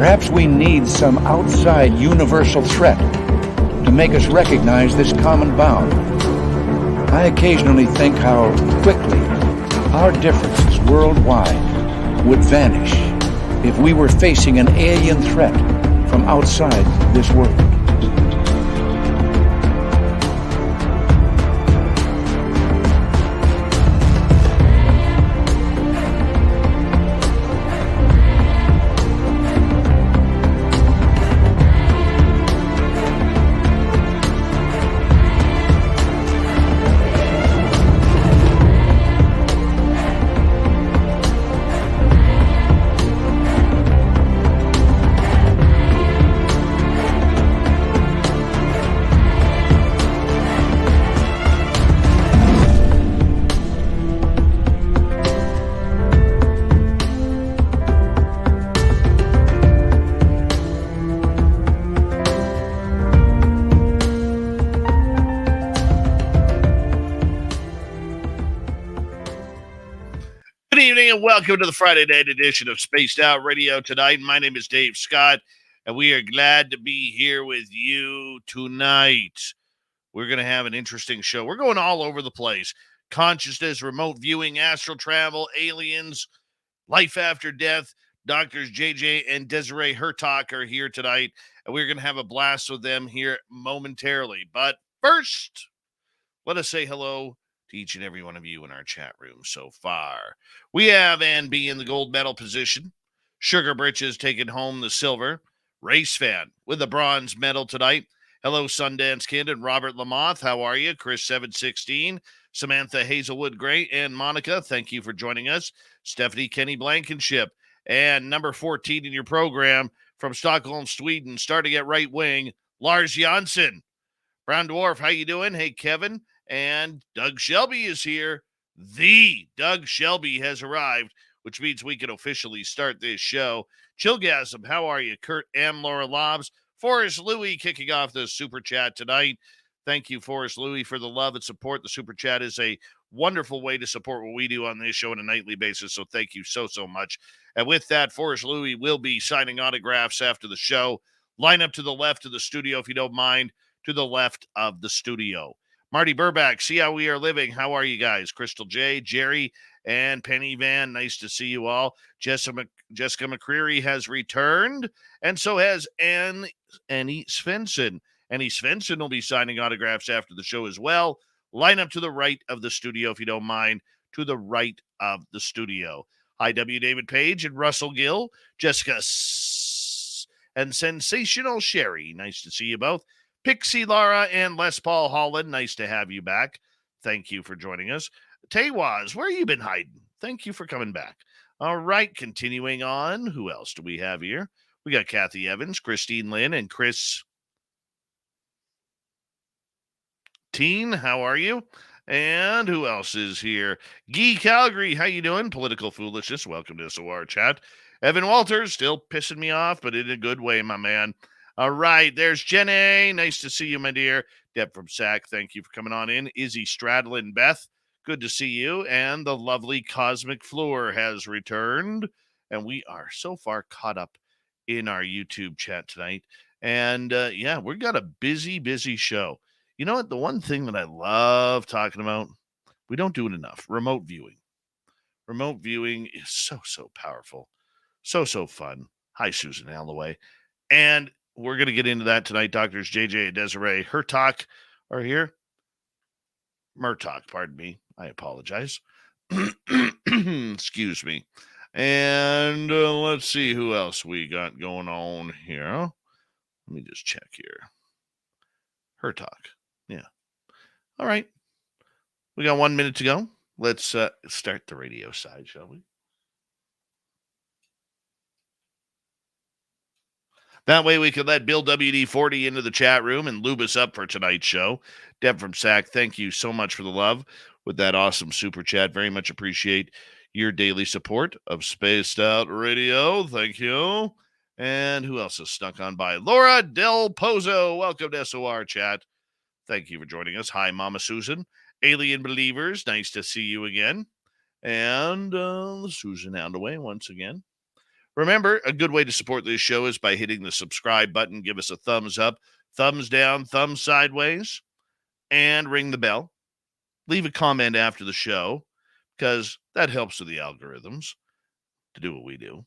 Perhaps we need some outside universal threat to make us recognize this common bound. I occasionally think how quickly our differences worldwide would vanish if we were facing an alien threat from outside this world. Welcome to the Friday night edition of Spaced Out Radio tonight. My name is Dave Scott, and we are glad to be here with you tonight. We're going to have an interesting show. We're going all over the place. Consciousness, remote viewing, astral travel, aliens, life after death. Doctors JJ and Desiree Hurtak are here tonight, and we're going to have a blast with them here momentarily. But first, let us say hello to each and every one of you in our chat room so far. We have Ann B in the gold medal position. Sugar Britches taking home the silver. Race Fan with the bronze medal tonight. Hello, Sundance Kid and Robert Lamoth. How are you? Chris 716, Samantha Hazelwood Gray, and Monica. Thank you for joining us. Stephanie Kenny Blankenship. And number 14 in your program from Stockholm, Sweden, starting at right wing, Lars Janssen. Brown Dwarf, how you doing? Hey, Kevin. And Doug Shelby is here. The Doug Shelby has arrived, which means we can officially start this show. Chillgasm, how are you? Kurt M. Laura Lobs. Forrest Louie kicking off the Super Chat tonight. Thank you, Forrest Louie, for the love and support. The Super Chat is a wonderful way to support what we do on this show on a nightly basis, so thank you so much. And with that, Forrest Louie will be signing autographs after the show. Line up to the left of the studio, if you don't mind, to the left of the studio. Marty Burback, see how we are living. How are you guys? Crystal J, Jerry, and Penny Van. Nice to see you all. Jessica McCreary has returned, and so has Annie Svensson. Annie Svensson will be signing autographs after the show as well. Line up to the right of the studio, if you don't mind, to the right of the studio. Hi, W. David Page and Russell Gill, Jessica and Sensational Sherry. Nice to see you both. Pixie Lara and Les Paul Holland, nice to have you back. Thank you for joining us. Taywaz, where you been hiding? Thank you for coming back. All right, continuing on. Who else do we have here? We got Kathy Evans, Christine Lynn, and Chris Teen. How are you? And who else is here? Guy Calgary, how you doing? Political Foolishness, welcome to SOR Chat. Evan Walters, still pissing me off, but in a good way, my man. All right, there's Jenny. Nice to see you, my dear. Deb from SAC, thank you for coming on in. Izzy Stradlin, Beth, good to see you. And the lovely Cosmic Floor has returned. And we are so far caught up in our YouTube chat tonight. And yeah, we've got a busy show. You know what? The one thing that I love talking about, we don't do it enough, remote viewing. Remote viewing is so powerful. So fun. Hi, Susan Alloway. And we're going to get into that tonight. Doctors JJ and Desiree Hurtak are here. Murtak, pardon me. I apologize. Excuse me. And let's see who else we got going on here. Let me just check here. Hurtak. Yeah. All right. We got 1 minute to go. Let's start the radio side, shall we? That way we can let Bill WD40 into the chat room and lube us up for tonight's show. Deb from SAC, thank you so much for the love with that awesome super chat. Very much appreciate your daily support of Spaced Out Radio. Thank you. And who else has snuck on by? Laura Del Pozo. Welcome to SOR Chat. Thank you for joining us. Hi, Mama Susan. Alien Believers. Nice to see you again. And Susan Andaway once again. Remember, a good way to support this show is by hitting the subscribe button. Give us a thumbs up, thumbs down, thumbs sideways, and ring the bell. Leave a comment after the show because that helps with the algorithms to do what we do.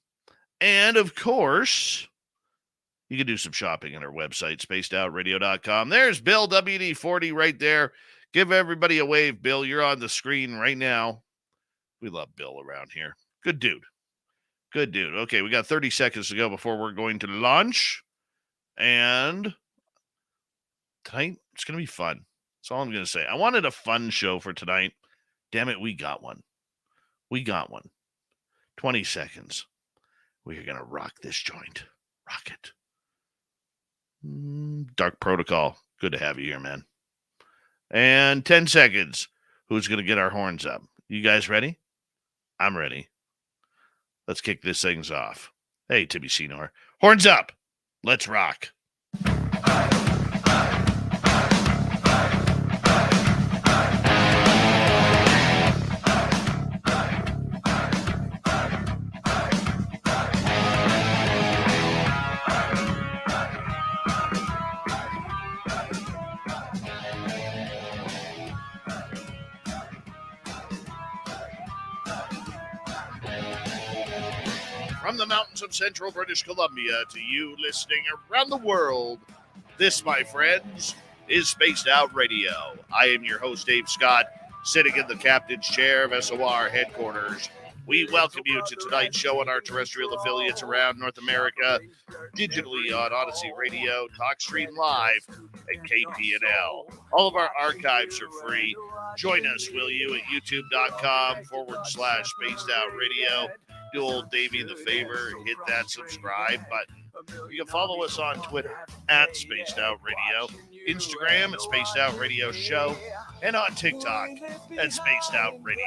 And, of course, you can do some shopping at our website, spacedoutradio.com. There's Bill WD-40 right there. Give everybody a wave, Bill. You're on the screen right now. We love Bill around here. Good dude. Good dude. Okay, we got 30 seconds to go before we're going to launch. And tonight, it's going to be fun. That's all I'm going to say. I wanted a fun show for tonight. Damn it, we got one. We got one. 20 seconds. We are going to rock this joint. Rock it. Dark Protocol. Good to have you here, man. And 10 seconds. Who's going to get our horns up? You guys ready? I'm ready. Let's kick this things off. Hey, Timmy Senor. Horns up. Let's rock. From the mountains of central British Columbia to you listening around the world, this, my friends, is Spaced Out Radio. I am your host, Dave Scott, sitting in the captain's chair of SOR headquarters. We welcome you to tonight's show on our terrestrial affiliates around North America, digitally on Odyssey Radio, TalkStream Live, and KPNL. All of our archives are free. Join us, will you, at youtube.com/Spaced Out Radio. Do old Davey the favor, hit that subscribe button. You can follow us on Twitter at Spaced Out Radio, Instagram at Spaced Out Radio Show, and on TikTok at Spaced Out Radio.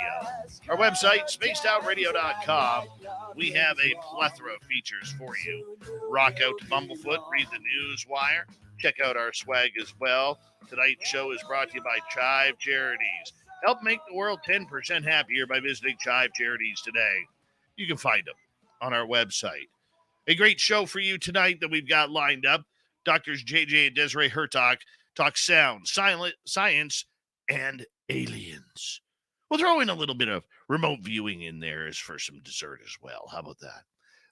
Our website, spacedoutradio.com. We have a plethora of features for you. Rock out to Bumblefoot, read the news wire, check out our swag as well. Tonight's show is brought to you by Chive Charities. Help make the world 10% happier by visiting Chive Charities today. You can find them on our website. A great show for you tonight that we've got lined up. Doctors JJ and DESIREE HURTAK talk sound, science, and aliens. We'll throw in a little bit of remote viewing in there as for some dessert as well. How about that?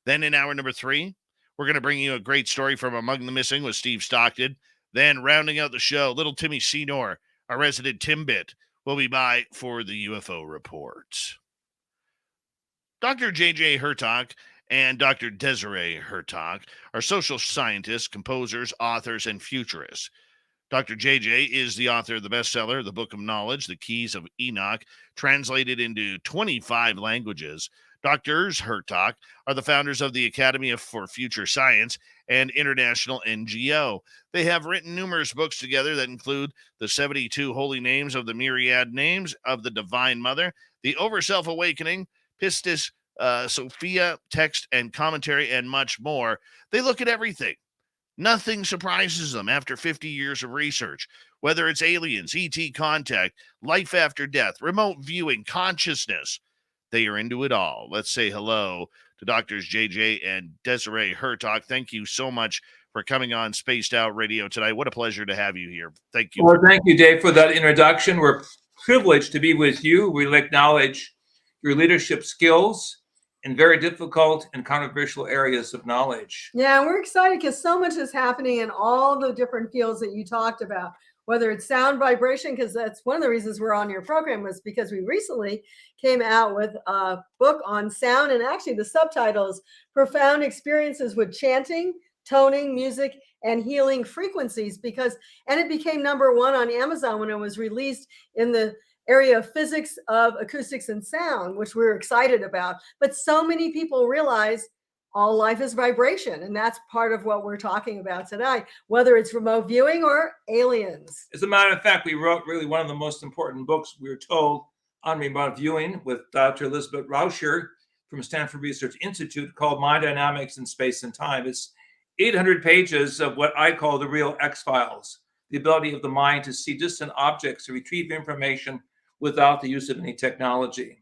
Then in hour number 3, we're going to bring you a great story from Among the Missing with Steve Stockton. Then rounding out the show, little Timmy Senor, our resident Timbit, will be by for the UFO reports. Dr. J.J. Hurtak and Dr. DESIREE HURTAK are social scientists, composers, authors, and futurists. Dr. J.J. is the author of the bestseller, The Book of Knowledge, The Keys of Enoch, translated into 25 languages. Doctors Hurtak are the founders of the Academy for Future Science and International NGO. They have written numerous books together that include the 72 Holy Names of the Myriad Names of the Divine Mother, the Overself Awakening, Pistis Sophia, text and commentary, and much more. They look at everything. Nothing surprises them after 50 years of research, whether it's aliens, ET contact, life after death, remote viewing, consciousness. They are into it all. Let's say hello to Doctors JJ and DESIREE HURTAK. Thank you so much for coming on Spaced Out Radio tonight. What a pleasure to have you here. Thank you. Well, thank you, Dave, for that introduction. We're privileged to be with you. We acknowledge your leadership skills in very difficult and controversial areas of knowledge. Yeah, we're excited because so much is happening in all the different fields that you talked about, whether it's sound vibration, because that's one of the reasons we're on your program, was because we recently came out with a book on sound, and actually the subtitle is Profound Experiences with Chanting, Toning, Music, and Healing Frequencies, and it became #1 on Amazon when it was released in the area of physics of acoustics and sound, which we're excited about. But so many people realize all life is vibration, and that's part of what we're talking about tonight, whether it's remote viewing or aliens. As a matter of fact, we wrote really one of the most important books, we were told, on remote viewing with Dr. Elizabeth Rauscher from Stanford Research Institute, called Mind Dynamics in Space and Time. It's 800 pages of what I call the real X-Files, the ability of the mind to see distant objects, to retrieve information without the use of any technology.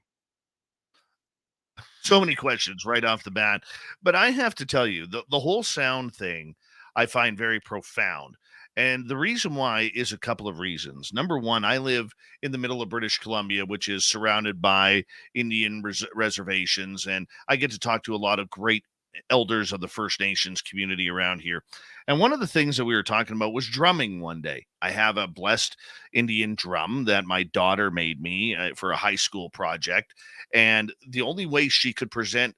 So many questions right off the bat. But I have to tell you, the whole sound thing I find very profound. And the reason why is a couple of reasons. Number one, I live in the middle of British Columbia, which is surrounded by Indian reservations. And I get to talk to a lot of great elders of the First Nations community around here. And one of the things that we were talking about was drumming one day. I have a blessed Indian drum that my daughter made me for a high school project. And the only way she could present,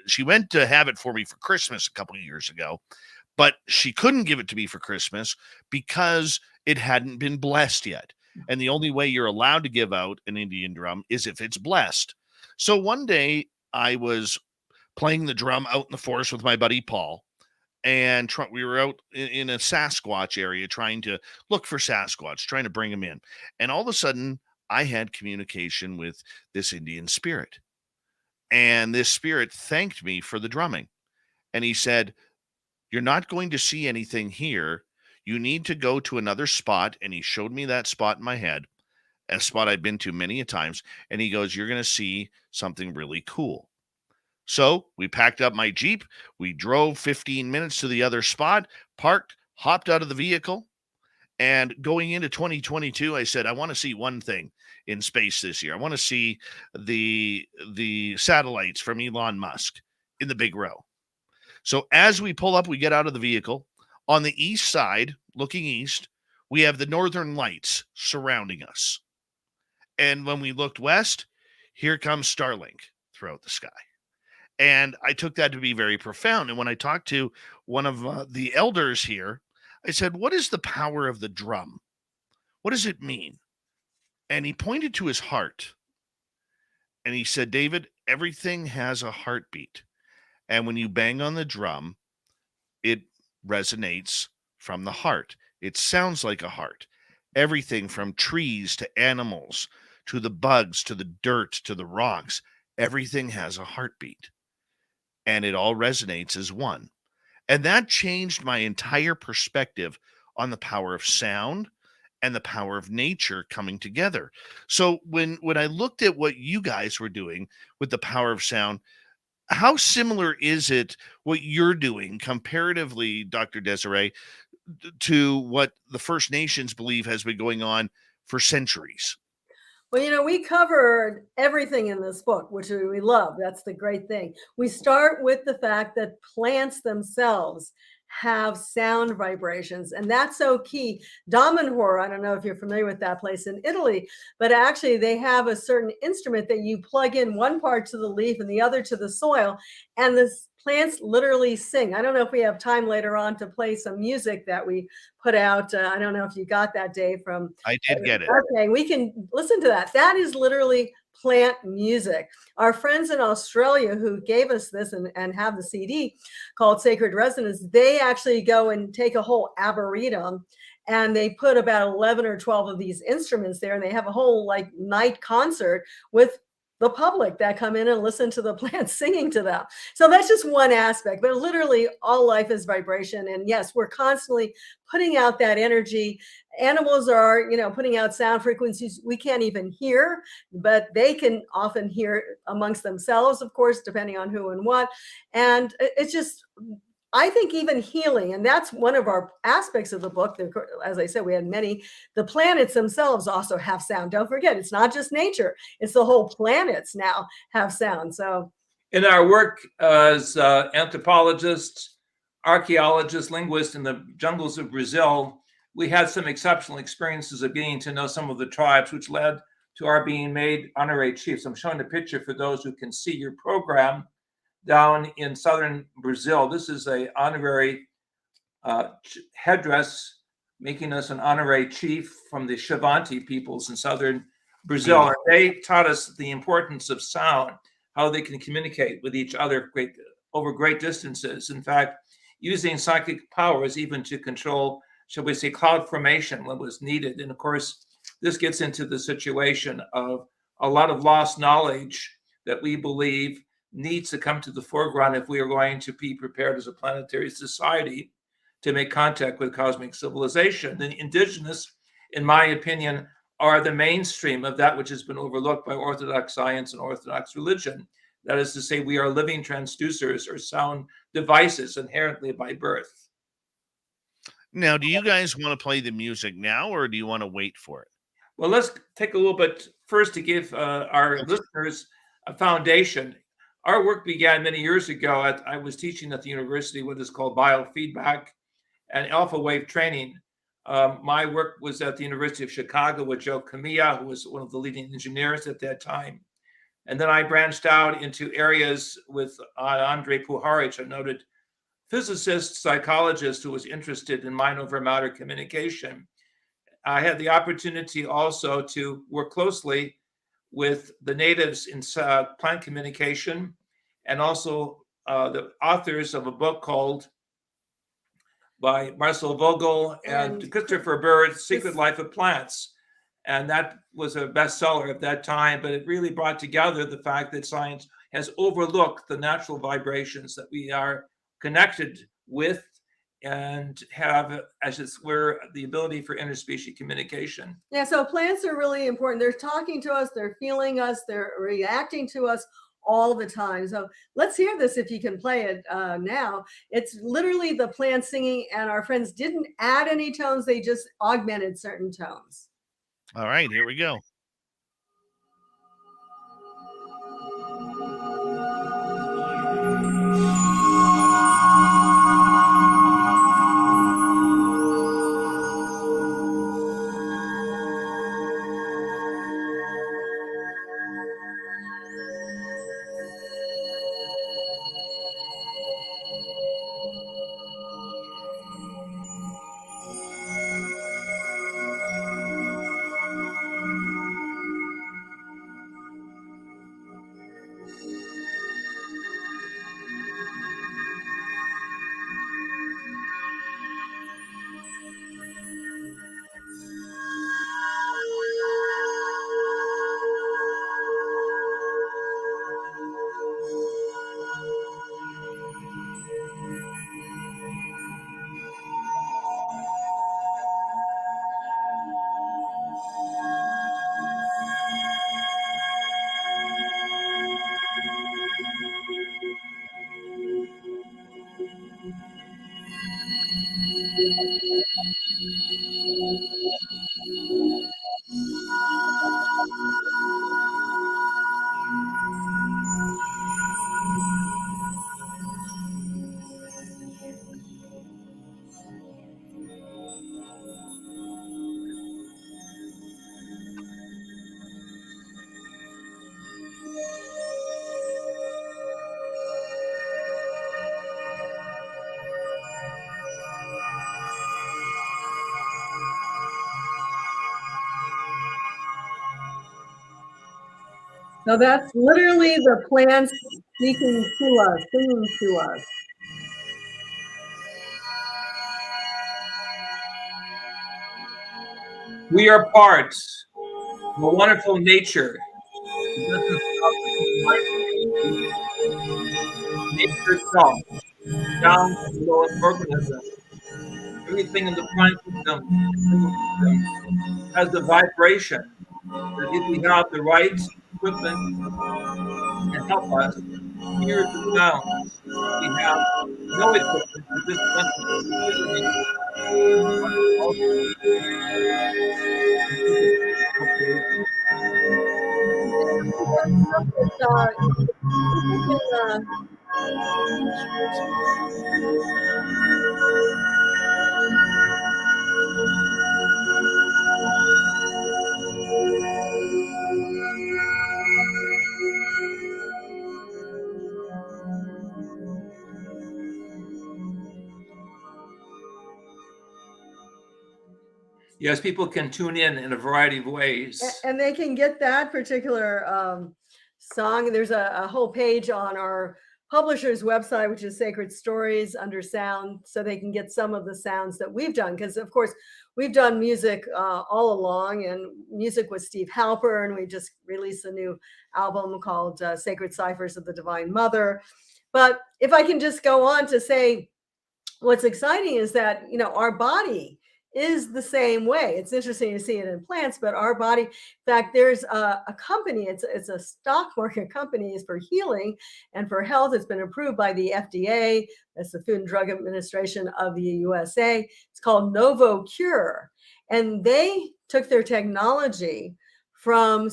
she went to have it for me for Christmas a couple of years ago, but she couldn't give it to me for Christmas because it hadn't been blessed yet. And the only way you're allowed to give out an Indian drum is if it's blessed. So one day I was playing the drum out in the forest with my buddy Paul, and we were out in a Sasquatch area trying to look for Sasquatch, trying to bring them in. And all of a sudden, I had communication with this Indian spirit. And this spirit thanked me for the drumming. And he said, "You're not going to see anything here. You need to go to another spot." And he showed me that spot in my head, a spot I'd been to many a times. And he goes, "You're going to see something really cool." So we packed up my Jeep. We drove 15 minutes to the other spot, parked, hopped out of the vehicle. And going into 2022, I said, I want to see one thing in space this year. I want to see the satellites from Elon Musk in the big row. So as we pull up, we get out of the vehicle. On the east side, looking east, we have the northern lights surrounding us. And when we looked west, here comes Starlink throughout the sky. And I took that to be very profound. And when I talked to one of the elders here, I said, "What is the power of the drum? What does it mean?" And he pointed to his heart. And he said, "David, everything has a heartbeat. And when you bang on the drum, it resonates from the heart. It sounds like a heart. Everything from trees to animals, to the bugs, to the dirt, to the rocks, everything has a heartbeat. And it all resonates as one." And that changed my entire perspective on the power of sound and the power of nature coming together. So when I looked at what you guys were doing with the power of sound, how similar is it what you're doing comparatively, Dr. Desiree, to what the First Nations believe has been going on for centuries? Well, we covered everything in this book, which we love. That's the great thing. We start with the fact that plants themselves have sound vibrations, and that's so key. Damanhur, I don't know if you're familiar with that place in Italy, but actually they have a certain instrument that you plug in one part to the leaf and the other to the soil, and the plants literally sing. I don't know if we have time later on to play some music that we put out. I don't know if you got that, Dave, from... I did get it. Okay, we can listen to that. That is literally plant music. Our friends in Australia who gave us this and have the CD called Sacred Resonance, they actually go and take a whole arboretum and they put about 11 or 12 of these instruments there, and they have a whole like night concert with the public that come in and listen to the plants singing to them. So that's just one aspect, but literally all life is vibration. And yes, we're constantly putting out that energy. Animals are, putting out sound frequencies we can't even hear, but they can often hear amongst themselves, of course, depending on who and what. And it's just, I think even healing, and that's one of our aspects of the book. As I said, we had many. The planets themselves also have sound. Don't forget, it's not just nature. It's the whole planets now have sound. So in our work as anthropologists, archaeologists, linguists in the jungles of Brazil, we had some exceptional experiences of getting to know some of the tribes, which led to our being made honorary chiefs. I'm showing a picture for those who can see your program. Down in southern Brazil, this is a honorary headdress, making us an honorary chief from the Xavante peoples in southern Brazil. And they taught us the importance of sound, how they can communicate with each other over great distances. In fact, using psychic powers even to control, shall we say, cloud formation when was needed. And of course, this gets into the situation of a lot of lost knowledge that we believe needs to come to the foreground if we are going to be prepared as a planetary society to make contact with cosmic civilization. The indigenous, in my opinion, are the mainstream of that which has been overlooked by Orthodox science and Orthodox religion. That is to say, we are living transducers or sound devices inherently by birth. Now, do you guys want to play the music now, or do you want to wait for it? Well, let's take a little bit first to give our listeners a foundation. Our work began many years ago. I was teaching at the university what is called biofeedback and alpha wave training. My work was at the University of Chicago with Joe Kamiya, who was one of the leading engineers at that time. And then I branched out into areas with Andrei Puharich, a noted physicist, psychologist who was interested in mind over matter communication. I had the opportunity also to work closely with the natives in plant communication, and also the authors of a book called by Marcel Vogel and Christopher Bird, Secret Life of Plants. And that was a bestseller at that time, but it really brought together the fact that science has overlooked the natural vibrations that we are connected with and have, as it were, the ability for interspecies communication. Yeah, so plants are really important. They're talking to us, they're feeling us, they're reacting to us all the time. So let's hear this if you can play it now. It's literally the plants singing, and our friends didn't add any tones, they just augmented certain tones. All right, here we go. So that's literally the plants speaking to us, singing to us. We are parts of a wonderful nature. Nature itself, down to the lowest organism. Everything in the plant system has the vibration that if we have the right equipment and help us hear the sounds, we have no equipment for this Yes, people can tune in a variety of ways. And they can get that particular song. There's a whole page on our publisher's website, which is Sacred Stories under sound, so they can get some of the sounds that we've done. Because, of course, we've done music all along, and music with Steve Halper, and we just released a new album called Sacred Ciphers of the Divine Mother. But if I can just go on to say, what's exciting is that, you know, our body is the same way. It's interesting to see it in plants, but our body, in fact, there's a company, it's a stock market company, is for healing and for health. It's been approved by the FDA, that's the Food and Drug Administration of the USA. It's called NovoCure. And they took their technology from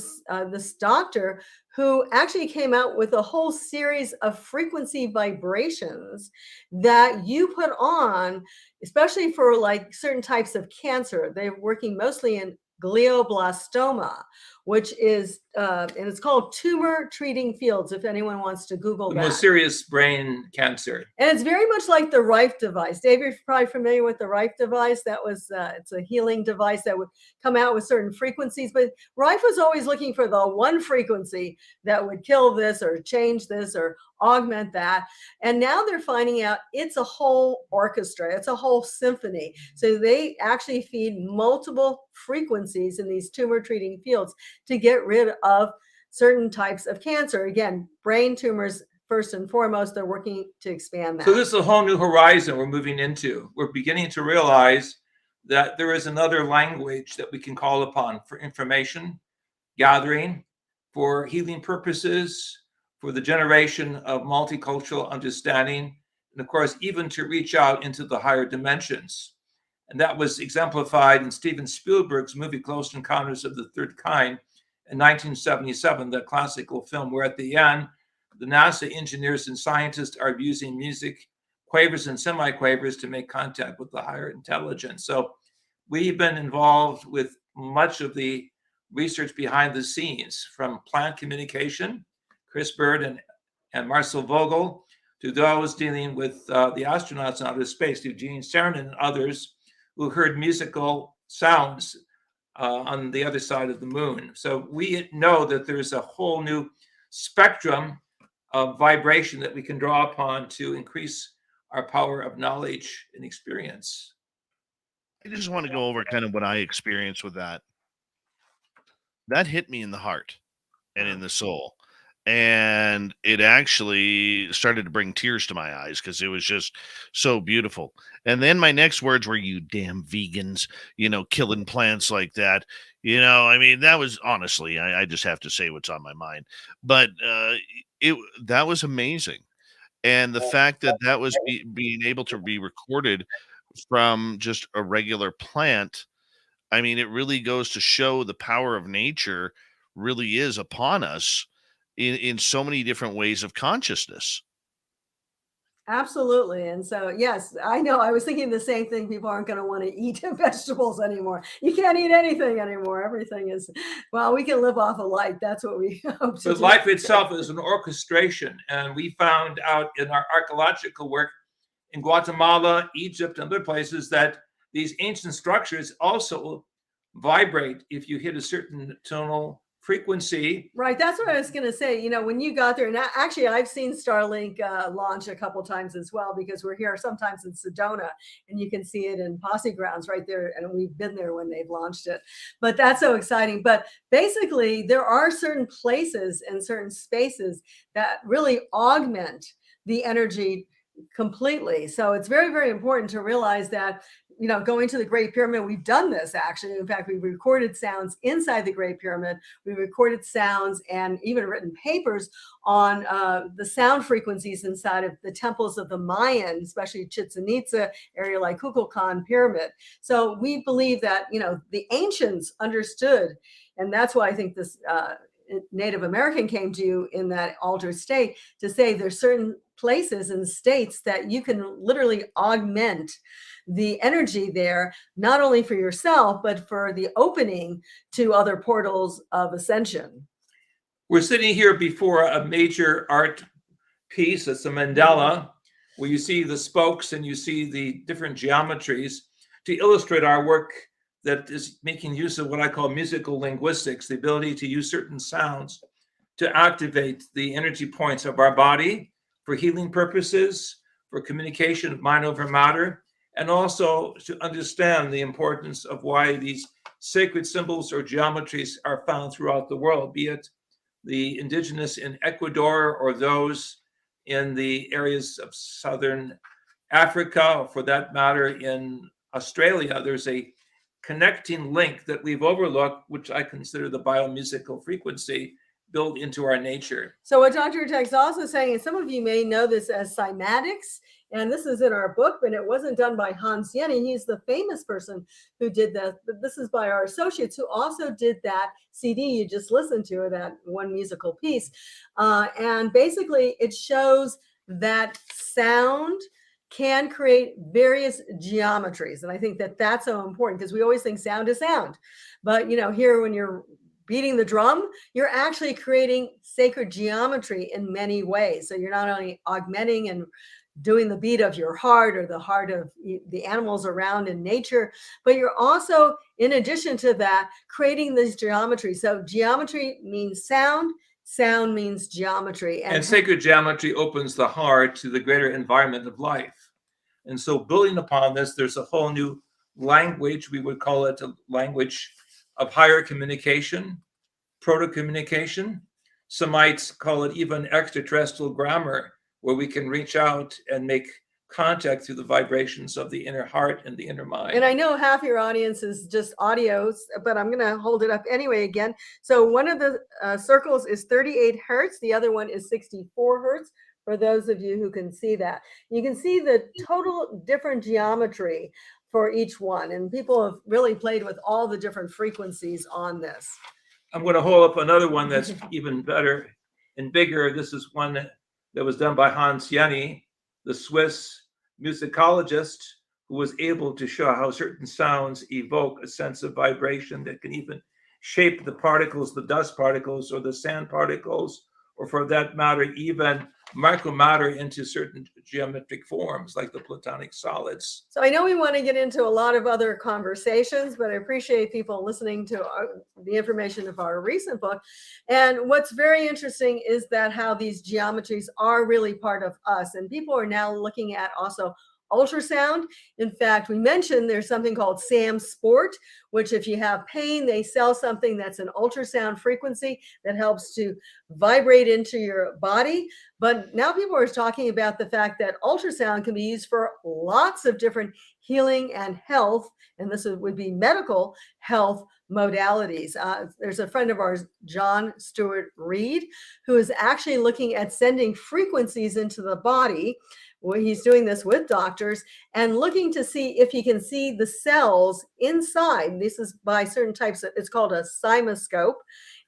this doctor who actually came out with a whole series of frequency vibrations that you put on, especially for like certain types of cancer. They're working mostly in glioblastoma, which is, and it's called tumor treating fields, if anyone wants to Google The that. most serious brain cancer. And it's very much like the Rife device. Dave, you're probably familiar with the Rife device. That was, it's a healing device that would come out with certain frequencies. But Rife was always looking for the one frequency that would kill this or change this or augment that. And now they're finding out it's a whole orchestra. It's a whole symphony. So they actually feed multiple frequencies in these tumor treating fields to get rid of certain types of cancer. Again, brain tumors. First and foremost, they're working to expand that. So this is a whole new horizon we're moving into. We're beginning to realize that there is another language that we can call upon for information gathering, for healing purposes, for the generation of multicultural understanding, and of course, even to reach out into the higher dimensions. And that was exemplified in Steven Spielberg's movie Close Encounters of the Third Kind in 1977, the classical film, where at the end, the NASA engineers and scientists are using music, quavers and semi-quavers to make contact with the higher intelligence. So we've been involved with much of the research behind the scenes, from plant communication, Chris Bird and Marcel Vogel, to those dealing with the astronauts in outer space, Eugene Cernan and others who heard musical sounds on the other side of the moon. So we know that there's a whole new spectrum of vibration that we can draw upon to increase our power of knowledge and experience. I just want to go over kind of what I experienced with that. That hit me in the heart and in the soul. And it actually started to bring tears to my eyes because it was just so beautiful. And then my next words were, "You damn vegans, killing plants like that." I mean, that was honestly, I just have to say what's on my mind. But that was amazing. And the fact that was being able to be recorded from just a regular plant, I mean, it really goes to show the power of nature really is upon us in so many different ways of consciousness. Absolutely. And so, yes, I know. I was thinking the same thing. People aren't going to want to eat vegetables anymore. You can't eat anything anymore. Everything is, well, we can live off of light. That's what we hope to But do. life itself is an orchestration. And we found out in our archaeological work in Guatemala, Egypt, and other places that these ancient structures also vibrate if you hit a certain tonal frequency. Right. That's what I was going to say. When you got there, and actually I've seen Starlink launch a couple times as well, because we're here sometimes in Sedona and you can see it in Posse Grounds right there. And we've been there when they've launched it. But that's so exciting. But basically, there are certain places and certain spaces that really augment the energy completely. So it's very, very important to realize that, going to the Great Pyramid, we've done this actually. In fact, we've recorded sounds inside the Great Pyramid. We recorded sounds and even written papers on the sound frequencies inside of the temples of the Mayan, especially Chichen Itza area like Kukulkan Pyramid. So we believe that, the ancients understood, and that's why I think this Native American came to you in that altered state to say there's certain places and states that you can literally augment the energy there, not only for yourself, but for the opening to other portals of ascension. We're sitting here before a major art piece. It's a mandala where you see the spokes and you see the different geometries to illustrate our work that is making use of what I call musical linguistics, the ability to use certain sounds to activate the energy points of our body for healing purposes, for communication of mind over matter, and also to understand the importance of why these sacred symbols or geometries are found throughout the world, be it the indigenous in Ecuador or those in the areas of Southern Africa, or for that matter, in Australia, there's a connecting link that we've overlooked, which I consider the biomusical frequency built into our nature. So what Dr. Hurstak's also saying, and some of you may know this as cymatics, and this is in our book, but it wasn't done by Hans Jenny. He's the famous person who did that. But this is by our associates who also did that CD you just listened to, that one musical piece. And basically it shows that sound can create various geometries. And I think that that's so important, because we always think sound is sound. But, you know, here when you're beating the drum, you're actually creating sacred geometry in many ways. So you're not only augmenting and doing the beat of your heart or the heart of the animals around in nature, but you're also, in addition to that, creating this geometry. So geometry means sound. Sound means geometry. And sacred geometry opens the heart to the greater environment of life. And so building upon this, there's a whole new language. We would call it a language of higher communication, proto-communication. Some might call it even extraterrestrial grammar, where we can reach out and make contact through the vibrations of the inner heart and the inner mind. And I know half your audience is just audios, but I'm going to hold it up anyway again. So one of the circles is 38 hertz. The other one is 64 hertz. For those of you who can see that, you can see the total different geometry for each one. And people have really played with all the different frequencies on this. I'm going to hold up another one that's even better and bigger. This is one that was done by Hans Jenny, the Swiss musicologist, who was able to show how certain sounds evoke a sense of vibration that can even shape the particles, the dust particles or the sand particles, or for that matter, even micromatter into certain geometric forms like the platonic solids. So I know we want to get into a lot of other conversations, but I appreciate people listening to the information of our recent book. And what's very interesting is that how these geometries are really part of us. And people are now looking at also ultrasound. In fact, we mentioned there's something called Sam Sport, which if you have pain, they sell something that's an ultrasound frequency that helps to vibrate into your body. But now people are talking about the fact that ultrasound can be used for lots of different healing and health, and this would be medical health modalities. There's a friend of ours, John Stewart Reed, who is actually looking at sending frequencies into the body. Well, he's doing this with doctors and looking to see if he can see the cells inside. This is by certain types of, it's called a cymoscope.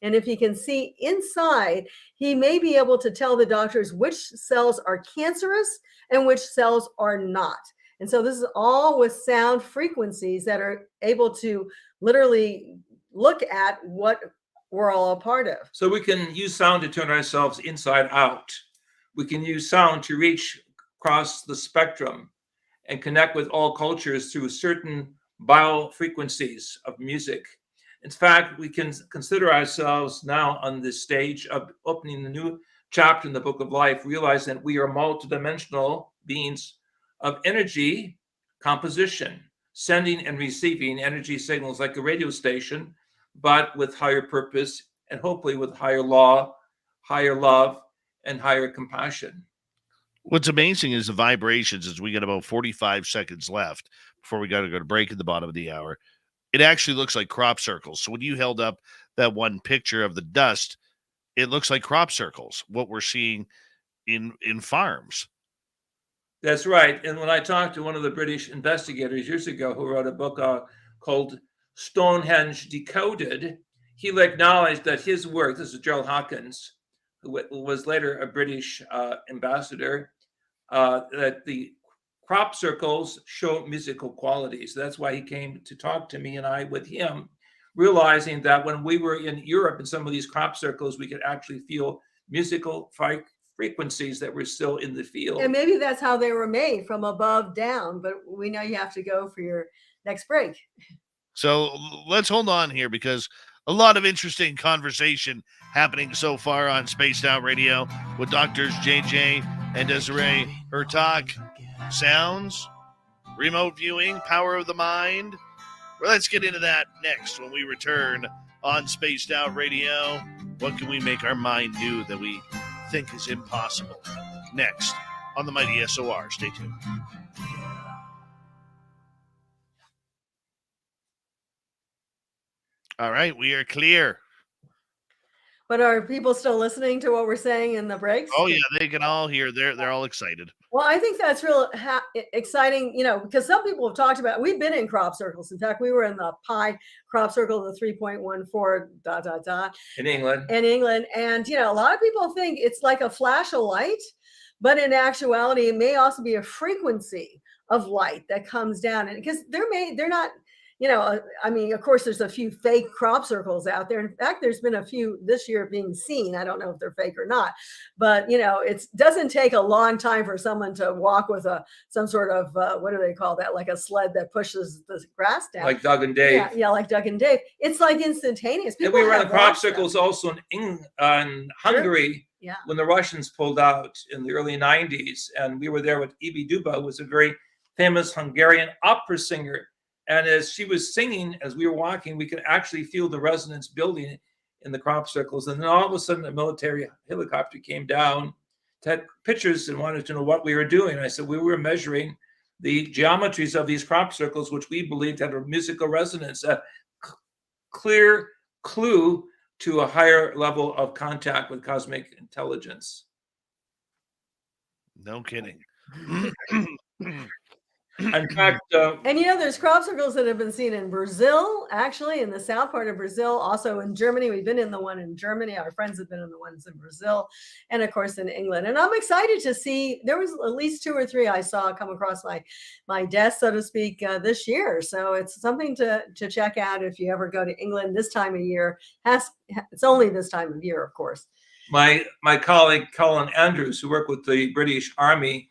And if he can see inside, he may be able to tell the doctors which cells are cancerous and which cells are not. And so this is all with sound frequencies that are able to literally look at what we're all a part of. So we can use sound to turn ourselves inside out. We can use sound to reach across the spectrum and connect with all cultures through certain biofrequencies of music. In fact, we can consider ourselves now on this stage of opening the new chapter in the Book of Life, realizing that we are multidimensional beings of energy composition, sending and receiving energy signals like a radio station, but with higher purpose and hopefully with higher law, higher love, and higher compassion. What's amazing is the vibrations, as we got about 45 seconds left before we got to go to break at the bottom of the hour. It actually looks like crop circles. So when you held up that one picture of the dust, it looks like crop circles, what we're seeing in farms. That's right. And when I talked to one of the British investigators years ago who wrote a book called Stonehenge Decoded, he acknowledged that his work, this is Gerald Hawkins, who was later a British ambassador, that the crop circles show musical qualities. That's why he came to talk to me and I with him, realizing that when we were in Europe in some of these crop circles, we could actually feel musical frequencies that were still in the field. And maybe that's how they were made, from above down, but we know you have to go for your next break. So let's hold on here, because a lot of interesting conversation happening so far on Spaced Out Radio with Doctors JJ and Desiree Hurtak. Sounds, remote viewing, power of the mind. Well, let's get into that next when we return on Spaced Out Radio. What can we make our mind do that we think is impossible? Next on the Mighty SOR. Stay tuned. All right, we are clear. But are people still listening to what we're saying in the breaks? Oh yeah, they can all hear. They're all excited. Well, I think that's real exciting, because some people have talked about, we've been in crop circles. In fact, we were in the pi crop circle, the 3.14 ... In England. And, a lot of people think it's like a flash of light, but in actuality, it may also be a frequency of light that comes down. And because they're not, of course, there's a few fake crop circles out there. In fact, there's been a few this year being seen. I don't know if they're fake or not, but it doesn't take a long time for someone to walk with some sort of what do they call that? Like a sled that pushes the grass down. Like Doug and Dave. Yeah, like Doug and Dave. It's like instantaneous. And we were in the crop circles also in Hungary. Yeah. When the Russians pulled out in the early 90s, and we were there with Ibi Duba, who was a very famous Hungarian opera singer. And as she was singing, as we were walking, we could actually feel the resonance building in the crop circles. And then all of a sudden, a military helicopter came down, took pictures, and wanted to know what we were doing. I said we were measuring the geometries of these crop circles, which we believed had a musical resonance, a clear clue to a higher level of contact with cosmic intelligence. No kidding. In fact, and there's crop circles that have been seen in Brazil, actually, in the south part of Brazil, also in Germany. We've been in the one in Germany. Our friends have been in the ones in Brazil, and of course in England. And I'm excited to see. There was at least 2 or 3 I saw come across my desk, so to speak, this year. So it's something to check out if you ever go to England this time of year. It's only this time of year, of course. My colleague Colin Andrews, who worked with the British Army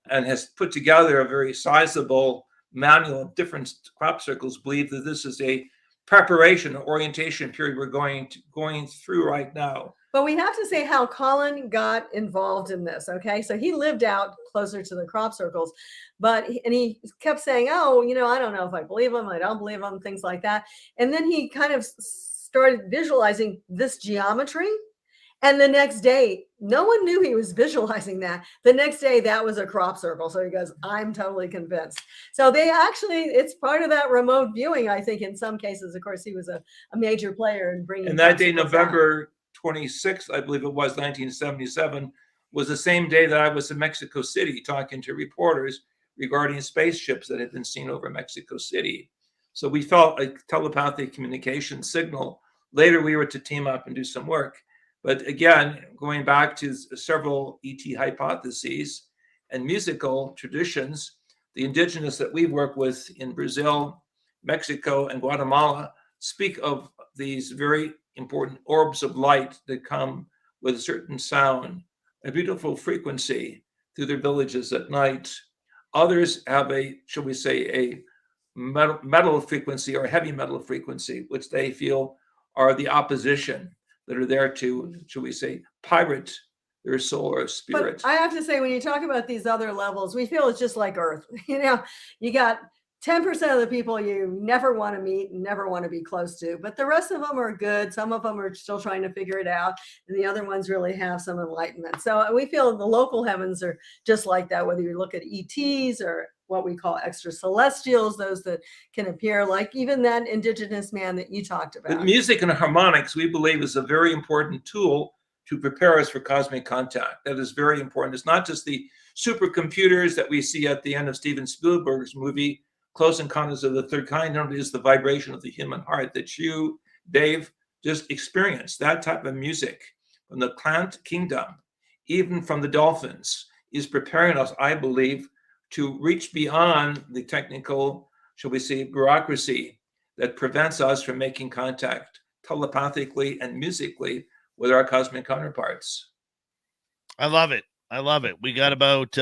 and has put together a very sizable manual of different crop circles, believe that this is a preparation, orientation period we're going through right now. But we have to say how Colin got involved in this, okay? So he lived out closer to the crop circles, and he kept saying, oh, I don't know if I believe him, I don't believe him, things like that. And then he kind of started visualizing this geometry. And the next day, no one knew he was visualizing that. The next day, that was a crop circle. So he goes, I'm totally convinced. So it's part of that remote viewing, I think, in some cases. Of course, he was a major player in bringing. And that day, November 26th, I believe it was, 1977, was the same day that I was in Mexico City talking to reporters regarding spaceships that had been seen over Mexico City. So we felt a telepathic communication signal. Later, we were to team up and do some work. But again, going back to several ET hypotheses and musical traditions, the indigenous that we work with in Brazil, Mexico, and Guatemala speak of these very important orbs of light that come with a certain sound, a beautiful frequency through their villages at night. Others have a metal frequency or heavy metal frequency, which they feel are the opposition that are there to, pirate their soul or spirit. But I have to say, when you talk about these other levels, we feel it's just like Earth. You got 10% of the people you never want to meet and never want to be close to, but the rest of them are good. Some of them are still trying to figure it out, and the other ones really have some enlightenment. So we feel the local heavens are just like that, whether you look at ETs or what we call extra celestials, those that can appear, like even that indigenous man that you talked about. But music and harmonics, we believe, is a very important tool to prepare us for cosmic contact. That is very important. It's not just the supercomputers that we see at the end of Steven Spielberg's movie, Close Encounters of the Third Kind. It is the vibration of the human heart that you, Dave, just experienced. That type of music from the plant kingdom, even from the dolphins, is preparing us, I believe, to reach beyond the technical, bureaucracy that prevents us from making contact telepathically and musically with our cosmic counterparts. I love it. We got about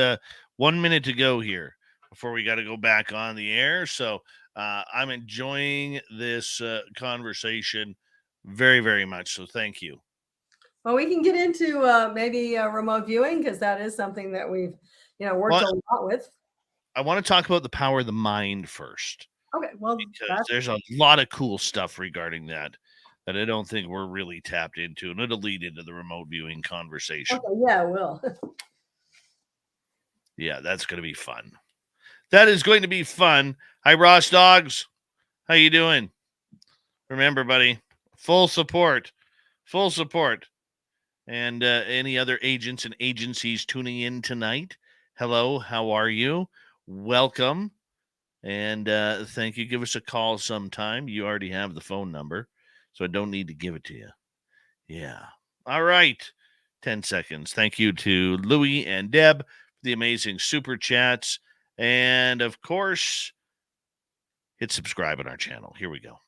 1 minute to go here before we got to go back on the air. So I'm enjoying this conversation very, very much. So thank you. Well, we can get into maybe remote viewing, because that is something that we've worked a lot with. I want to talk about the power of the mind first. Okay, well, because there's a lot of cool stuff regarding that I don't think we're really tapped into, and it'll lead into the remote viewing conversation. Okay, yeah, it will. Yeah, that's going to be fun. That is going to be fun. Hi, Ross Dogs. How you doing? Remember, buddy, full support. Full support. And any other agents and agencies tuning in tonight, hello, how are you? Welcome. And thank you. Give us a call sometime. You already have the phone number, so I don't need to give it to you. Yeah. All right. 10 seconds. Thank you to Louie and Deb for the amazing super chats. And of course, hit subscribe on our channel. Here we go.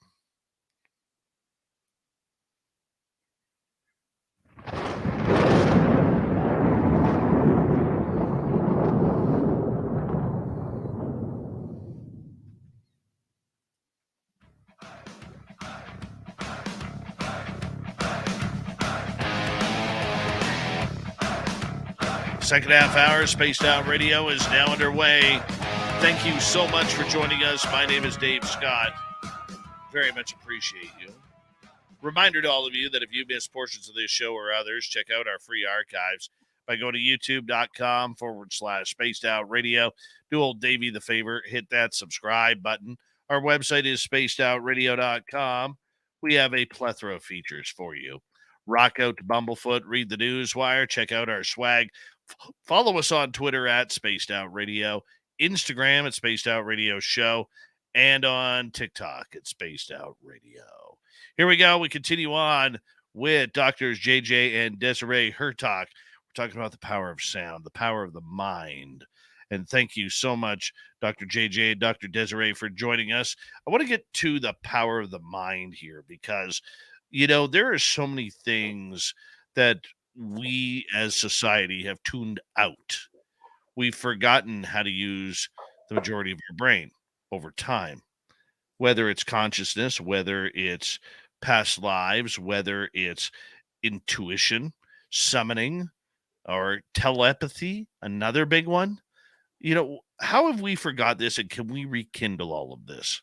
Second half hour, Spaced Out Radio is now underway. Thank you so much for joining us. My name is Dave Scott. Very much appreciate you. Reminder to all of you that if you missed portions of this show or others, check out our free archives by going to youtube.com/Spaced Out Radio. Do old Davey the favor, hit that subscribe button. Our website is spacedoutradio.com. We have a plethora of features for you. Rock out to Bumblefoot, read the newswire, check out our swag. Follow us on Twitter at Spaced Out Radio, Instagram at Spaced Out Radio Show, and on TikTok at Spaced Out Radio. Here we go. We continue on with Doctors JJ and Desiree Hurtak. We're talking about the power of sound, the power of the mind. And thank you so much, Dr. JJ and Dr. Desiree, for joining us. I want to get to the power of the mind here because, there are so many things that we as society have tuned out. We've forgotten how to use the majority of your brain over time, whether it's consciousness, whether it's past lives, whether it's intuition, summoning, or telepathy, another big one. How have we forgot this, and can we rekindle all of this?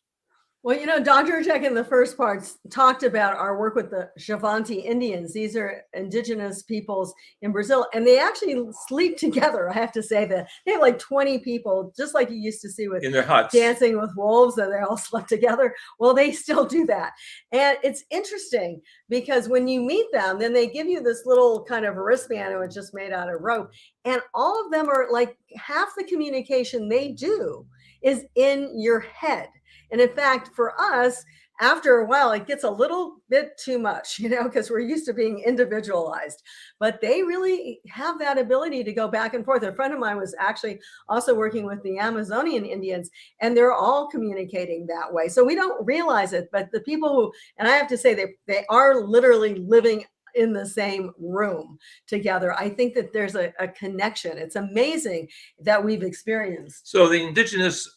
Well, Dr. Tech in the first parts talked about our work with the Xavante Indians. These are indigenous peoples in Brazil, and they actually sleep together. I have to say that they have like 20 people, just like you used to see with in their huts Dancing with Wolves, and they all slept together. Well, they still do that. And it's interesting because when you meet them, then they give you this little kind of wristband, which is just made out of rope. And all of them are like half the communication they do is in your head. And in fact, for us, after a while, it gets a little bit too much, because we're used to being individualized. But they really have that ability to go back and forth. A friend of mine was actually also working with the Amazonian Indians, and they're all communicating that way. So we don't realize it. But the people who, and I have to say, they are literally living in the same room together. I think that there's a connection. It's amazing that we've experienced. So the indigenous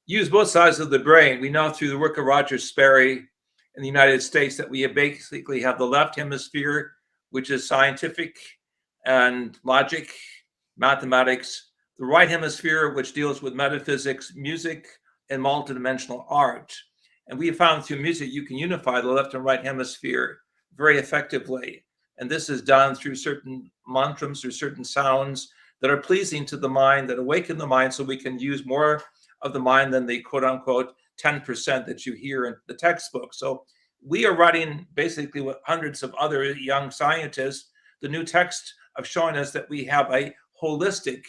use both sides of the brain. We know through the work of Roger Sperry in the United States that we basically have the left hemisphere, which is scientific and logic, mathematics, the right hemisphere, which deals with metaphysics, music, and multidimensional art. And we have found through music, you can unify the left and right hemisphere very effectively. And this is done through certain mantras, through certain sounds that are pleasing to the mind, that awaken the mind so we can use more of the mind than the quote unquote 10% that you hear in the textbook. So we are writing basically with hundreds of other young scientists, the new text of showing us that we have a holistic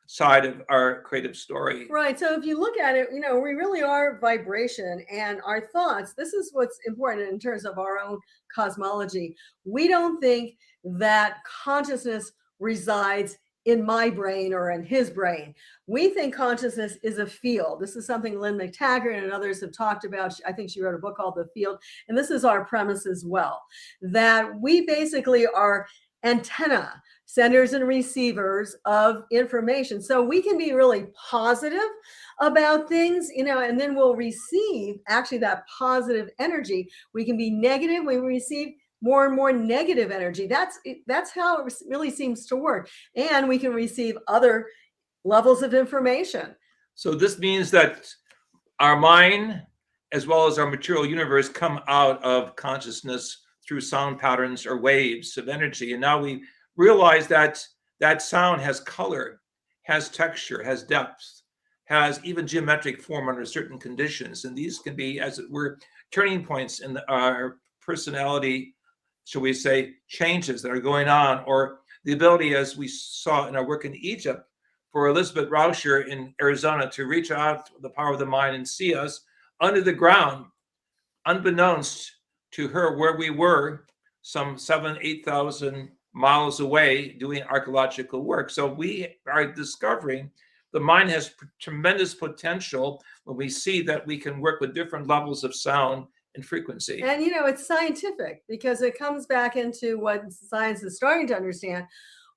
side of our creative story. Right. So if you look at it, we really are vibration, and our thoughts, this is what's important in terms of our own cosmology. We don't think that consciousness resides in my brain or in his brain. We think consciousness is a field. This is something Lynn McTaggart and others have talked about. I think she wrote a book called The Field. And this is our premise as well, that we basically are antenna, senders and receivers of information. So we can be really positive about things, and then we'll receive actually that positive energy. We can be negative. We receive more and more negative energy. That's how it really seems to work. And we can receive other levels of information. So this means that our mind, as well as our material universe, come out of consciousness through sound patterns or waves of energy. And now we realize that that sound has color, has texture, has depth, has even geometric form under certain conditions. And these can be, as it were, turning points in our personality, shall we say, changes that are going on, or the ability, as we saw in our work in Egypt, for Elizabeth Rauscher in Arizona to reach out to the power of the mind and see us under the ground, unbeknownst to her, where we were some 8,000 miles away doing archaeological work. So we are discovering the mind has tremendous potential when we see that we can work with different levels of sound and frequency. And, you know, it's scientific because it comes back into what science is starting to understand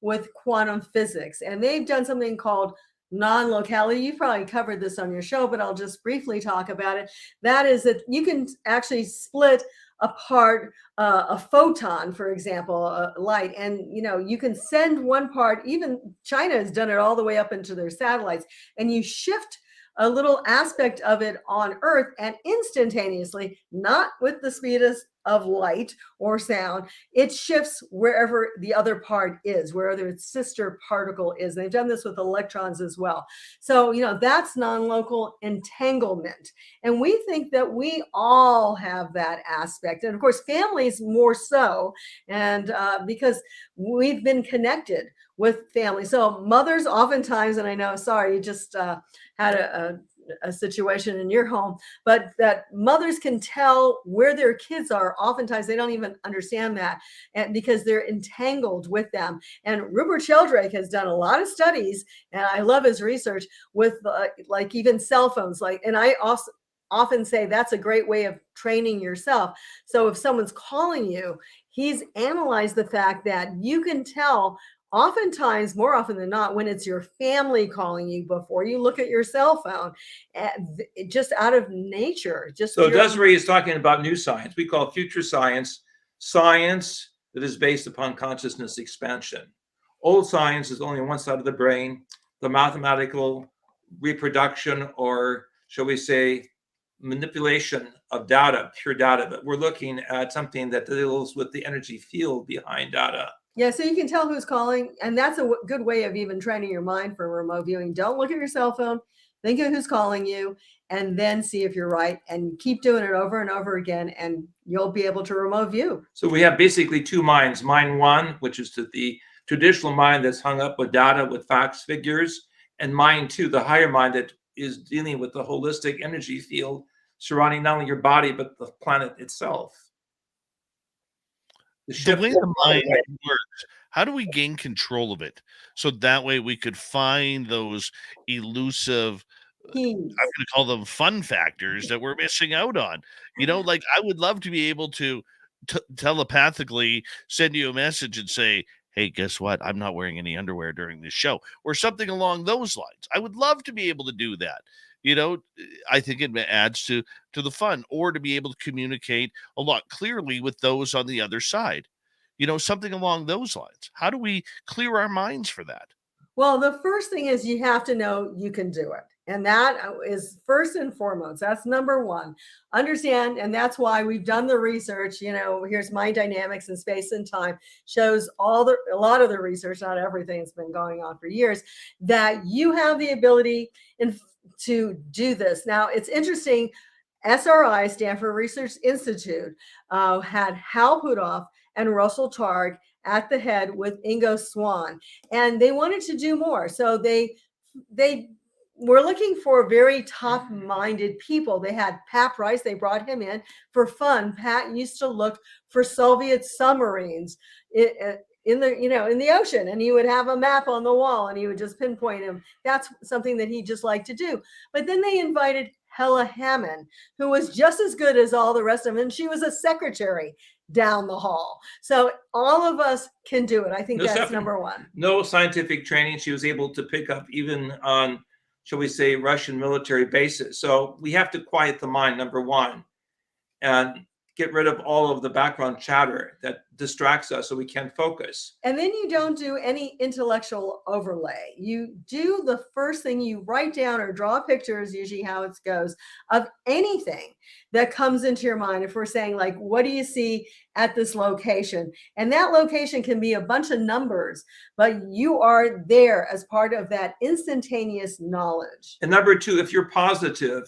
with quantum physics. And they've done something called non-locality. You probably covered this on your show, but I'll just briefly talk about it. That is that you can actually split apart a photon, for example, light, and you know, you can send one part. Even China has done it all the way up into their satellites, and you shift a little aspect of it on Earth, and instantaneously, not with the speed of light or sound, it shifts wherever the other part is, wherever its sister particle is. They've done this with electrons as well. So, you know, that's non-local entanglement. And we think that we all have that aspect. And of course, families more so, and because we've been connected with family. So mothers oftentimes, and I know, sorry, you just had a situation in your home, but that mothers can tell where their kids are. Oftentimes they don't even understand that, and because they're entangled with them. And Rupert Sheldrake has done a lot of studies, and I love his research with like even cell phones. Like, and I also often say that's a great way of training yourself. So if someone's calling you, he's analyzed the fact that you can tell oftentimes, more often than not, when it's your family calling you before you look at your cell phone, just out of nature. Just so Desiree is talking about new science. We call future science science that is based upon consciousness expansion. Old science is only on one side of the brain, the mathematical reproduction, or shall we say, manipulation of data, pure data. But we're looking at something that deals with the energy field behind data. Yeah, so you can tell who's calling, and that's a good way of even training your mind for remote viewing. Don't look at your cell phone, think of who's calling you, and then see if you're right, and keep doing it over and over again, and you'll be able to remote view. So we have basically two minds. Mind one, which is the traditional mind that's hung up with data, with facts, figures, and mind two, the higher mind that is dealing with the holistic energy field surrounding not only your body, but the planet itself. The way the mind works, how do we gain control of it? So that way we could find those elusive, I'm going to call them fun factors that we're missing out on. You know, like I would love to be able to telepathically send you a message and say, hey, guess what? I'm not wearing any underwear during this show, or something along those lines. I would love to be able to do that. You know, I think it adds to the fun, or to be able to communicate a lot clearly with those on the other side. You know, something along those lines. How do we clear our minds for that? Well, the first thing is you have to know you can do it. And that is first and foremost. That's number one. Understand, and that's why we've done the research. You know, here's Mind Dynamics in Space and Time, shows a lot of the research, not everything that's been going on for years, that you have the ability to do this. Now, it's interesting. SRI, Stanford Research Institute, had Hal Puthoff and Russell Targ at the head with Ingo Swann, and they wanted to do more. So they were looking for very top-minded people. They had Pat Price. They brought him in for fun. Pat used to look for Soviet submarines in the ocean, and he would have a map on the wall, and he would just pinpoint him. That's something that he just liked to do. But then they invited Hella Hammond, who was just as good as all the rest of them, and she was a secretary down the hall. So all of us can do it. I think that's number one. No scientific training she was able to pick up, even on, shall we say, Russian military bases. So we have to quiet the mind, number one, and get rid of all of the background chatter that distracts us so we can't focus. And then you don't do any intellectual overlay. You do the first thing, you write down or draw pictures, usually how it goes, of anything that comes into your mind. If we're saying, like, what do you see at this location? And that location can be a bunch of numbers, but you are there as part of that instantaneous knowledge. And number two, if you're positive,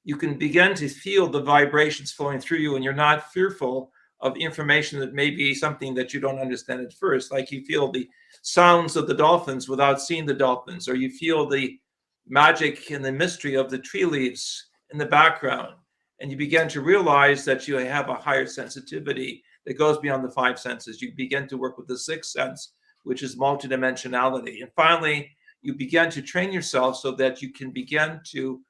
you can begin to feel the vibrations flowing through you, and you're not fearful of information that may be something that you don't understand at first. Like you feel the sounds of the dolphins without seeing the dolphins, or you feel the magic and the mystery of the tree leaves in the background. And you begin to realize that you have a higher sensitivity that goes beyond the five senses. You begin to work with the sixth sense, which is multidimensionality. And finally, you begin to train yourself so that you can begin to,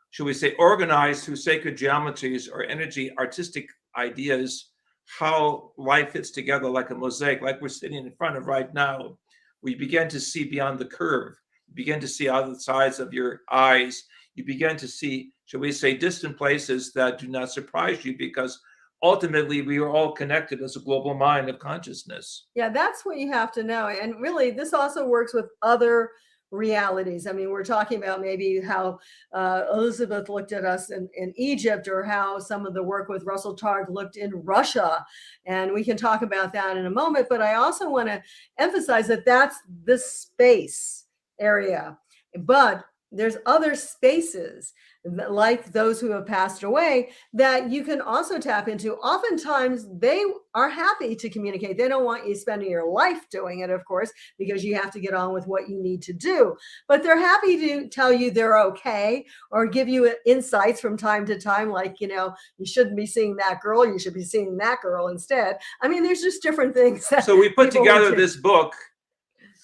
shall we say, organize through sacred geometries or energy, artistic ideas, how life fits together like a mosaic, like we're sitting in front of right now. We begin to see beyond the curve. You begin to see out of the sides of your eyes. You begin to see, shall we say, distant places that do not surprise you, because ultimately we are all connected as a global mind of consciousness. Yeah, that's what you have to know. And really, this also works with other realities. I mean, we're talking about maybe how Elizabeth looked at us in Egypt, or how some of the work with Russell Targ looked in Russia. And we can talk about that in a moment. But I also want to emphasize that that's this space area. But there's other spaces like those who have passed away that you can also tap into. Oftentimes they are happy to communicate. They don't want you spending your life doing it, of course, because you have to get on with what you need to do. But they're happy to tell you they're okay, or give you insights from time to time, like, you know, you shouldn't be seeing that girl, you should be seeing that girl instead. I mean, there's just different things. So we put together this book,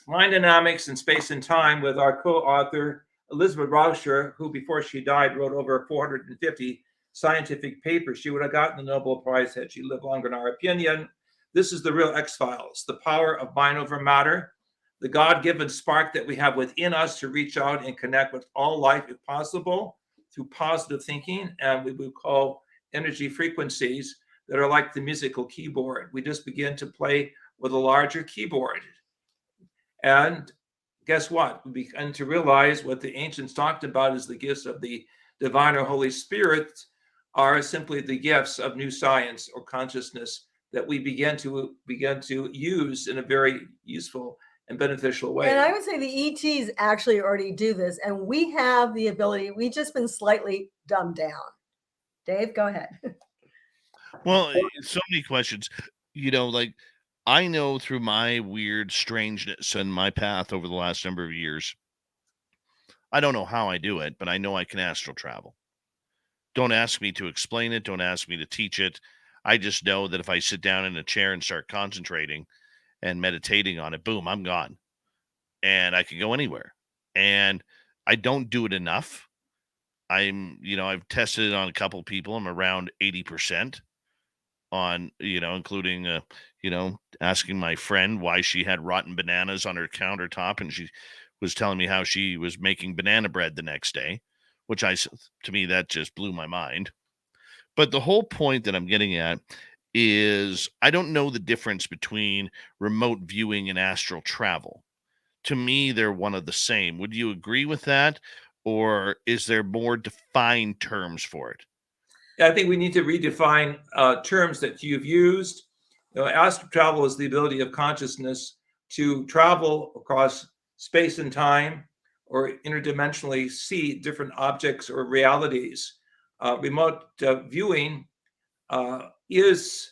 Mind Dynamics in Space and Time, with our co-author, Elizabeth Rauscher, who before she died wrote over 450 scientific papers. She would have gotten the Nobel Prize had she lived longer, in our opinion. This is the real X-Files, the power of mind over matter, the God-given spark that we have within us to reach out and connect with all life if possible through positive thinking, and we would call energy frequencies that are like the musical keyboard. We just begin to play with a larger keyboard. And guess what? We begin to realize what the ancients talked about as the gifts of the divine or Holy Spirit are simply the gifts of new science or consciousness that we begin to use in a very useful and beneficial way. And I would say the ETs actually already do this, and we have the ability. We've just been slightly dumbed down. Dave, go ahead. Well, so many questions. You know, like, I know through my weird strangeness and my path over the last number of years, I don't know how I do it, but I know I can astral travel. Don't ask me to explain it. Don't ask me to teach it. I just know that if I sit down in a chair and start concentrating and meditating on it, boom, I'm gone. And I can go anywhere. And I don't do it enough. I've tested it on a couple of people. I'm around 80%. On, including, asking my friend why she had rotten bananas on her countertop. And she was telling me how she was making banana bread the next day, which to me, that just blew my mind. But the whole point that I'm getting at is I don't know the difference between remote viewing and astral travel. To me, they're one of the same. Would you agree with that? Or is there more defined terms for it? I think we need to redefine terms that you've used. Astral travel is the ability of consciousness to travel across space and time, or interdimensionally see different objects or realities. Remote viewing is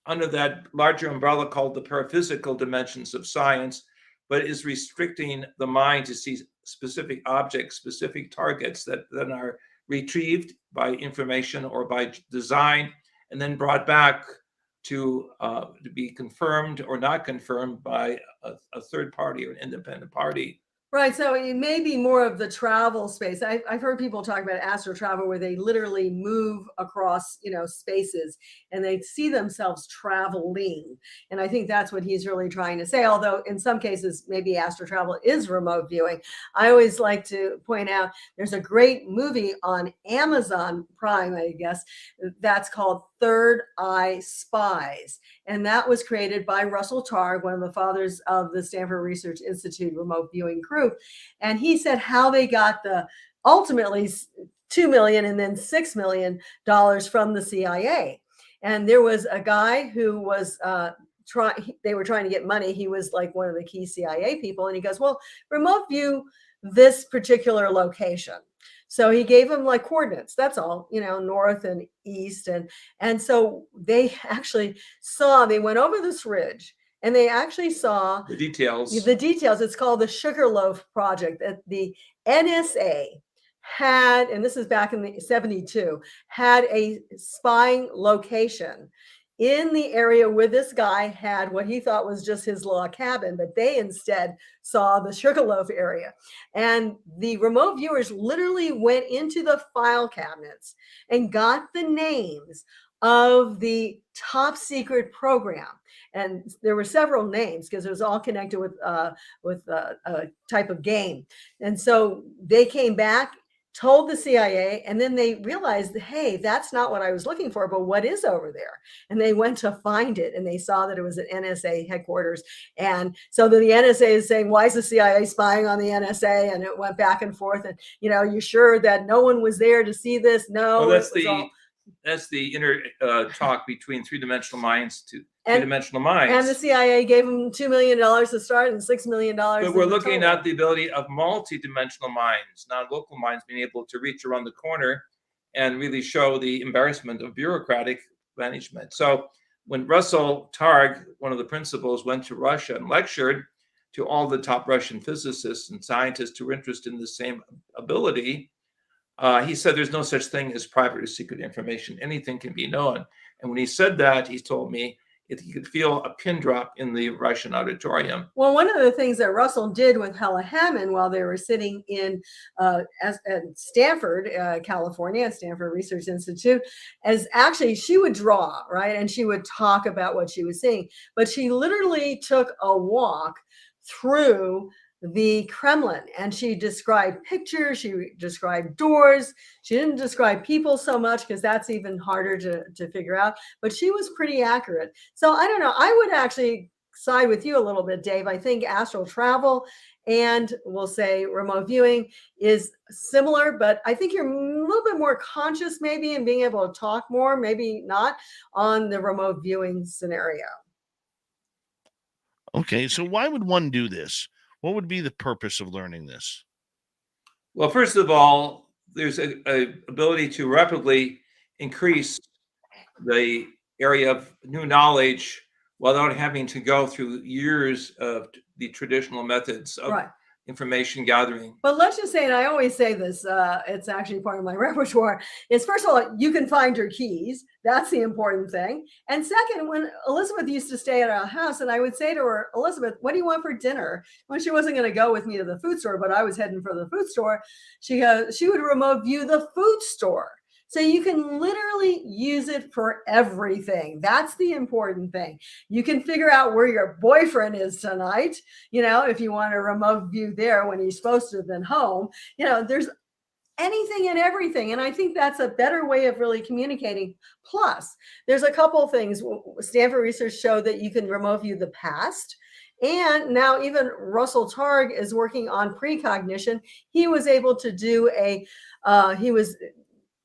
under that larger umbrella called the paraphysical dimensions of science, but is restricting the mind to see specific objects, specific targets that then are retrieved by information or by design, and then brought back to be confirmed or not confirmed by a third party or an independent party. Right. So it may be more of the travel space. I've heard people talk about astral travel where they literally move across, spaces, and they see themselves traveling. And I think that's what he's really trying to say. Although in some cases, maybe astral travel is remote viewing. I always like to point out there's a great movie on Amazon Prime, I guess, that's called Third Eye Spies. And that was created by Russell Targ, one of the fathers of the Stanford Research Institute remote viewing crew. And he said how they got the ultimately $2 million and then $6 million from the CIA. And there was a guy who was they were trying to get money. He was like one of the key CIA people. And he goes, well, remote view this particular location. So he gave them like coordinates, that's all, north and east. And so they actually they went over this ridge and they actually saw the details. It's called the Sugarloaf Project. That the NSA had, and this is back in the 72, had a spying location in the area where this guy had what he thought was just his log cabin, but they instead saw the Sugarloaf area. And the remote viewers literally went into the file cabinets and got the names of the top secret program. And there were several names because it was all connected with a type of game. And so they came back, told the CIA, and then they realized, hey, that's not what I was looking for, but what is over there? And they went to find it, and they saw that it was an NSA headquarters. And so the NSA is saying, why is the CIA spying on the NSA? And it went back and forth. And, you sure that no one was there to see this? No. Well, that's the inner talk between three-dimensional minds to three-dimensional minds. And the CIA gave them $2 million to start and $6 million. But we're looking at the ability of multi-dimensional minds, non-local minds, being able to reach around the corner and really show the embarrassment of bureaucratic management. So when Russell Targ, one of the principals, went to Russia and lectured to all the top Russian physicists and scientists who were interested in the same ability, he said there's no such thing as private or secret information. Anything can be known. And when he said that, he told me he could feel a pin drop in the Russian auditorium. Well, one of the things that Russell did with Hella Hammond while they were sitting in at Stanford, California, Stanford Research Institute, is actually she would draw, right? And she would talk about what she was seeing. But she literally took a walk through the Kremlin, and she described pictures, she described doors. She didn't describe people so much because that's even harder to figure out, but she was pretty accurate. So I don't know, I would actually side with you a little bit, Dave. I think astral travel and we'll say remote viewing is similar, but I think you're a little bit more conscious maybe in being able to talk more, maybe not, on the remote viewing scenario. Okay, so why would one do this? What would be the purpose of learning this? Well, first of all, there's a ability to rapidly increase the area of new knowledge without having to go through years of the traditional methods of information gathering. But let's just say, and I always say this, it's actually part of my repertoire, is first of all, you can find your keys. That's the important thing. And second, when Elizabeth used to stay at our house, and I would say to her, Elizabeth, what do you want for dinner? When she wasn't going to go with me to the food store, but I was heading for the food store, she would remote view the food store. So you can literally use it for everything. That's the important thing. You can figure out where your boyfriend is tonight, if you want to remote view there when he's supposed to have been home. There's anything and everything. And I think that's a better way of really communicating. Plus, there's a couple of things. Stanford research showed that you can remote view the past. And now even Russell Targ is working on precognition. He was able to do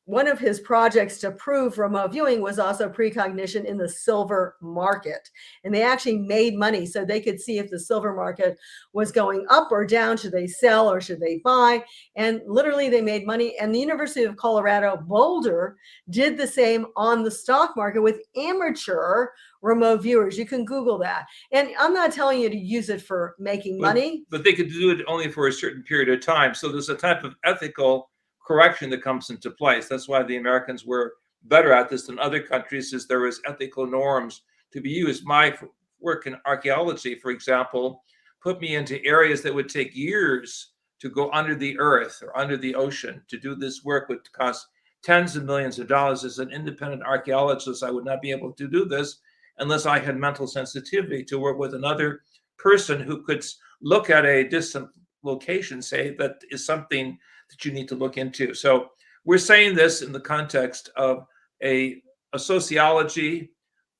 one of his projects to prove remote viewing was also precognition in the silver market. And they actually made money so they could see if the silver market was going up or down. Should they sell or should they buy? And literally they made money. And the University of Colorado Boulder did the same on the stock market with amateur remote viewers. You can Google that. And I'm not telling you to use it for making money. But they could do it only for a certain period of time. So there's a type of ethical correction that comes into place. That's why the Americans were better at this than other countries, is there was ethical norms to be used. My work in archaeology, for example, put me into areas that would take years to go under the earth or under the ocean. To do this work would cost tens of millions of dollars. As an independent archaeologist, I would not be able to do this unless I had mental sensitivity to work with another person who could look at a distant location, say that is something that you need to look into. So we're saying this in the context of a sociology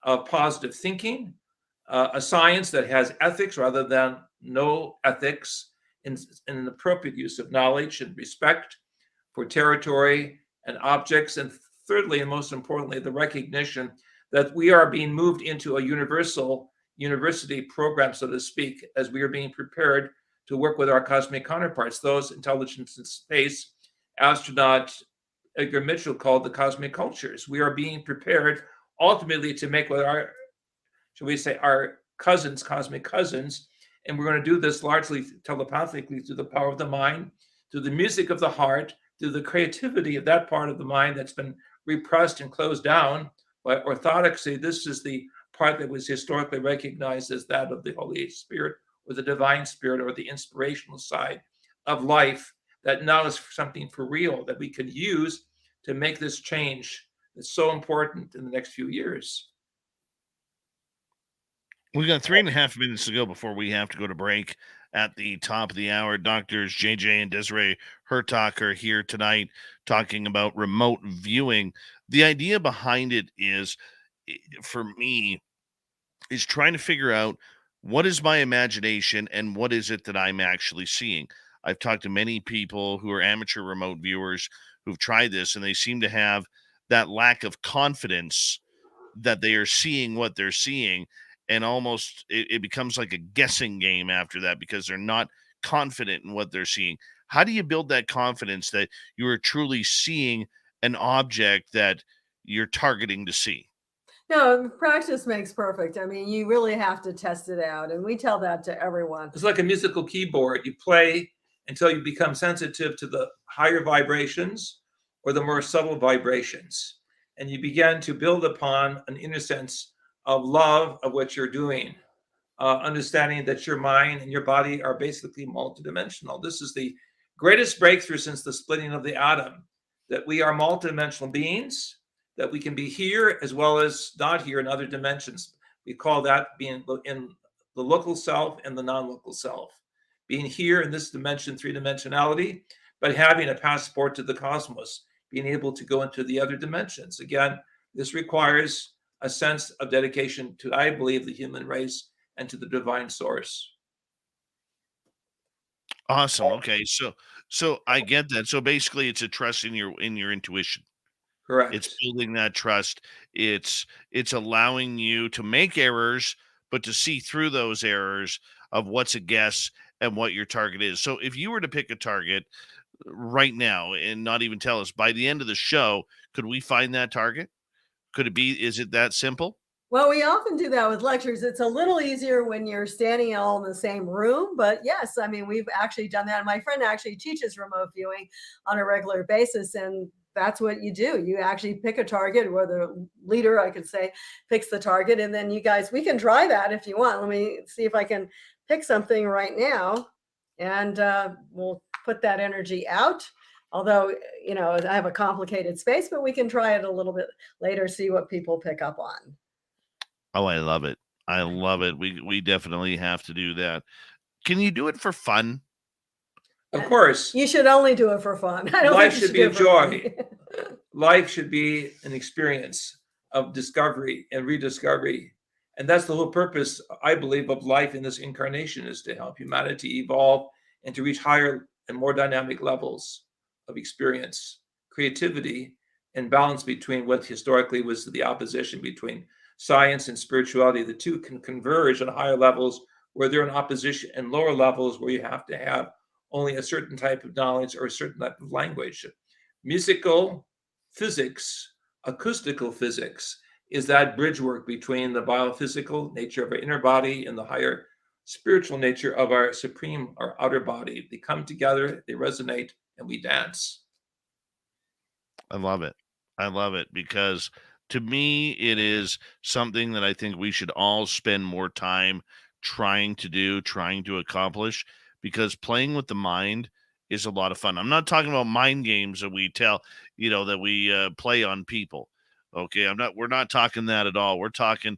of positive thinking, a science that has ethics rather than no ethics, in an appropriate use of knowledge and respect for territory and objects. And thirdly, and most importantly, the recognition that we are being moved into a universal university program, so to speak, as we are being prepared to work with our cosmic counterparts, those intelligence in space. Astronaut Edgar Mitchell called the cosmic cultures. We are being prepared ultimately to make with our, shall we say, our cousins, cosmic cousins, and we're going to do this largely telepathically through the power of the mind, through the music of the heart, through the creativity of that part of the mind that's been repressed and closed down by orthodoxy. This is the part that was historically recognized as that of the Holy Spirit or the divine spirit or the inspirational side of life, that now is something for real that we can use to make this change that's so important in the next few years. We've got 3.5 minutes to go before we have to go to break at the top of the hour. Doctors JJ and DESIREE Hurtak are here tonight talking about remote viewing. The idea behind it is, for me, is trying to figure out what is my imagination and what is it that I'm actually seeing. I've talked to many people who are amateur remote viewers who've tried this, and they seem to have that lack of confidence that they are seeing what they're seeing, and almost it becomes like a guessing game after that because they're not confident in what they're seeing. How do you build that confidence that you are truly seeing an object that you're targeting to see? No, practice makes perfect. I mean, you really have to test it out. And we tell that to everyone. It's like a musical keyboard. You play until you become sensitive to the higher vibrations or the more subtle vibrations. And you begin to build upon an inner sense of love of what you're doing, understanding that your mind and your body are basically multidimensional. This is the greatest breakthrough since the splitting of the atom, that we are multidimensional beings, that we can be here as well as not here in other dimensions. We call that being in the local self and the non-local self. Being here in this dimension, three-dimensionality, but having a passport to the cosmos, being able to go into the other dimensions. Again, this requires a sense of dedication to, I believe, the human race and to the divine source. Awesome. Okay. So I get that. So basically it's a trust in your intuition. Correct. It's building that trust. It's allowing you to make errors, but to see through those errors of what's a guess and what your target is. So if you were to pick a target right now and not even tell us, by the end of the show, could we find that target? Could it be, is it that simple? Well, we often do that with lectures. It's a little easier when you're standing all in the same room, but yes, I mean, we've actually done that. My friend actually teaches remote viewing on a regular basis, and that's what you do. You actually pick a target, or the leader, I could say, picks the target, and then you guys, we can try that if you want. Let me see if I can pick something right now, and we'll put that energy out. Although, you know, I have a complicated space, but we can try it a little bit later, see what people pick up on. Oh, I love it. I love it. We definitely have to do that. Can you do it for fun? Of course. You should only do it for fun. I don't Life think you should be a do it for money. joy. Life should be an experience of discovery and rediscovery. And that's the whole purpose, I believe, of life in this incarnation, is to help humanity evolve and to reach higher and more dynamic levels of experience, creativity, and balance between what historically was the opposition between science and spirituality. The two can converge on higher levels where they're in opposition, and lower levels where you have to have only a certain type of knowledge or a certain type of language. Musical physics, acoustical physics, is that bridge work between the biophysical nature of our inner body and the higher spiritual nature of our supreme, our outer body. They come together, they resonate, and we dance. I love it. I love it because to me, it is something that I think we should all spend more time trying to do, trying to accomplish, because playing with the mind is a lot of fun. I'm not talking about mind games that we tell, you know, that we play on people. Okay. We're not talking that at all. We're talking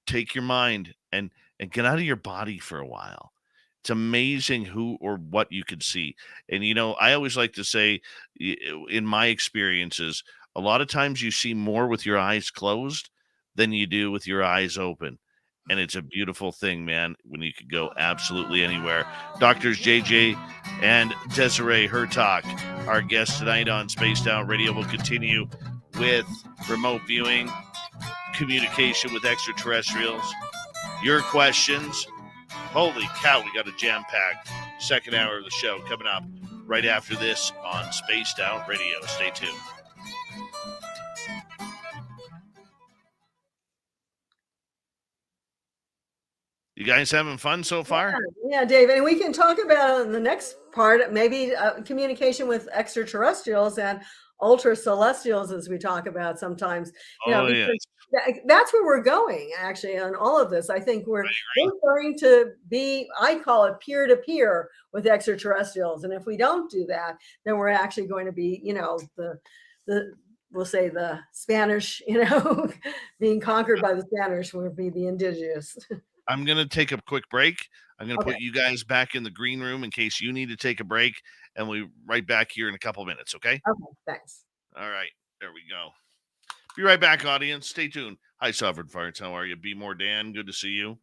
take your mind and get out of your body for a while. It's amazing who or what you can see. And, you know, I always like to say in my experiences, a lot of times you see more with your eyes closed than you do with your eyes open. And it's a beautiful thing, man, when you could go absolutely anywhere. Doctors JJ and DESIREE Hurtak, our guests tonight on Spaced Out Radio. Will continue with remote viewing, communication with extraterrestrials, your questions, Holy cow, we got a jam-packed second hour of the show coming up right after this on Spaced Out Radio. Stay tuned. You guys having fun so far? Yeah, David, and we can talk about in the next part, maybe communication with extraterrestrials and ultra celestials, as we talk about sometimes. Yes. That's where we're going, actually, on all of this. I think we're going to be, I call it peer to peer with extraterrestrials, and if we don't do that, then we're actually going to be, the we'll say the Spanish, being conquered by the Spanish will be the indigenous. I'm going to take a quick break. I'm going to put you guys back in the green room in case you need to take a break, and we'll be right back here in a couple minutes, okay? Okay, thanks. All right, there we go. Be right back, audience. Stay tuned. Hi, Sovereign Farts. How are you? Be more Dan. Good to see you.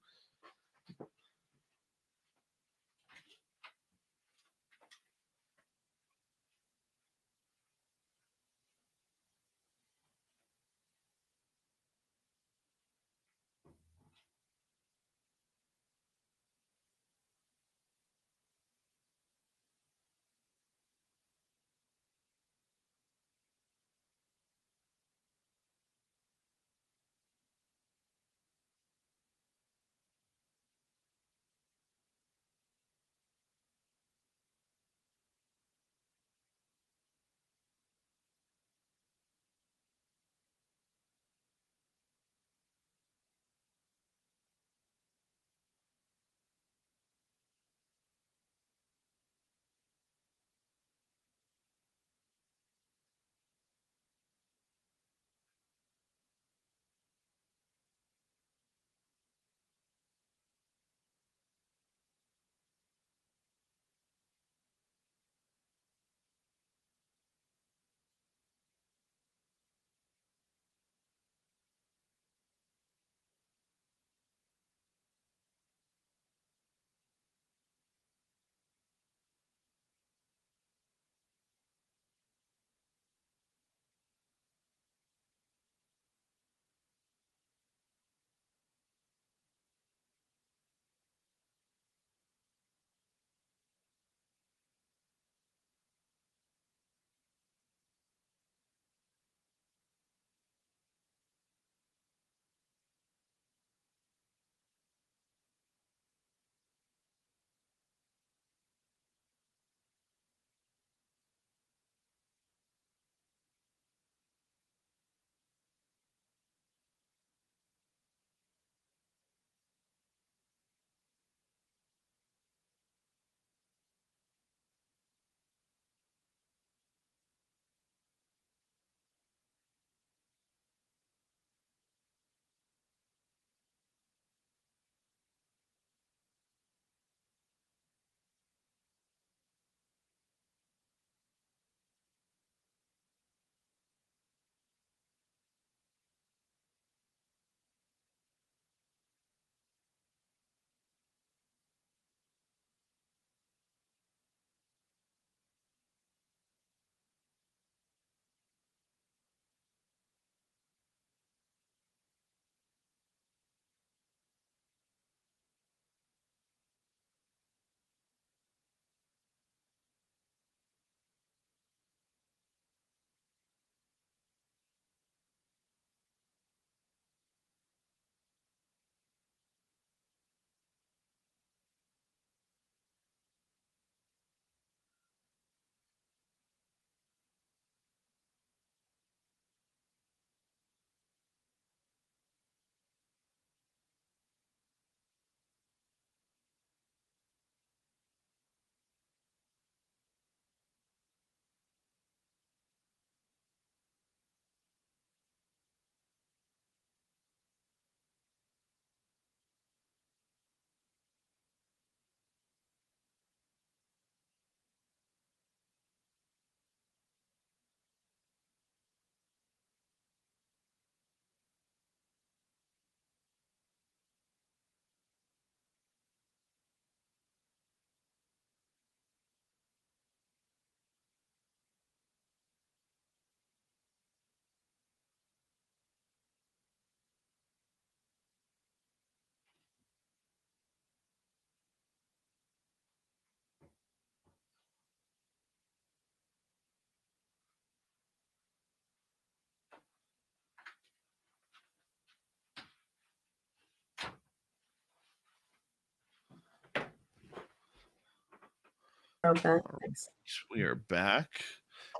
Oh, thanks. We are back.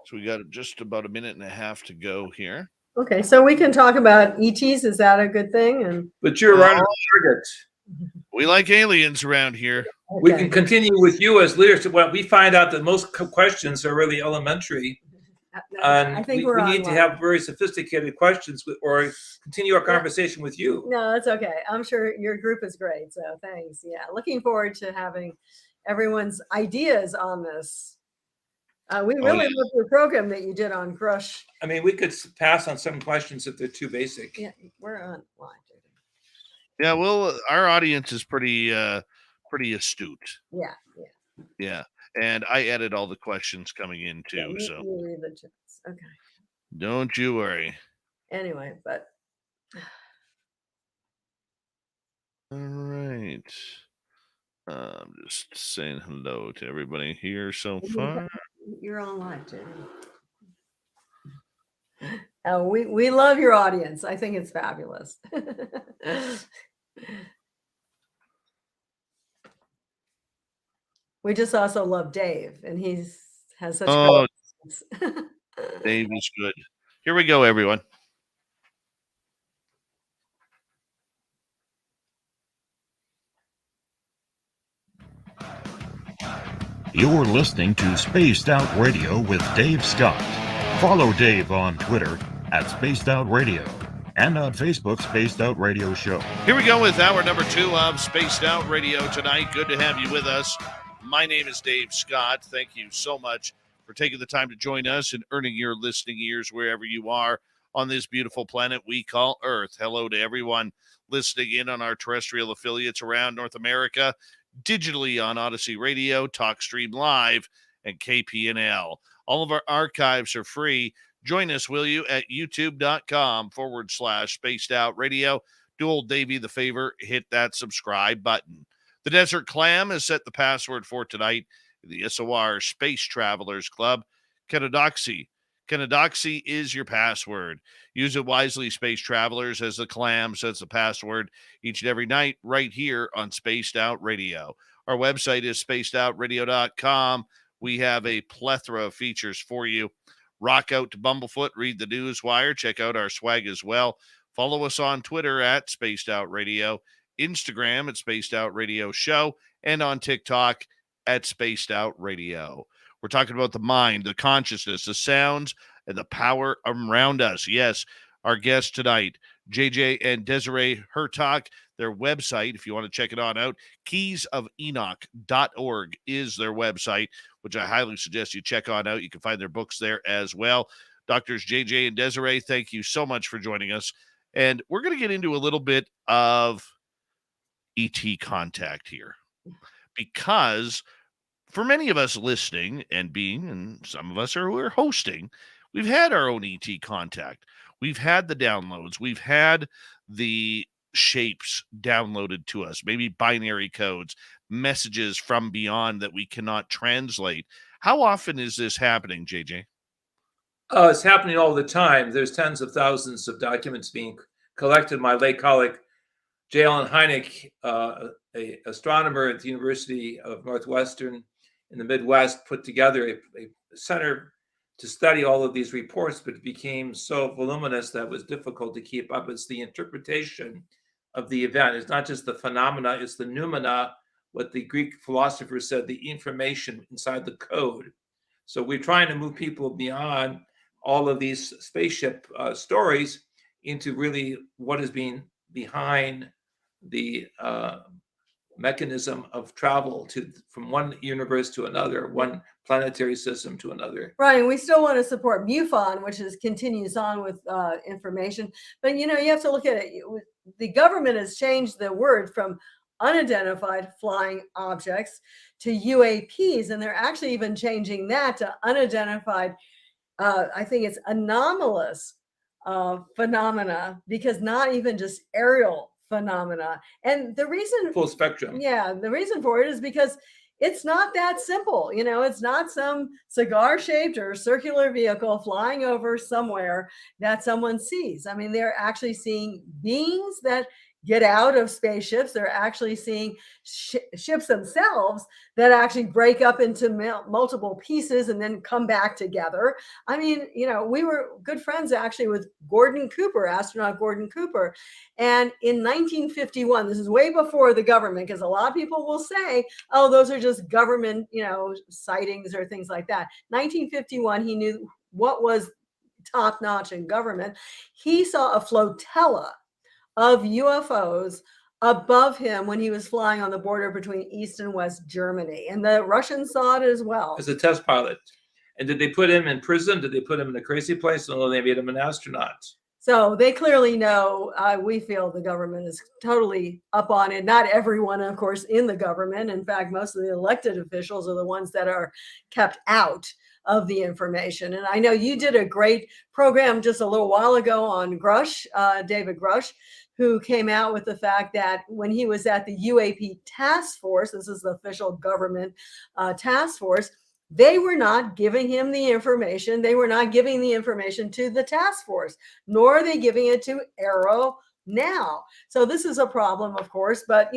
So we got just about a minute and a half to go here. Okay, so we can talk about ETs. Is that a good thing? And But you're right on target. We like aliens around here. We can continue with you as leadership. Well, we find out that most questions are really elementary. And I think we need to have very sophisticated questions or continue our conversation with you. No, that's okay. I'm sure your group is great. So thanks. Yeah. Looking forward to having everyone's ideas on this. We really love your program that you did on Crush. I mean, we could pass on some questions if they're too basic. Yeah, we're on line. Yeah, well, our audience is pretty astute. Yeah. Yeah. And I edit all the questions coming in too. Yeah, so you read the chats. Okay. Don't you worry. Anyway, but all right. I'm just saying hello to everybody here so far. You're on live, too. We love your audience. I think it's fabulous. We just also love Dave, and has such great Dave is good. Here we go, everyone. You're listening to Spaced Out Radio with Dave Scott. Follow Dave on Twitter at Spaced Out Radio and on Facebook, Spaced Out Radio Show. Here we go with hour number 2 of Spaced Out Radio tonight. Good to have you with us. My name is Dave Scott. Thank you so much for taking the time to join us and earning your listening ears wherever you are on this beautiful planet we call Earth. Hello to everyone listening in on our terrestrial affiliates around North America, digitally on Odyssey Radio, TalkStream Live, and KPNL. All of our archives are free. Join us, will you, at youtube.com/Spaced Out Radio. Do old Davey the favor, hit that subscribe button. The Desert Clam has set the password for tonight in the SOR Space Travelers Club. Kenodoxy. Kenodoxy is your password. Use it wisely, space travelers, as the Clam sets the password each and every night right here on Spaced Out Radio. Our website is spacedoutradio.com. We have a plethora of features for you. Rock out to Bumblefoot, read the news wire, check out our swag as well. Follow us on Twitter at Spaced Out Radio, Instagram at Spaced Out Radio Show, and on TikTok at Spaced Out Radio. We're talking about the mind, the consciousness, the sounds, and the power around us. Yes, our guests tonight, JJ and Desiree Hurtak. Their website, if you want to check it on out, keysofenoch.org is their website, which I highly suggest you check on out. You can find their books there as well. Doctors JJ and Desiree, thank you so much for joining us. And we're going to get into a little bit of ET contact here, because for many of us listening and being, and some of us who are hosting, we've had our own ET contact. We've had the downloads. We've had the shapes downloaded to us, maybe binary codes, messages from beyond that we cannot translate. How often is this happening, JJ? It's happening all the time. There's tens of thousands of documents being collected. My late colleague, J. Allen Hynek, an astronomer at the University of Northwestern in the Midwest, put together a center to study all of these reports, but it became so voluminous that it was difficult to keep up. It's the interpretation of the event. It's not just the phenomena, it's the noumena, what the Greek philosophers said, the information inside the code. So we're trying to move people beyond all of these spaceship stories into really what is being behind the mechanism of travel from one universe to another, one planetary system to another. Right, and we still want to support MUFON, which continues on with information. But you have to look at it. The government has changed the word from unidentified flying objects to UAPs, and they're actually even changing that to unidentified. I think it's anomalous phenomena, because not even just aerial phenomena. And the reason, full spectrum. Yeah, the reason for it is because it's not that simple. It's not some cigar-shaped or circular vehicle flying over somewhere that someone sees. I mean, they're actually seeing beings that get out of spaceships. They're actually seeing ships themselves that actually break up into multiple pieces and then come back together. I mean, we were good friends actually with Gordon Cooper, astronaut Gordon Cooper. And in 1951, this is way before the government, because a lot of people will say, oh, those are just government, sightings or things like that. 1951, he knew what was top notch in government. He saw a flotilla of UFOs above him when he was flying on the border between East and West Germany. And the Russians saw it as well. As a test pilot. And did they put him in prison? Did they put him in a crazy place? No, they made him an astronaut. So they clearly know, we feel the government is totally up on it. Not everyone, of course, in the government. In fact, most of the elected officials are the ones that are kept out of the information. And I know you did a great program just a little while ago on Grush, David Grush, who came out with the fact that when he was at the UAP task force, this is the official government task force, they were not giving him the information. They were not giving the information to the task force, nor are they giving it to Arrow now. So this is a problem, of course, but,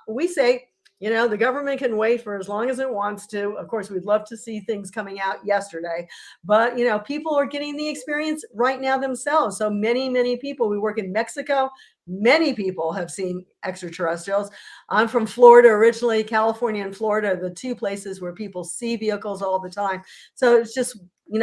we say, the government can wait for as long as it wants to. Of course, we'd love to see things coming out yesterday, but, people are getting the experience right now themselves. So many, many people, we work in Mexico. Many people have seen extraterrestrials. I'm from Florida originally. California and Florida are the two places where people see vehicles all the time. So it's just,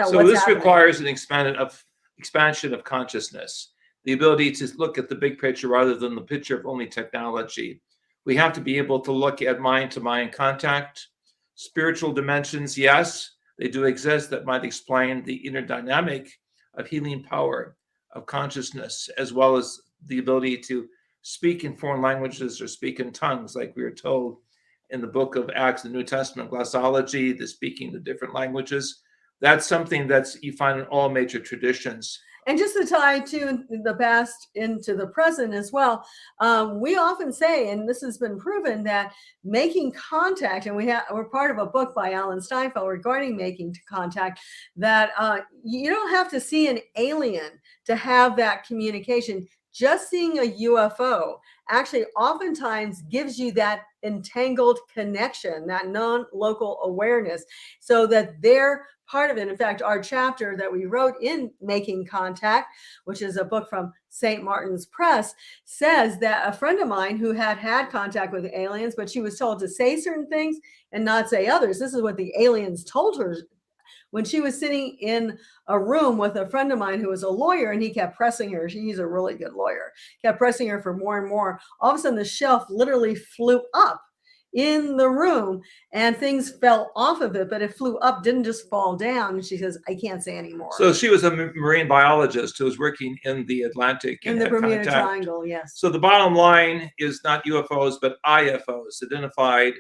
so this requires an expansion of consciousness, the ability to look at the big picture rather than the picture of only technology. We have to be able to look at mind-to-mind contact. Spiritual dimensions, yes, they do exist, that might explain the inner dynamic of healing power of consciousness, as well as the ability to speak in foreign languages or speak in tongues, like we are told in the book of Acts, the New Testament, glossology, the speaking the different languages. That's something that's you find in all major traditions. And just to tie to the past into the present as well, we often say, and this has been proven, that making contact, and we're part of a book by Alan Steinfeld regarding making contact, that you don't have to see an alien to have that communication. Just seeing a UFO actually oftentimes gives you that entangled connection, that non-local awareness, so that they're part of it. In fact, our chapter that we wrote in Making Contact, which is a book from St. Martin's Press, says that a friend of mine who had contact with aliens, but she was told to say certain things and not say others. This is what the aliens told her when she was sitting in a room with a friend of mine who was a lawyer, and he kept pressing her. He's a really good lawyer. Kept pressing her for more and more. All of a sudden, the shelf literally flew up in the room and things fell off of it, but it flew up, didn't just fall down. And she says, I can't say anymore. So she was a marine biologist who was working in the Atlantic. In the Bermuda Triangle, yes. So the bottom line is not UFOs, but IFOs, identified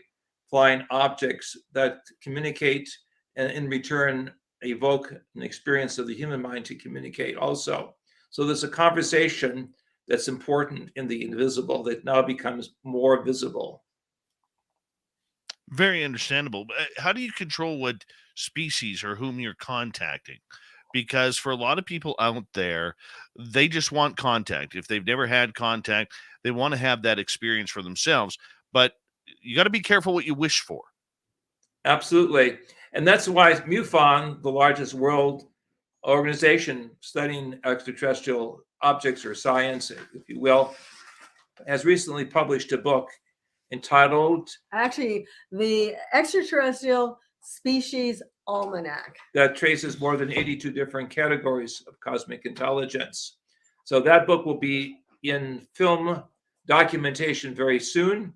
flying objects that communicate and in return evoke an experience of the human mind to communicate also. So there's a conversation that's important in the invisible that now becomes more visible. Very understandable. But how do you control what species or whom you're contacting? Because for a lot of people out there, they just want contact. If they've never had contact, they want to have that experience for themselves. But you got to be careful what you wish for. Absolutely. And that's why MUFON, the largest world organization studying extraterrestrial objects or science, if you will, has recently published a book entitled... Actually, the Extraterrestrial Species Almanac. That traces more than 82 different categories of cosmic intelligence. So that book will be in film documentation very soon,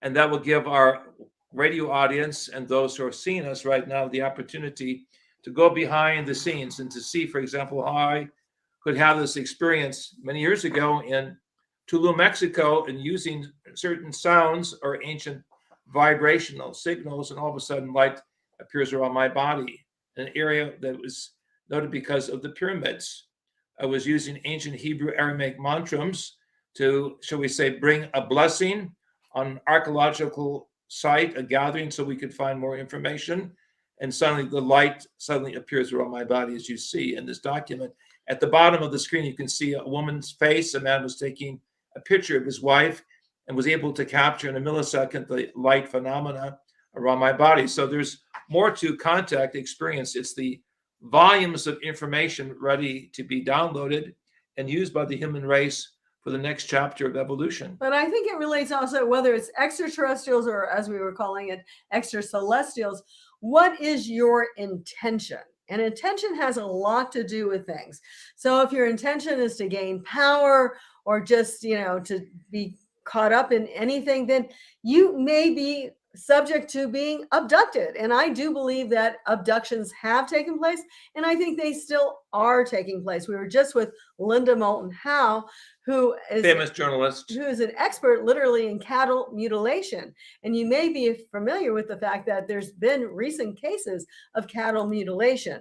and that will give our radio audience and those who are seeing us right now the opportunity to go behind the scenes and to see, for example, how I could have this experience many years ago in Tulum, Mexico, and using certain sounds or ancient vibrational signals, and all of a sudden light appears around my body, an area that was noted because of the pyramids. I was using ancient Hebrew Aramaic mantras to, shall we say, bring a blessing on an archaeological site, a gathering, so we could find more information. And suddenly the light suddenly appears around my body, as you see in this document. At the bottom of the screen, you can see a woman's face. A man was taking a picture of his wife and was able to capture in a millisecond the light phenomena around my body. So there's more to contact experience. It's the volumes of information ready to be downloaded and used by the human race for the next chapter of evolution. But I think it relates also, whether it's extraterrestrials or, as we were calling it, extracelestials, what is your intention? And intention has a lot to do with things. So if your intention is to gain power or just, to be caught up in anything, then you may be subject to being abducted. And I do believe that abductions have taken place, and I think they still are taking place. We were just with Linda Moulton Howe, who is famous journalist, who is an expert literally in cattle mutilation. And you may be familiar with the fact that there's been recent cases of cattle mutilation.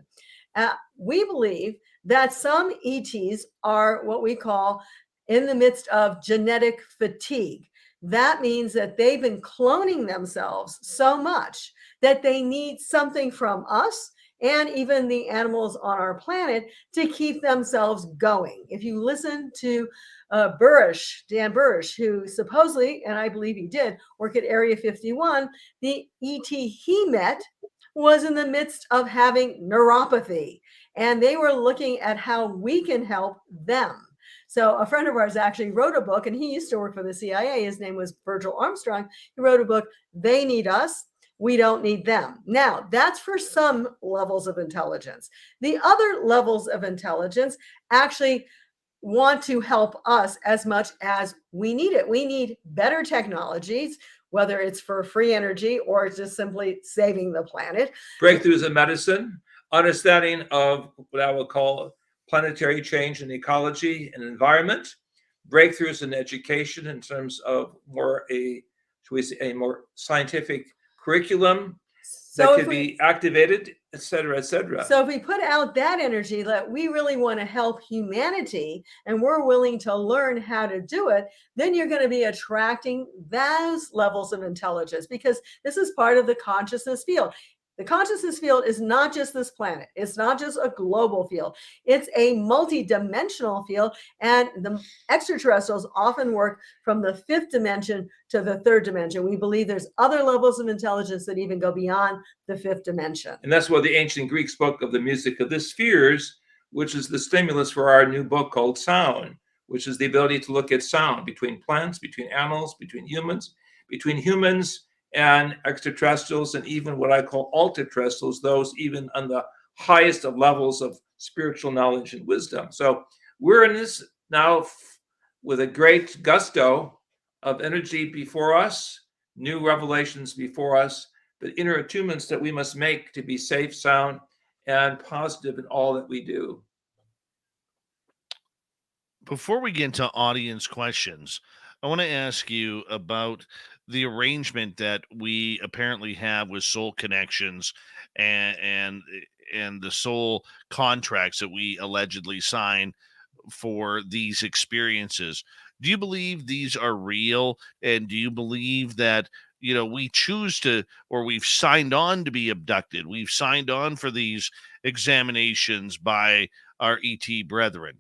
We believe that some ETs are what we call in the midst of genetic fatigue. That means that they've been cloning themselves so much that they need something from us and even the animals on our planet to keep themselves going. If you listen to Dan Burrish, who supposedly, and I believe he did, work at Area 51, the ET he met was in the midst of having neuropathy, and they were looking at how we can help them. So a friend of ours actually wrote a book, and he used to work for the CIA. His name was Virgil Armstrong. He wrote a book, They Need Us, We Don't Need Them. Now, that's for some levels of intelligence. The other levels of intelligence actually want to help us as much as we need it. We need better technologies, whether it's for free energy or just simply saving the planet. Breakthroughs in medicine, understanding of what I would call planetary change in ecology and environment, breakthroughs in education in terms of a more scientific curriculum that could be activated, et cetera, et cetera. So if we put out that energy that we really want to help humanity and we're willing to learn how to do it, then you're going to be attracting those levels of intelligence, because this is part of the consciousness field. The consciousness field is not just this planet. It's not just a global field. It's a multi-dimensional field. And the extraterrestrials often work from the 5th dimension to the 3rd dimension. We believe there's other levels of intelligence that even go beyond the 5th dimension. And that's why the ancient Greeks spoke of the music of the spheres, which is the stimulus for our new book called Sound, which is the ability to look at sound between plants, between animals, between humans and extraterrestrials, and even what I call ultra-terrestrials, those even on the highest of levels of spiritual knowledge and wisdom. So we're in this now with a great gusto of energy before us, new revelations before us, but inner attunements that we must make to be safe, sound, and positive in all that we do. Before we get into audience questions, I want to ask you about the arrangement that we apparently have with soul connections and the soul contracts that we allegedly sign for these experiences. Do you believe these are real? And do you believe that, we choose to, or we've signed on to be abducted? We've signed on for these examinations by our ET brethren?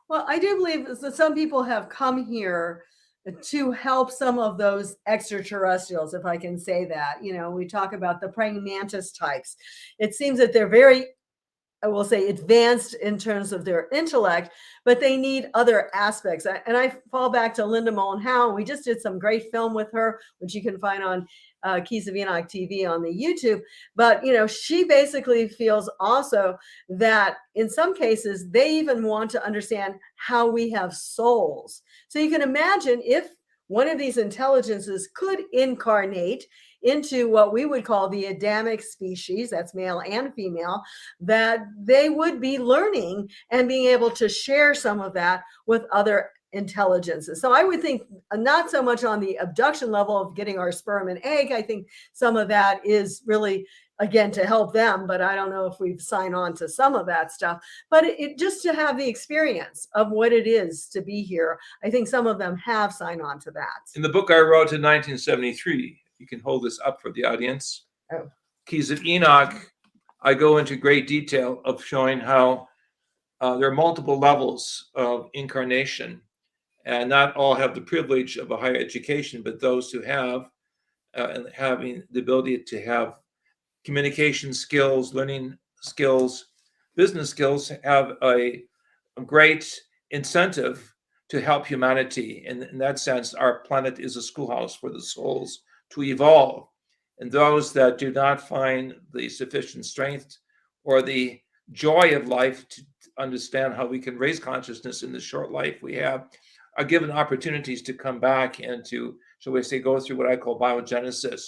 Well, I do believe that some people have come here to help some of those extraterrestrials, if I can say that. We talk about the praying mantis types. It seems that they're very, I will say, advanced in terms of their intellect, but they need other aspects. And I fall back to Linda Moulton Howe. We just did some great film with her, which you can find on Keys of Enoch TV on the YouTube. But, she basically feels also that in some cases, they even want to understand how we have souls. So you can imagine if one of these intelligences could incarnate into what we would call the Adamic species, that's male and female, that they would be learning and being able to share some of that with other intelligences. So I would think not so much on the abduction level of getting our sperm and egg. I think some of that is really, again, to help them, but I don't know if we've signed on to some of that stuff. But it just to have the experience of what it is to be here, I think some of them have signed on to that. In the book I wrote in 1973, you can hold this up for the audience. Oh. Keys of Enoch, I go into great detail of showing how there are multiple levels of incarnation And not all have the privilege of a higher education, but those who have, and having the ability to have communication skills, learning skills, business skills, have a great incentive to help humanity. And in that sense, our planet is a schoolhouse for the souls to evolve. And those that do not find the sufficient strength or the joy of life to understand how we can raise consciousness in the short life we have are given opportunities to come back and to, shall we say, go through what I call biogenesis,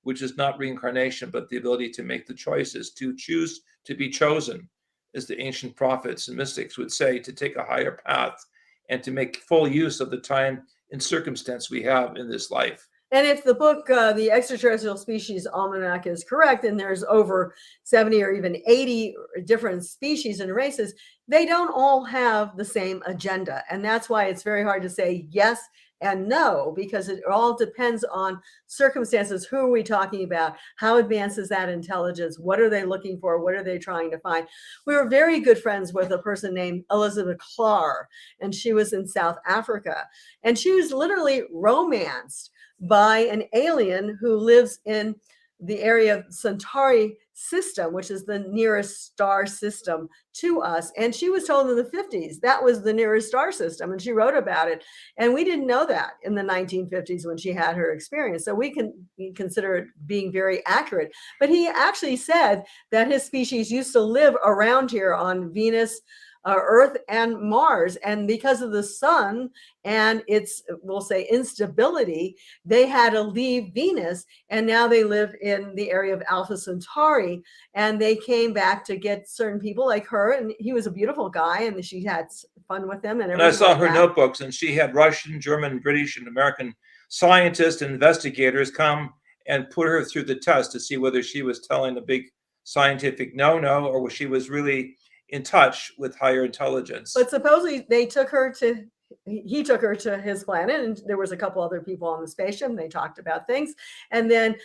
which is not reincarnation, but the ability to make the choices, to choose to be chosen, as the ancient prophets and mystics would say, to take a higher path and to make full use of the time and circumstance we have in this life. And if the book, The Extraterrestrial Species Almanac, is correct, and there's over 70 or even 80 different species and races, they don't all have the same agenda. And that's why it's very hard to say yes and no, because it all depends on circumstances. Who are we talking about? How advanced is that intelligence? What are they looking for? What are they trying to find? We were very good friends with a person named Elizabeth Clark, and she was in South Africa. And she was literally romanced by an alien who lives in the area of Centauri system, which is the nearest star system to us. And she was told in the 50s that was the nearest star system, and she wrote about it. And we didn't know that in the 1950s when she had her experience. So we can consider it being very accurate. But he actually said that his species used to live around here on Venus, Earth, and Mars. And because of the sun and its, we'll say, instability, they had to leave Venus, and now they live in the area of Alpha Centauri. And they came back to get certain people like her, and he was a beautiful guy, and she had fun with him. And I saw her notebooks, and she had Russian, German, British, and American scientists and investigators come and put her through the test to see whether she was telling a big scientific no-no or she was really in touch with higher intelligence. But supposedly he took her to his planet, and there was a couple other people on the spaceship, and they talked about things. And then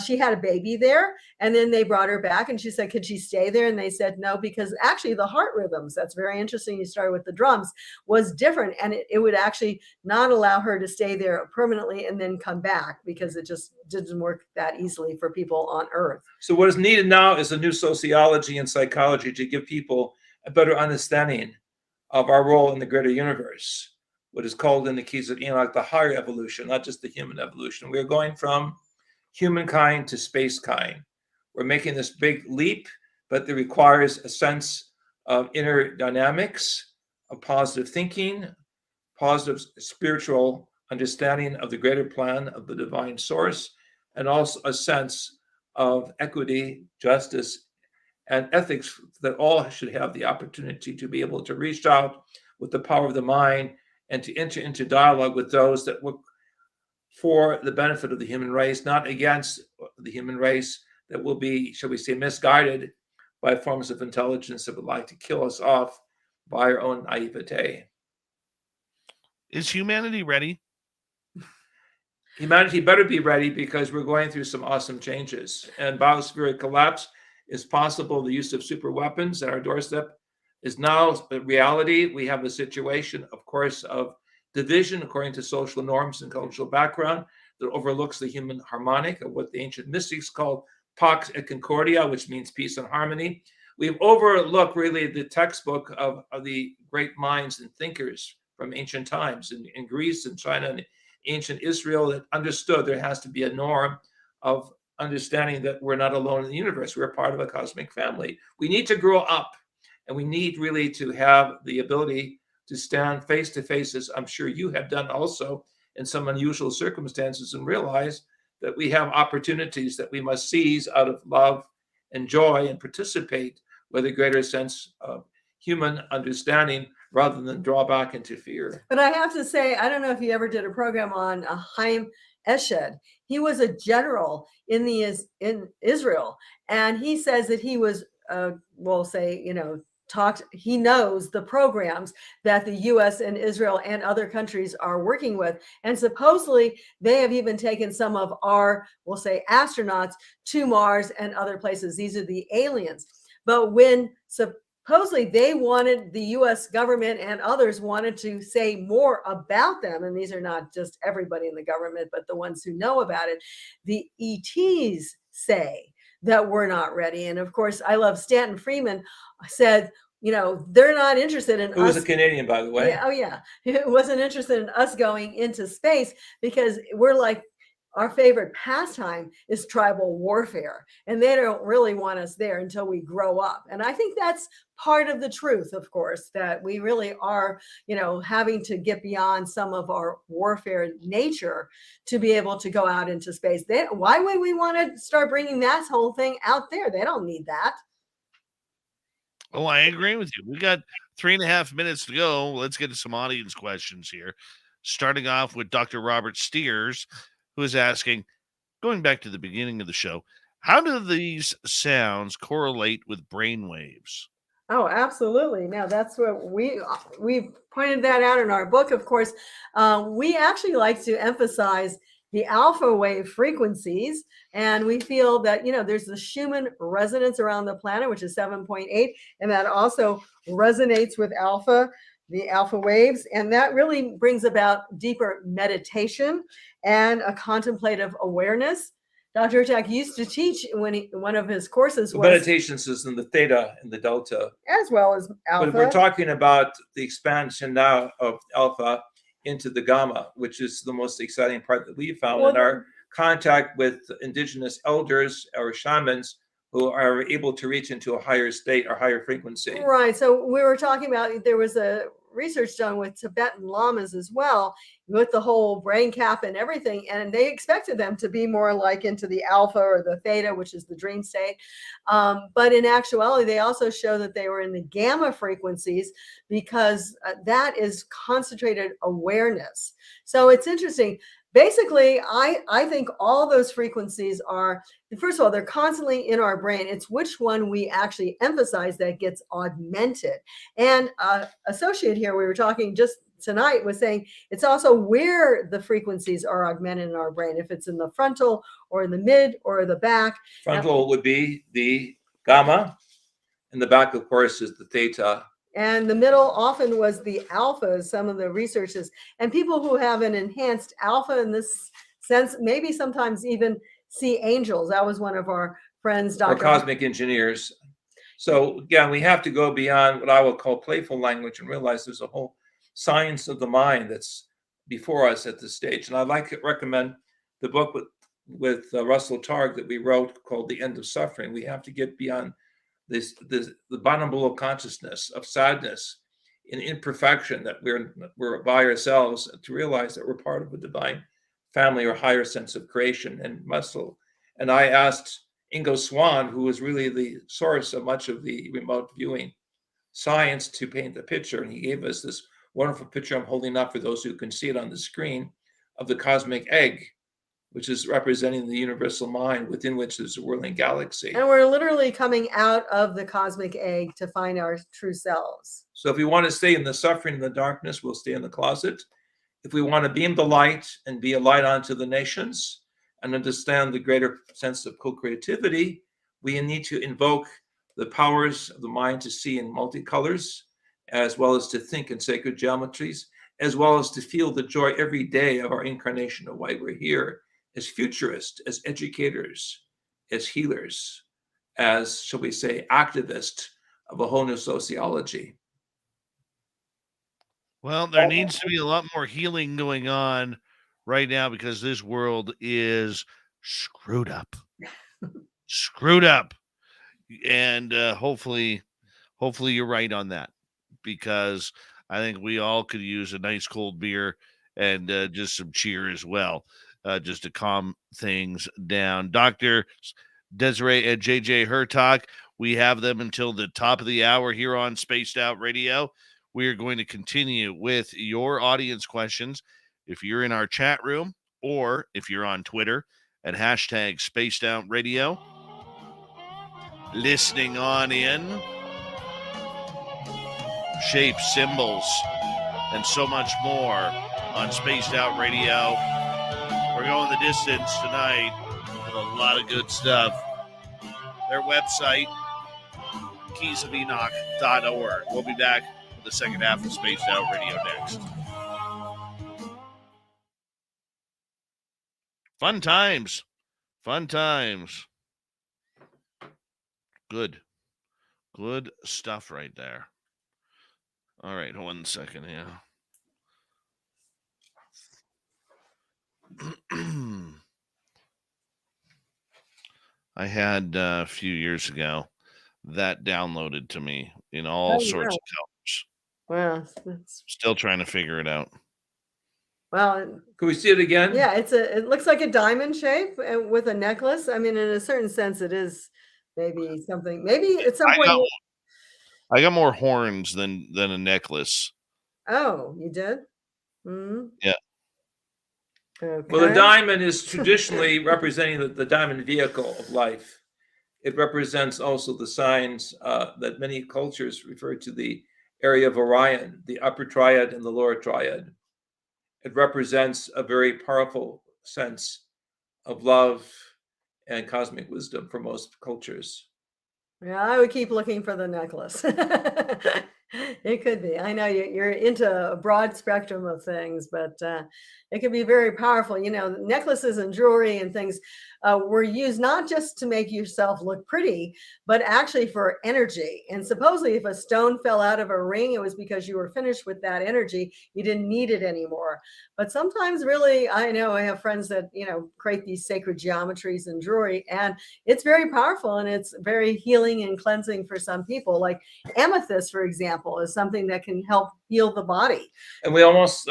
she had a baby there, and then they brought her back, and she said, could she stay there? And they said no, because actually the heart rhythms, that's very interesting, you started with the drums, was different, and it would actually not allow her to stay there permanently and then come back, because it just didn't work that easily for people on Earth. So what is needed now is a new sociology and psychology to give people a better understanding of our role in the greater universe, what is called in the Keys of Enoch the higher evolution, not just the human evolution. We're going from humankind to space kind. We're making this big leap, but it requires a sense of inner dynamics, of positive thinking, positive spiritual understanding of the greater plan of the divine source, and also a sense of equity, justice, and ethics, that all should have the opportunity to be able to reach out with the power of the mind and to enter into dialogue with those that work for the benefit of the human race, not against the human race that will be, shall we say, misguided by forms of intelligence that would like to kill us off by our own naivete. Is humanity ready? Humanity better be ready, because we're going through some awesome changes. And biospheric collapse is possible. The use of super weapons at our doorstep is now a reality. We have a situation, of course, of division according to social norms and cultural background that overlooks the human harmonic, of what the ancient mystics called pax et concordia, which means peace and harmony. We've overlooked really the textbook of the great minds and thinkers from ancient times in Greece and China and ancient Israel that understood there has to be a norm of understanding that we're not alone in the universe. We're part of a cosmic family. We need to grow up, and we need really to have the ability to stand face to face, as I'm sure you have done also in some unusual circumstances, and realize that we have opportunities that we must seize out of love and joy and participate with a greater sense of human understanding rather than draw back into fear. But I have to say, I don't know if you ever did a program on Haim Eshed. He was a general in Israel, and he says that he was, we'll say, he knows the programs that the U.S. and Israel and other countries are working with. And supposedly they have even taken some of our, we'll say, astronauts to Mars and other places. These are the aliens. But when supposedly they wanted, the US government and others wanted to say more about them. And these are not just everybody in the government, but the ones who know about it. The ETs say that we're not ready. And of course, I love Stanton Friedman said, they're not interested in us. Who was a Canadian, by the way. Yeah, oh yeah. It wasn't interested in us going into space because we're like, our favorite pastime is tribal warfare, and they don't really want us there until we grow up. And I think that's part of the truth, of course, that we really are, having to get beyond some of our warfare nature to be able to go out into space. Why would we want to start bringing that whole thing out there? They don't need that. Oh, I agree with you. We got 3.5 minutes to go. Let's get to some audience questions here. Starting off with Dr. Robert Steers, who is asking, going back to the beginning of the show, how do these sounds correlate with brain waves? Oh, absolutely. Now that's what we pointed that out in our book. Of course, we actually like to emphasize the alpha wave frequencies, and we feel that there's the Schumann resonance around the planet, which is 7.8, and that also resonates with the alpha waves, and that really brings about deeper meditation and a contemplative awareness. Dr. Huertak used to teach one of his courses was meditations is in the theta and the delta, as well as alpha. But we're talking about the expansion now of alpha into the gamma, which is the most exciting part that we found in our contact with indigenous elders or shamans who are able to reach into a higher state or higher frequency. Right. So we were talking about, there was a research done with Tibetan lamas as well, with the whole brain cap and everything, and they expected them to be more like into the alpha or the theta, which is the dream state, but in actuality they also show that they were in the gamma frequencies because that is concentrated awareness. So it's interesting. Basically, I think all those frequencies are, first of all, they're constantly in our brain. It's which one we actually emphasize that gets augmented. And associate here, we were talking just tonight, was saying it's also where the frequencies are augmented in our brain, if it's in the frontal or in the mid or the back. Frontal would be the gamma, and the back, of course, is the theta. And the middle often was the alpha, some of the researchers. And people who have an enhanced alpha in this sense, maybe sometimes even see angels. That was one of our friends, Dr. Or cosmic engineers. So again, we have to go beyond what I will call playful language and realize there's a whole science of the mind that's before us at this stage. And I'd like to recommend the book with Russell Targ that we wrote called The End of Suffering. We have to get beyond the bottom below consciousness of sadness and imperfection, that we're by ourselves, to realize that we're part of a divine family or higher sense of creation and muscle. And I asked Ingo Swann, who was really the source of much of the remote viewing science, to paint the picture, and he gave us this wonderful picture I'm holding up for those who can see it on the screen, of the cosmic egg, which is representing the universal mind within which there's a whirling galaxy. And we're literally coming out of the cosmic egg to find our true selves. So if we want to stay in the suffering and the darkness, we'll stay in the closet. If we want to beam the light and be a light onto the nations and understand the greater sense of co-creativity, we need to invoke the powers of the mind to see in multicolors, as well as to think in sacred geometries, as well as to feel the joy every day of our incarnation of why we're here, as futurists, as educators, as healers, as, shall we say, activists of a whole new sociology. Well, there needs to be a lot more healing going on right now, because this world is screwed up. Screwed up. And hopefully you're right on that, because I think we all could use a nice cold beer and just some cheer as well. Just to calm things down. Dr. Desiree and JJ Hurtak, we have them until the top of the hour here on Spaced Out Radio. We are going to continue with your audience questions. If you're in our chat room, or if you're on Twitter at hashtag Spaced Out Radio, listening on in, shapes, symbols, and so much more on Spaced Out Radio. We're going the distance tonight with a lot of good stuff. Their website, keysofenoch.org. We'll be back with the second half of Spaced Out Radio next. Fun times. Fun times. Good stuff right there. All right, 1 second here. I had a few years ago that downloaded to me in all sorts of colors. Well, Still trying to figure it out. Well, Can we see it again? yeah, it looks like a diamond shape with a necklace. I mean, in a certain sense, it is maybe something. Maybe at some point. I got more horns than a necklace. Oh, you did? Mm-hmm. Yeah. Okay. Well, the diamond is traditionally representing the diamond vehicle of life. It represents also the signs that many cultures refer to the area of Orion, the upper triad and the lower triad. It represents a very powerful sense of love and cosmic wisdom for most cultures. Yeah, I would keep looking for the necklace. It could be. I know you're into a broad spectrum of things, but it can be very powerful. You know, necklaces and jewelry and things were used not just to make yourself look pretty, but actually for energy. And supposedly, if a stone fell out of a ring, it was because you were finished with that energy. You didn't need it anymore. But sometimes, really, I know I have friends that, you know, create these sacred geometries and jewelry, and it's very powerful and it's very healing and cleansing for some people. Like amethyst, for example, is something that can help heal the body. And we almost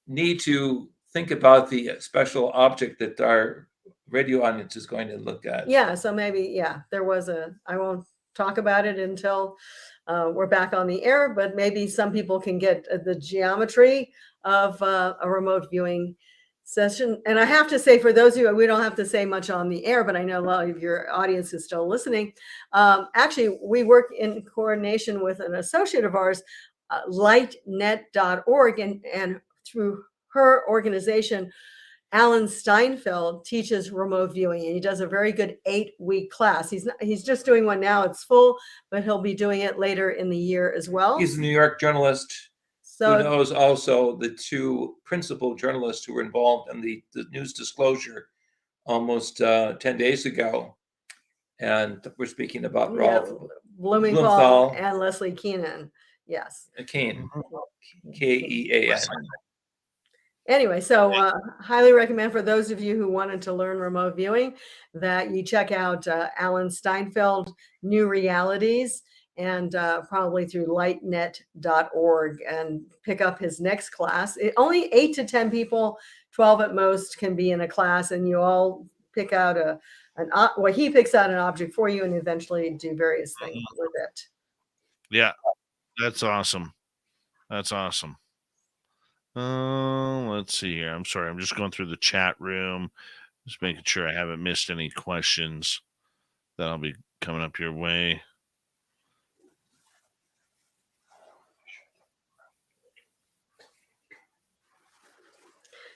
need to think about the special object that our radio audience is going to look at. Yeah, so maybe, there was I won't talk about it until we're back on the air, but maybe some people can get the geometry of a remote viewing session. And I have to say, for those of you, we don't have to say much on the air, but I know a lot of your audience is still listening. Actually, we work in coordination with an associate of ours, lightnet.org, and through her organization, Alan Steinfeld teaches remote viewing, and he does a very good 8-week class. He's just doing one now. It's full, but he'll be doing it later in the year as well. He's a New York journalist who knows also the two principal journalists who were involved in the news disclosure almost 10 days ago. And we're speaking about Ralph Blumenthal and Leslie Keenan. Yes. Kean. Kean. Anyway, so highly recommend for those of you who wanted to learn remote viewing that you check out Alan Steinfeld, New Realities, and probably through lightnet.org and pick up his next class. Only 8 to 10 people, 12 at most, can be in a class, and you all pick out he picks out an object for you and eventually do various things with it. Yeah, that's awesome. That's awesome. Let's see here. I'm sorry. I'm just going through the chat room, just making sure I haven't missed any questions that'll be coming up your way.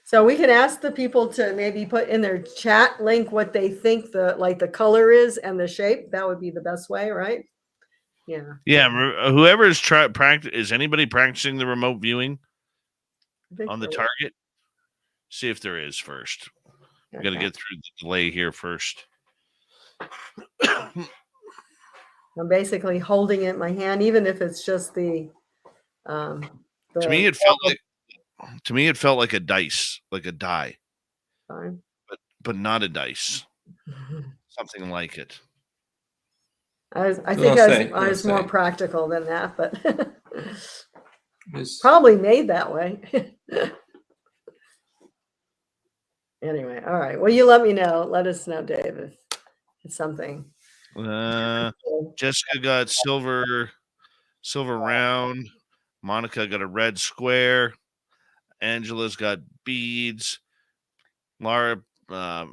So we can ask the people to maybe put in their chat link what they think the color is and the shape. That would be the best way, right? Yeah. Yeah. Whoever is is anybody practicing the remote viewing on the target? See if there is first. We got to get through the delay here first. I'm basically holding it in my hand, even if it's just the to me it felt like a dice, like a die. Fine. But not a dice. Something like it. I think I was more practical than that, but probably made that way. Anyway, all right. Well, you let me know. Let us know, Dave, if it's something. Jessica got silver round. Monica got a red square. Angela's got beads. Laura,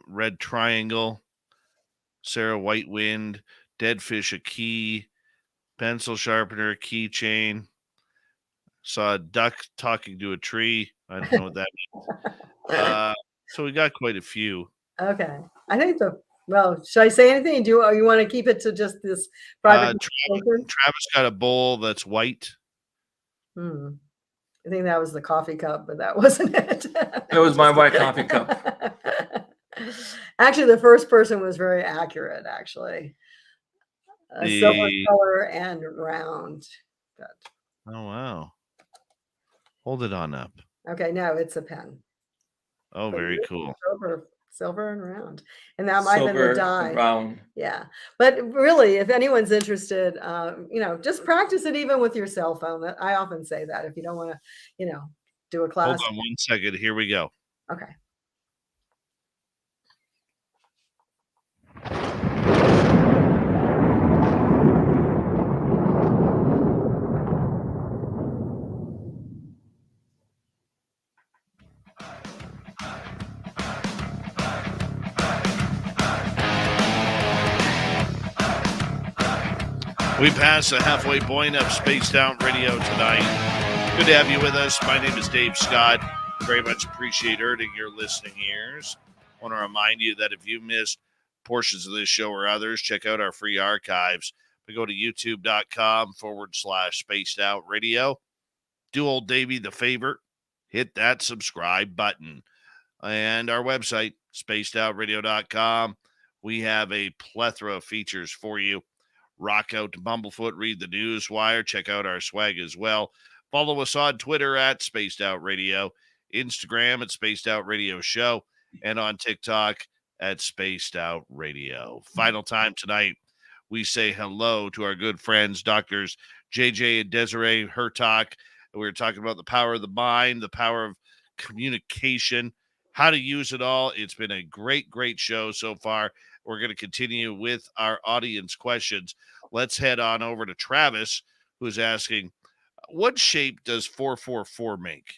red triangle. Sarah, white wind. Dead fish, a key. Pencil sharpener, keychain. Saw a duck talking to a tree. I don't know what that means. So we got quite a few. Okay. I think the Well, should I say anything? Or you want to keep it to just this private conversation? Travis got a bowl that's white. I think that was the coffee cup, but that wasn't it. It was my white coffee cup. Actually, the first person was very accurate, actually. Silver color and round. Good. Oh, wow. Hold it on up. Okay, no, it's a pen. Oh, very cool. Silver and round. And that might have been the die. Round. Yeah. But really, if anyone's interested, just practice it even with your cell phone. I often say that if you don't want to, do a class. Hold on 1 second. Here we go. Okay. We passed the halfway point of Spaced Out Radio tonight. Good to have you with us. My name is Dave Scott. Very much appreciate earning your listening ears. I want to remind you that if you missed portions of this show or others, check out our free archives. We go to youtube.com/Spaced Out Radio. Do old Davey the favor. Hit that subscribe button. And our website, spacedoutradio.com. We have a plethora of features for you. Rock out to Bumblefoot, read the news wire, check out our swag as well. Follow us on Twitter at Spaced Out Radio, Instagram at Spaced Out Radio Show, and on TikTok at Spaced Out Radio. Final time tonight, we say hello to our good friends, Doctors JJ and DESIREE HURTAK. We were talking about the power of the mind, the power of communication, how to use it all. It's been a great, great show so far. We're going to continue with our audience questions. Let's head on over to Travis, who's asking, what shape does 444 make?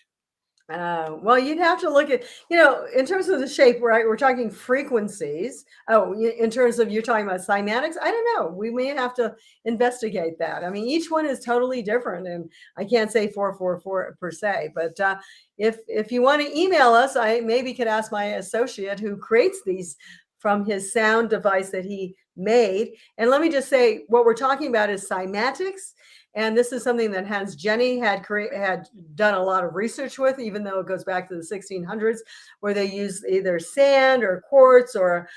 Well, you'd have to look at, in terms of the shape, right? We're talking frequencies. Oh, in terms of you're talking about cymatics, I don't know. We may have to investigate that. I mean, each one is totally different, and I can't say 444 per se. But if you want to email us, I maybe could ask my associate who creates these from his sound device that he made. And let me just say, what we're talking about is cymatics. And this is something that Hans Jenny had done a lot of research with, even though it goes back to the 1600s, where they use either sand or quartz or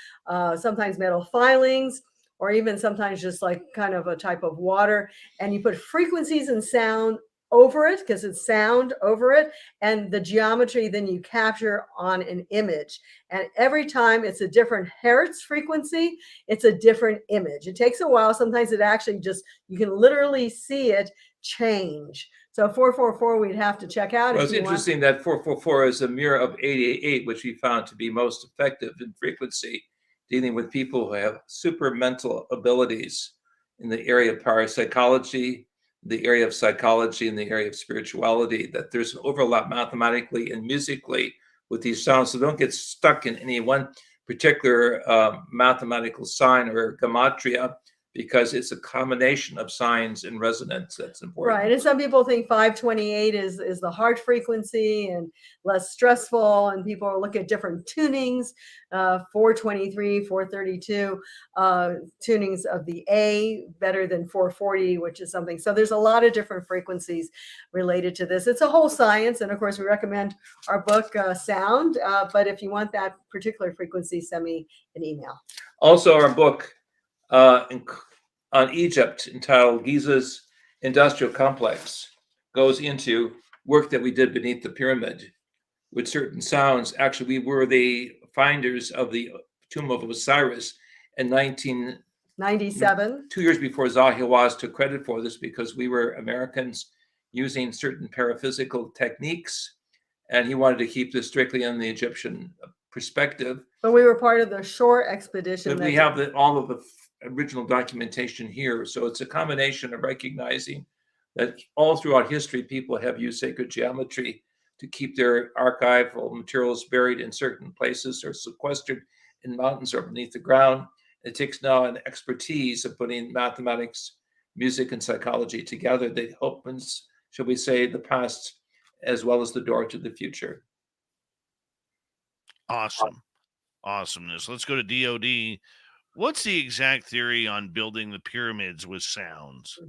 sometimes metal filings, or even sometimes just like kind of a type of water. And you put frequencies and sound over it, because it's sound over it, and the geometry then you capture on an image. And every time it's a different hertz frequency, it's a different image. It takes a while. Sometimes it actually you can literally see it change. So 444 we'd have to check out. Well, it's interesting that 444 is a mirror of 888, which we found to be most effective in frequency, dealing with people who have super mental abilities in the area of parapsychology, the area of psychology, and the area of spirituality, that there's an overlap mathematically and musically with these sounds. So don't get stuck in any one particular mathematical sign or gematria, because it's a combination of signs and resonance that's important. Right. And some people think 528 is the heart frequency and less stressful. And people look at different tunings, 423, 432, tunings of the A better than 440, which is something. So there's a lot of different frequencies related to this. It's a whole science. And of course, we recommend our book, Sound. But if you want that particular frequency, send me an email. Also, our book, on Egypt, entitled Giza's Industrial Complex, goes into work that we did beneath the pyramid with certain sounds. Actually, we were the finders of the tomb of Osiris in 1997, 2 years before Zahi Hawass took credit for this, because we were Americans using certain paraphysical techniques, and he wanted to keep this strictly in the Egyptian perspective. But we were part of the shore expedition. But we have all of the original documentation here. So it's a combination of recognizing that all throughout history, people have used sacred geometry to keep their archival materials buried in certain places or sequestered in mountains or beneath the ground. It takes now an expertise of putting mathematics, music, and psychology together that opens, shall we say, the past as well as the door to the future. Awesome. Awesomeness. Let's go to DOD. What's the exact theory on building the pyramids with sounds?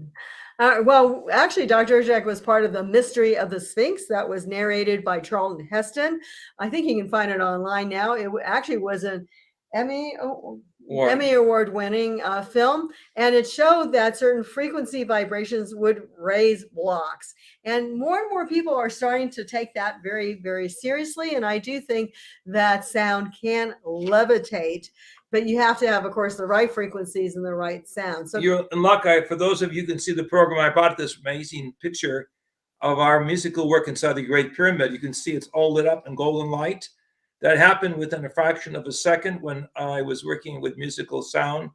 Well, actually, Dr. Jack was part of the Mystery of the Sphinx that was narrated by Charlton Heston. I think you can find it online now. It actually was an Emmy Award-winning film, and it showed that certain frequency vibrations would raise blocks. And more people are starting to take that very, very seriously. And I do think that sound can levitate, but you have to have, of course, the right frequencies and the right sound. So you're in luck. For those of you who can see the program, I brought this amazing picture of our musical work inside the Great Pyramid. You can see it's all lit up in golden light. That happened within a fraction of a second when I was working with musical sound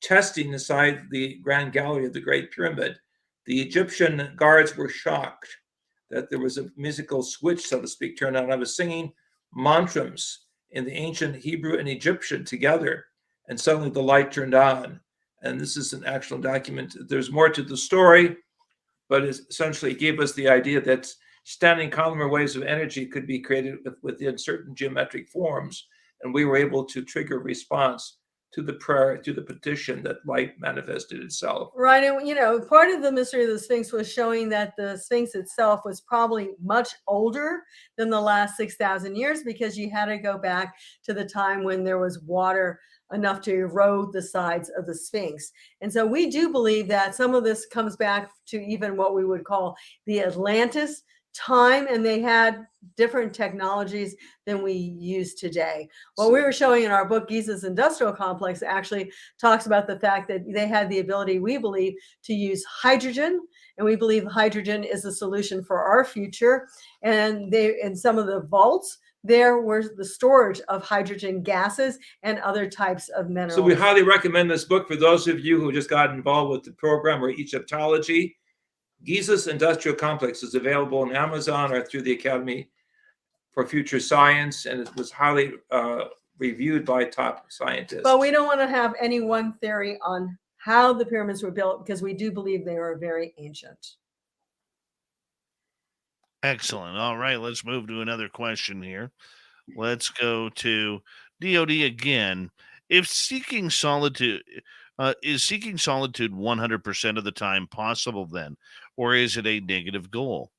testing inside the Grand Gallery of the Great Pyramid. The Egyptian guards were shocked that there was a musical switch, so to speak, turned on. I was singing mantras in the ancient Hebrew and Egyptian together, and suddenly the light turned on. And this is an actual document. There's more to the story, but it essentially gave us the idea that standing columnar waves of energy could be created within certain geometric forms, and we were able to trigger response to the prayer, to the petition, that light manifested itself. Right. And, part of the Mystery of the Sphinx was showing that the Sphinx itself was probably much older than the last 6,000 years, because you had to go back to the time when there was water enough to erode the sides of the Sphinx. And so we do believe that some of this comes back to even what we would call the Atlantis time, and they had different technologies than we use today. What we were showing in our book, Giza's Industrial Complex, actually talks about the fact that they had the ability, we believe, to use hydrogen, and we believe hydrogen is a solution for our future. And they, in some of the vaults, there was the storage of hydrogen gases and other types of minerals. So we highly recommend this book for those of you who just got involved with the program or Egyptology. Giza's Industrial Complex is available on Amazon or through the Academy for Future Science, and it was highly reviewed by top scientists. But we don't want to have any one theory on how the pyramids were built, because we do believe they are very ancient. Excellent. All right, let's move to another question here. Let's go to DOD again. If seeking solitude, is seeking solitude 100% of the time possible then, or is it a negative goal?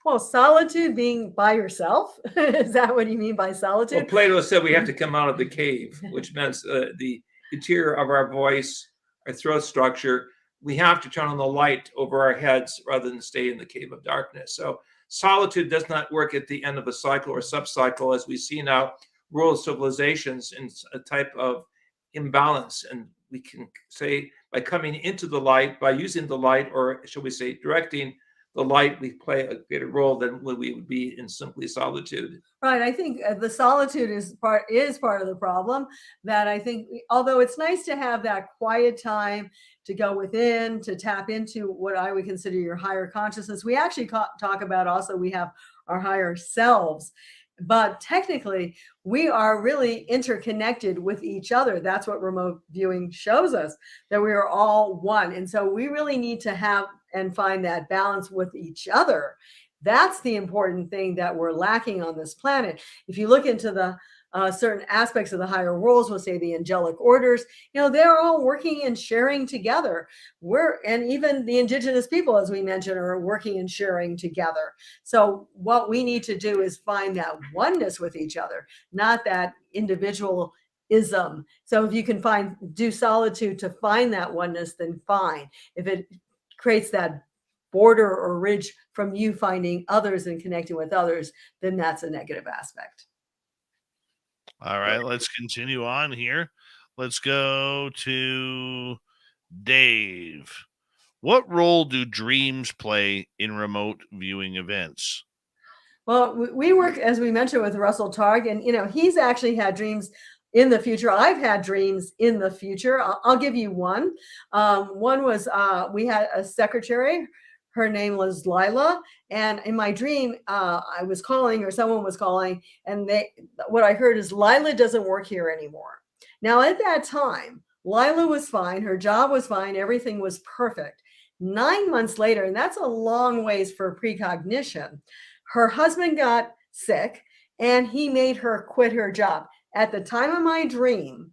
Well, solitude being by yourself, is that what you mean by solitude? Well, Plato said we have to come out of the cave, which meant the interior of our voice, our throat structure. We have to turn on the light over our heads rather than stay in the cave of darkness. So solitude does not work at the end of a cycle or subcycle, as we see now world civilizations in a type of imbalance. And we can say by coming into the light, by using the light, or shall we say directing the light, we play a greater role than when we would be in simply solitude. Right. I think the solitude is part of the problem. That I think, although it's nice to have that quiet time to go within, to tap into what I would consider your higher consciousness, we actually talk about also we have our higher selves. But technically, we are really interconnected with each other. That's what remote viewing shows us, that we are all one. And so we really need to have and find that balance with each other. That's the important thing that we're lacking on this planet. If you look into the certain aspects of the higher worlds, we'll say the angelic orders, they're all working and sharing together. And even the indigenous people, as we mentioned, are working and sharing together. So what we need to do is find that oneness with each other, not that individualism. So if you can do solitude to find that oneness, then fine. If it creates that border or ridge from you finding others and connecting with others, then that's a negative aspect. All right, let's continue on here. Let's go to Dave. What role do dreams play in remote viewing events? Well, we work, as we mentioned, with Russell Targ, and he's actually had dreams in the future. I've had dreams in the future. I'll give you one. One was we had a secretary. Her name was Lila. And in my dream, I was calling, or someone was calling, and what I heard is, Lila doesn't work here anymore. Now, at that time, Lila was fine. Her job was fine. Everything was perfect. 9 months later, and that's a long ways for precognition, her husband got sick and he made her quit her job. At the time of my dream,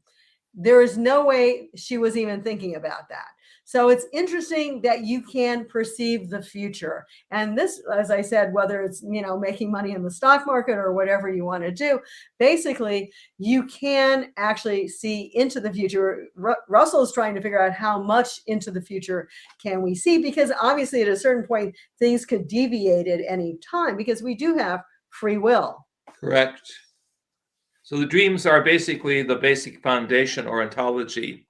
there is no way she was even thinking about that. So it's interesting that you can perceive the future. And this, as I said, whether it's, making money in the stock market or whatever you want to do, basically you can actually see into the future. Russell is trying to figure out how much into the future can we see, because obviously at a certain point, things could deviate at any time because we do have free will. Correct. So the dreams are basically the basic foundation or ontology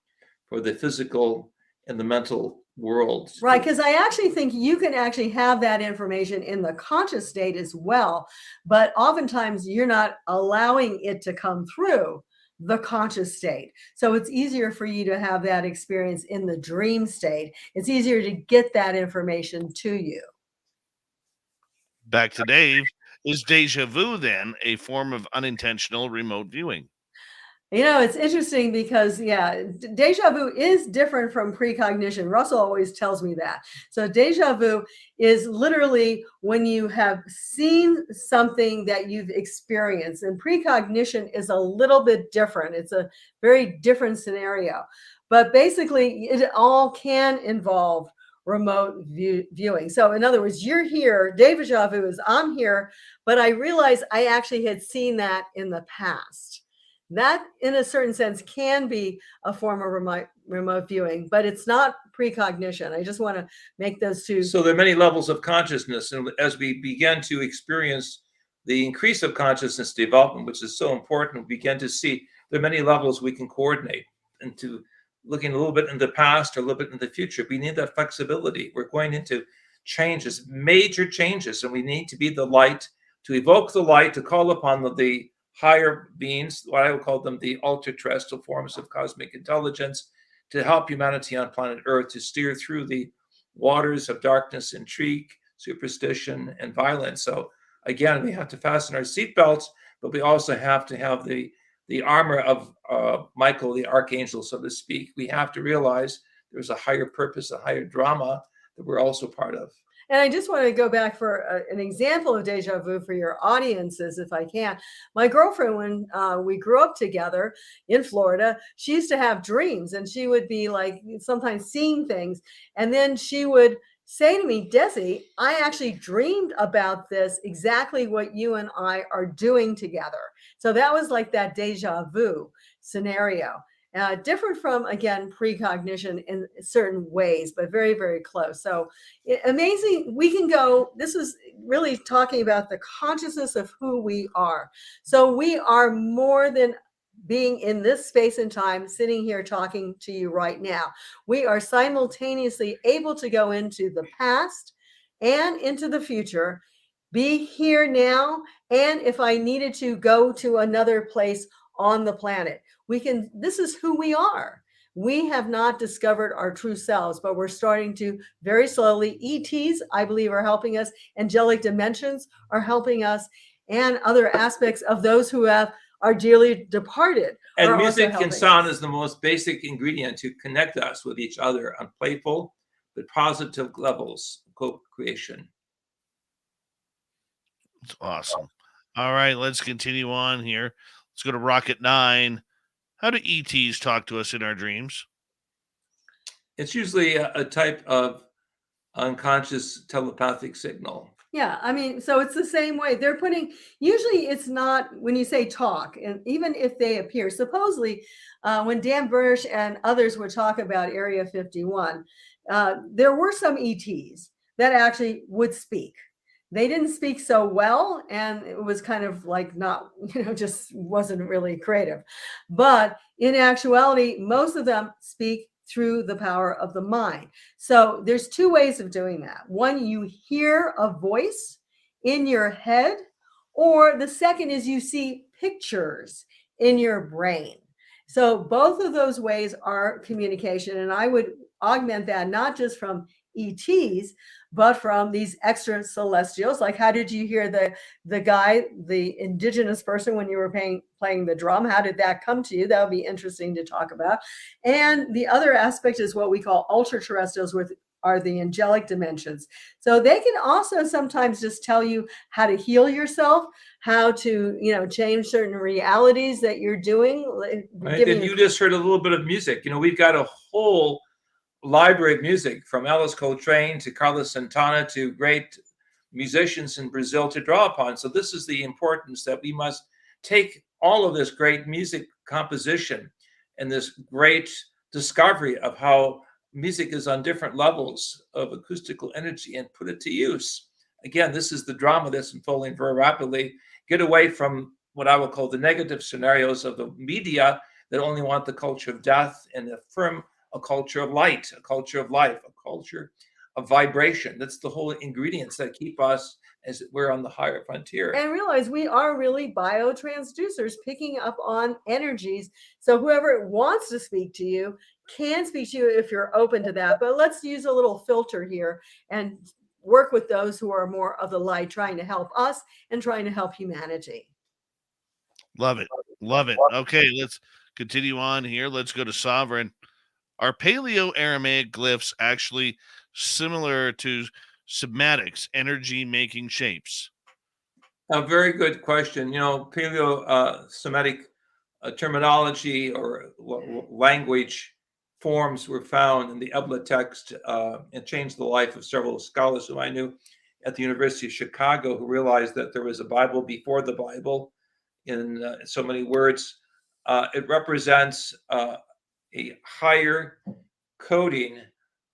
for the physical and the mental world. Right, because I actually think you can actually have that information in the conscious state as well, but oftentimes you're not allowing it to come through the conscious state. So it's easier for you to have that experience in the dream state. It's easier to get that information to you. Back to Dave. Is deja vu then a form of unintentional remote viewing? It's interesting because, deja vu is different from precognition. Russell always tells me that. So deja vu is literally when you have seen something that you've experienced, and precognition is a little bit different. It's a very different scenario. But basically, it all can involve remote viewing. So in other words, you're here, deja vu is I'm here, but I realize I actually had seen that in the past. That, in a certain sense, can be a form of remote viewing, but it's not precognition. I just want to make those two. So there are many levels of consciousness, and as we begin to experience the increase of consciousness development, which is so important, we begin to see there are many levels we can coordinate into looking a little bit in the past or a little bit in the future. We need that flexibility. We're going into changes, major changes, and we need to be the light, to evoke the light, to call upon the higher beings, what I would call them the ultra-terrestrial forms of cosmic intelligence, to help humanity on planet Earth to steer through the waters of darkness, intrigue, superstition, and violence. So again, we have to fasten our seatbelts, but we also have to have the armor of Michael, the archangel, so to speak. We have to realize there's a higher purpose, a higher drama that we're also part of. And I just want to go back for an example of deja vu for your audiences, if I can. My girlfriend, when we grew up together in Florida, she used to have dreams, and she would be like sometimes seeing things. And then she would say to me, Desi, I actually dreamed about this, exactly what you and I are doing together. So that was like that deja vu scenario. Different from, again, precognition in certain ways, but very, very close. So amazing. We can go, this is really talking about the consciousness of who we are. So we are more than being in this space and time, sitting here talking to you right now. We are simultaneously able to go into the past and into the future, be here now, and if I needed to, go to another place on the planet. This is who we are. We have not discovered our true selves, but we're starting to very slowly. ETs, I believe, are helping us. Angelic dimensions are helping us, and other aspects of those who are dearly departed. And music and sound is the most basic ingredient to connect us with each other on playful but positive levels of co-creation. It's awesome. All right, let's continue on here. Let's go to Rocket 9. How do ETs talk to us in our dreams? It's usually a type of unconscious telepathic signal. Yeah, I mean, so it's the same way. They're putting, usually it's not when you say talk, and even if they appear, supposedly when Dan Burnish and others would talk about Area 51, there were some ETs that actually would speak. They didn't speak so well, and it was kind of like not, just wasn't really creative. But in actuality, most of them speak through the power of the mind. So there's two ways of doing that. One, you hear a voice in your head, or the second is you see pictures in your brain. So both of those ways are communication, and I would augment that not just from ETs, but from these extra celestials. Like, how did you hear the guy, the indigenous person, when you were playing the drum? How did that come to you? That would be interesting to talk about. And the other aspect is what we call ultra terrestrials, are the angelic dimensions. So they can also sometimes just tell you how to heal yourself, how to, change certain realities that you're doing. Right. And you just heard a little bit of music. We've got a whole library of music from Alice Coltrane to Carlos Santana to great musicians in Brazil to draw upon. So this is the importance that we must take all of this great music composition and this great discovery of how music is on different levels of acoustical energy and put it to use. Again, this is the drama that's unfolding very rapidly. Get away from what I will call the negative scenarios of the media that only want the culture of death and affirm a culture of light, a culture of life, a culture of vibration. That's the whole ingredients that keep us as we're on the higher frontier. And realize we are really biotransducers picking up on energies. So whoever wants to speak to you can speak to you if you're open to that. But let's use a little filter here and work with those who are more of the light, trying to help us and trying to help humanity. Love it. Love it. Okay, let's continue on here. Let's go to Sovereign. Are Paleo-Aramaic glyphs actually similar to Semitic energy-making shapes? A very good question. Paleo-Semitic terminology or language forms were found in the Ebla text and changed the life of several scholars who I knew at the University of Chicago, who realized that there was a Bible before the Bible in so many words. It represents a higher coding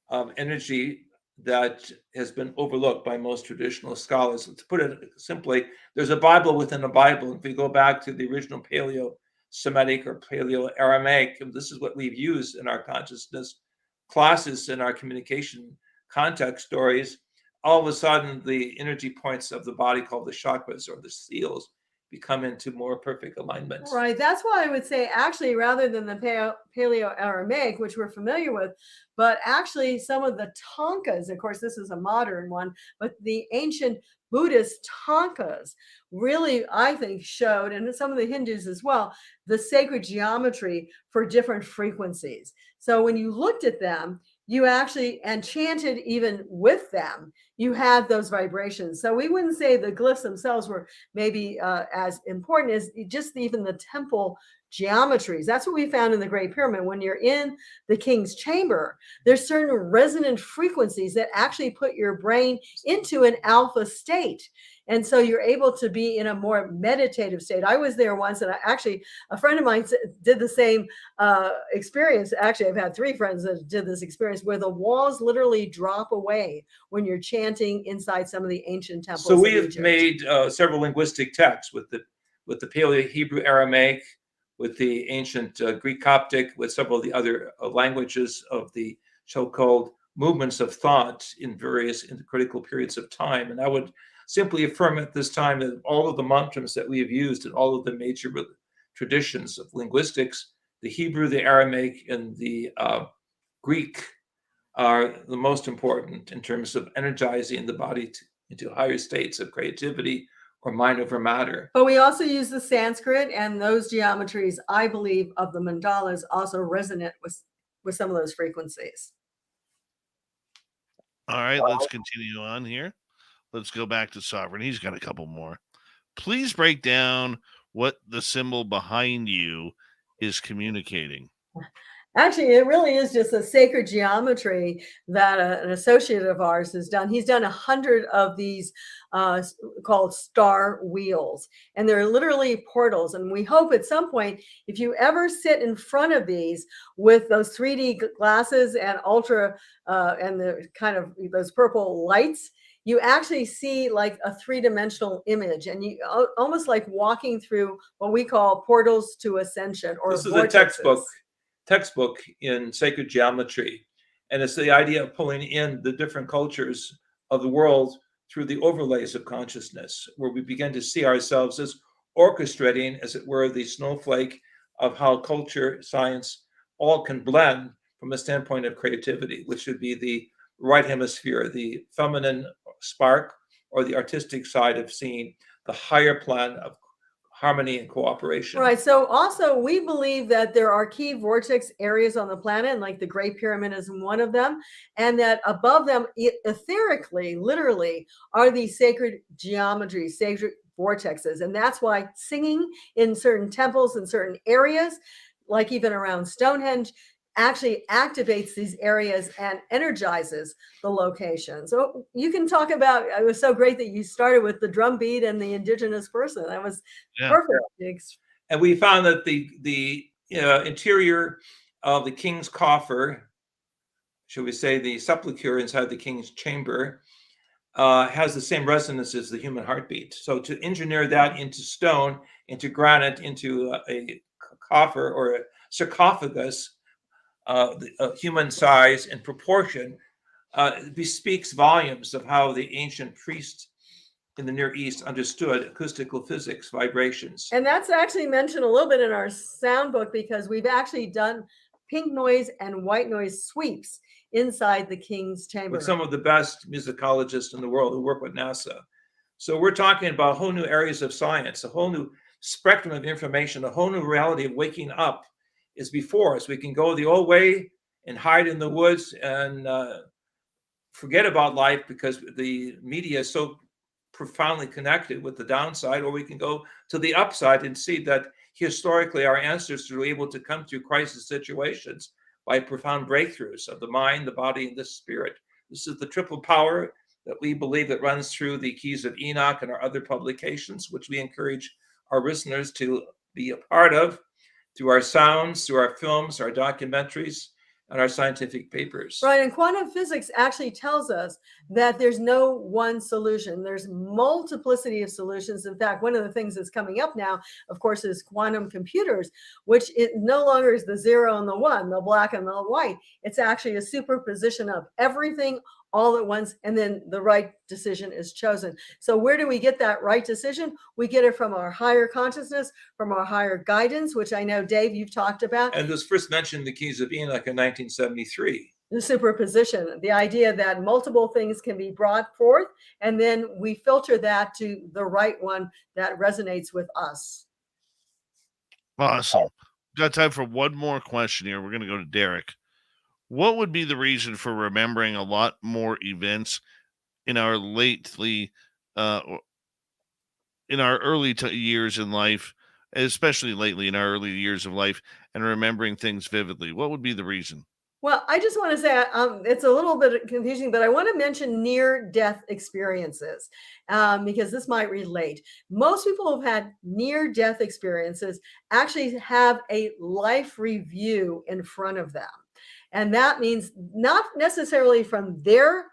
of energy that has been overlooked by most traditional scholars. To put it simply, there's a Bible within a Bible. If we go back to the original Paleo-Semitic or Paleo-Aramaic, and this is what we've used in our consciousness classes, in our communication context stories, all of a sudden the energy points of the body called the chakras or the seals become into more perfect alignment. Right. That's why I would say, actually, rather than the Paleo-Aramaic, which we're familiar with, but actually some of the Tankas, of course, this is a modern one, but the ancient Buddhist Tankas really, I think, showed, and some of the Hindus as well, the sacred geometry for different frequencies. So when you looked at them, you actually, and chanted even with them, you had those vibrations. So we wouldn't say the glyphs themselves were maybe as important as just even the temple geometries. That's what we found in the Great Pyramid. When you're in the king's chamber, there's certain resonant frequencies that actually put your brain into an alpha state. And so you're able to be in a more meditative state. I was there once, and a friend of mine did the same experience. Actually, I've had 3 friends that did this experience where the walls literally drop away when you're chanting inside some of the ancient temples. So we have made several linguistic texts with the Paleo-Hebrew Aramaic, with the ancient Greek Coptic, with several of the other languages of the so-called movements of thought in critical periods of time. And I would simply affirm at this time that all of the mantras that we have used in all of the major traditions of linguistics, the Hebrew, the Aramaic, and the Greek are the most important in terms of energizing the body into higher states of creativity or mind over matter. But we also use the Sanskrit, and those geometries, I believe, of the mandalas also resonate with some of those frequencies. All right, let's continue on here. Let's go back to Sovereign. He's got a couple more. Please break down what the symbol behind you is communicating. Actually, it really is just a sacred geometry that an associate of ours has done. He's done 100 of these called star wheels, and they're literally portals. And we hope at some point, if you ever sit in front of these with those 3D glasses and ultra and the kind of those purple lights, you actually see like a 3-dimensional image, and you almost like walking through what we call portals to ascension, or this is vortexes. a textbook in sacred geometry, and it's the idea of pulling in the different cultures of the world through the overlays of consciousness, where we begin to see ourselves as orchestrating, as it were, the snowflake of how culture, science, all can blend from a standpoint of creativity, which would be the right hemisphere, the feminine spark, or the artistic side of seeing the higher plan of harmony and cooperation. Right. So also we believe that there are key vortex areas on the planet, and like the Great Pyramid is one of them, and that above them, etherically, literally, are these sacred geometries, sacred vortexes. And that's why singing in certain temples in certain areas, like even around Stonehenge, actually activates these areas and energizes the location. So you can talk about, it was so great that you started with the drum beat and the indigenous person. That was perfect. And we found that the interior of the king's coffer, shall we say the sepulcher inside the king's chamber, has the same resonance as the human heartbeat. So to engineer that into stone, into granite, into a coffer or a sarcophagus, human size and proportion, bespeaks volumes of how the ancient priests in the Near East understood acoustical physics, vibrations. And that's actually mentioned a little bit in our sound book, because we've actually done pink noise and white noise sweeps inside the king's chamber with some of the best musicologists in the world who work with NASA. So we're talking about whole new areas of science, a whole new spectrum of information, a whole new reality of waking up is before us. We can go the old way and hide in the woods and forget about life because the media is so profoundly connected with the downside, or we can go to the upside and see that historically our ancestors were able to come through crisis situations by profound breakthroughs of the mind, the body, and the spirit. This is the triple power that we believe that runs through the Keys of Enoch and our other publications, which we encourage our listeners to be a part of through our sounds, through our films, our documentaries, and our scientific papers. Right. And quantum physics actually tells us that there's no one solution. There's multiplicity of solutions. In fact, one of the things that's coming up now, of course, is quantum computers, which it no longer is the 0 and the 1, the black and the white. It's actually a superposition of everything all at once, and then the right decision is chosen. So where do we get that right decision? We get it from our higher consciousness, from our higher guidance, which I know, Dave, you've talked about. And this first mentioned the Keys of Enoch in 1973. The superposition, the idea that multiple things can be brought forth, and then we filter that to the right one that resonates with us. Awesome. Got time for one more question here. We're going to go to Derek. What would be the reason for remembering a lot more events in our in our early years in life, especially lately in our early years of life, and remembering things vividly? What would be the reason? Well, I just want to say it's a little bit confusing, but I want to mention near-death experiences because this might relate. Most people who've had near-death experiences actually have a life review in front of them. And that means not necessarily from their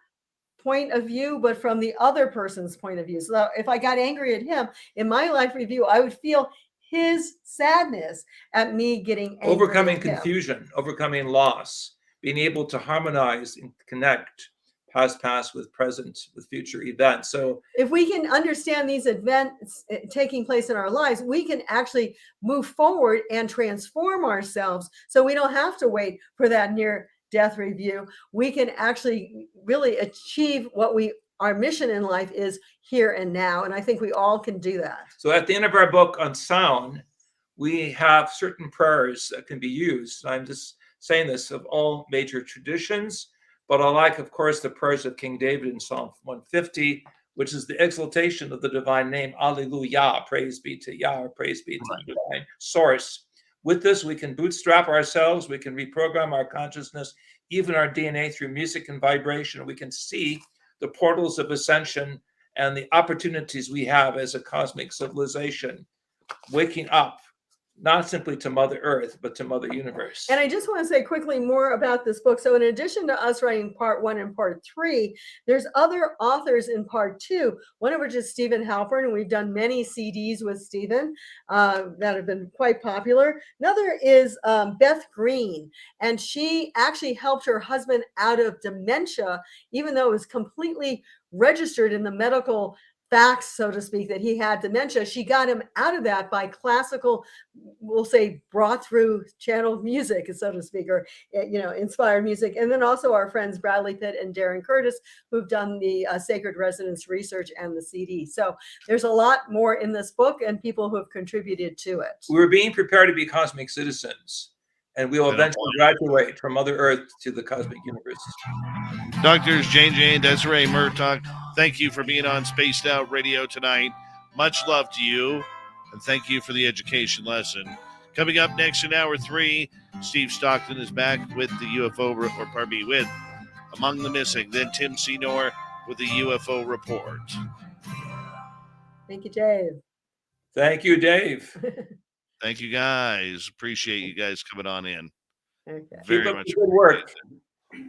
point of view, but from the other person's point of view. So if I got angry at him in my life review, I would feel his sadness at me getting angry. Overcoming confusion, overcoming loss, being able to harmonize and connect past with present, with future events. So if we can understand these events taking place in our lives, we can actually move forward and transform ourselves. So we don't have to wait for that near-death review. We can actually really achieve what our mission in life is here and now. And I think we all can do that. So at the end of our book on sound, we have certain prayers that can be used. I'm just saying this of all major traditions, but I like, of course, the prayers of King David in Psalm 150, which is the exaltation of the divine name, Alleluia, praise be to Yah, or praise be to the divine source. With this, we can bootstrap ourselves, we can reprogram our consciousness, even our DNA through music and vibration. We can see the portals of ascension and the opportunities we have as a cosmic civilization, waking up, not simply to Mother Earth, but to Mother Universe. And I just want to say quickly more about this book. So in addition to us writing part 1 and part 3, there's other authors in part 2, one of which is Stephen Halpern, and we've done many CDs with Stephen that have been quite popular. Another is Beth Green, and she actually helped her husband out of dementia, even though it was completely registered in the medical facts, so to speak, that he had dementia. She got him out of that by classical, we'll say, brought through channeled music, so to speak, or inspired music. And then also our friends Bradley Pitt and Darren Curtis, who've done the Sacred Resonance research and the CD. So there's a lot more in this book and people who have contributed to it. We're being prepared to be cosmic citizens, and we will eventually graduate from Mother Earth to the cosmic universe. Doctors J.J. and DESIREE HURTAK, thank you for being on Spaced Out Radio tonight. Much love to you, and thank you for the education lesson. Coming up next in hour 3, Steve Stockton is back with the with Among the Missing. Then Tim Senor with the UFO report. Thank you, Dave. Thank you, Dave. Thank you, guys. Appreciate you guys coming on in. Okay. Keep up the good work.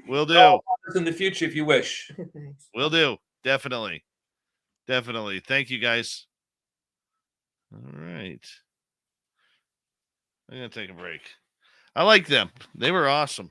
Will do. In the future, if you wish. Thanks. Will do. Definitely. Thank you, guys. All right. I'm going to take a break. I like them. They were awesome.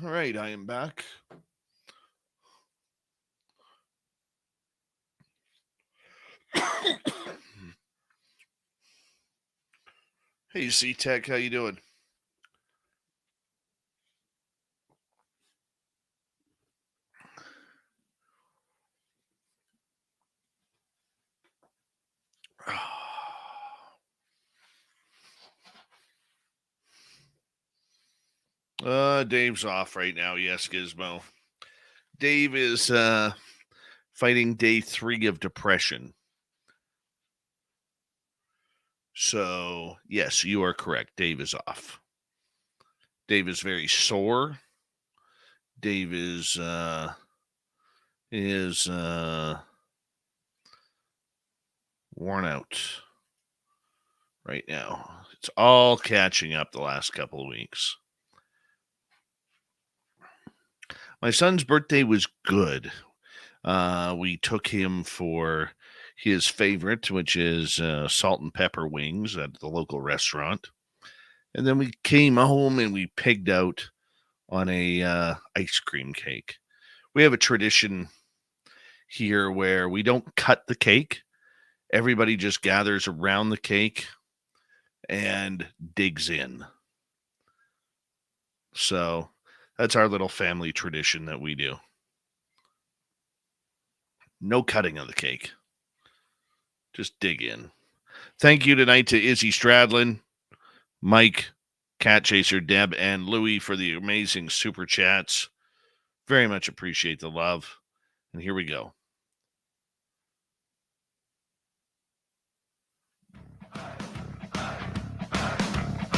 All right, I am back. Hey, C-Tech, how you doing? Dave's off right now. Yes, Gizmo. Dave is fighting day 3 of depression. So, yes, you are correct. Dave is off. Dave is very sore. Dave is worn out right now. It's all catching up the last couple of weeks. My son's birthday was good. We took him for his favorite, which is salt and pepper wings at the local restaurant. And then we came home and we pigged out on a ice cream cake. We have a tradition here where we don't cut the cake. Everybody just gathers around the cake and digs in. So that's our little family tradition that we do. No cutting of the cake. Just dig in. Thank you tonight to Izzy Stradlin, Mike, Cat Chaser, Deb, and Louie for the amazing super chats. Very much appreciate the love. And here we go.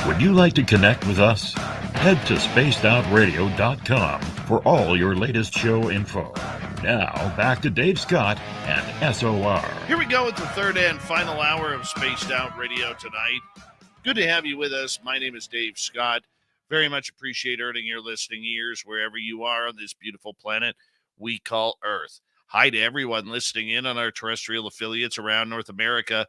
Would you like to connect with us? Head to spacedoutradio.com for all your latest show info. Now, back to Dave Scott and SOR. Here we go with the third and final hour of Spaced Out Radio tonight. Good to have you with us. My name is Dave Scott. Very much appreciate earning your listening ears wherever you are on this beautiful planet we call Earth. Hi to everyone listening in on our terrestrial affiliates around North America,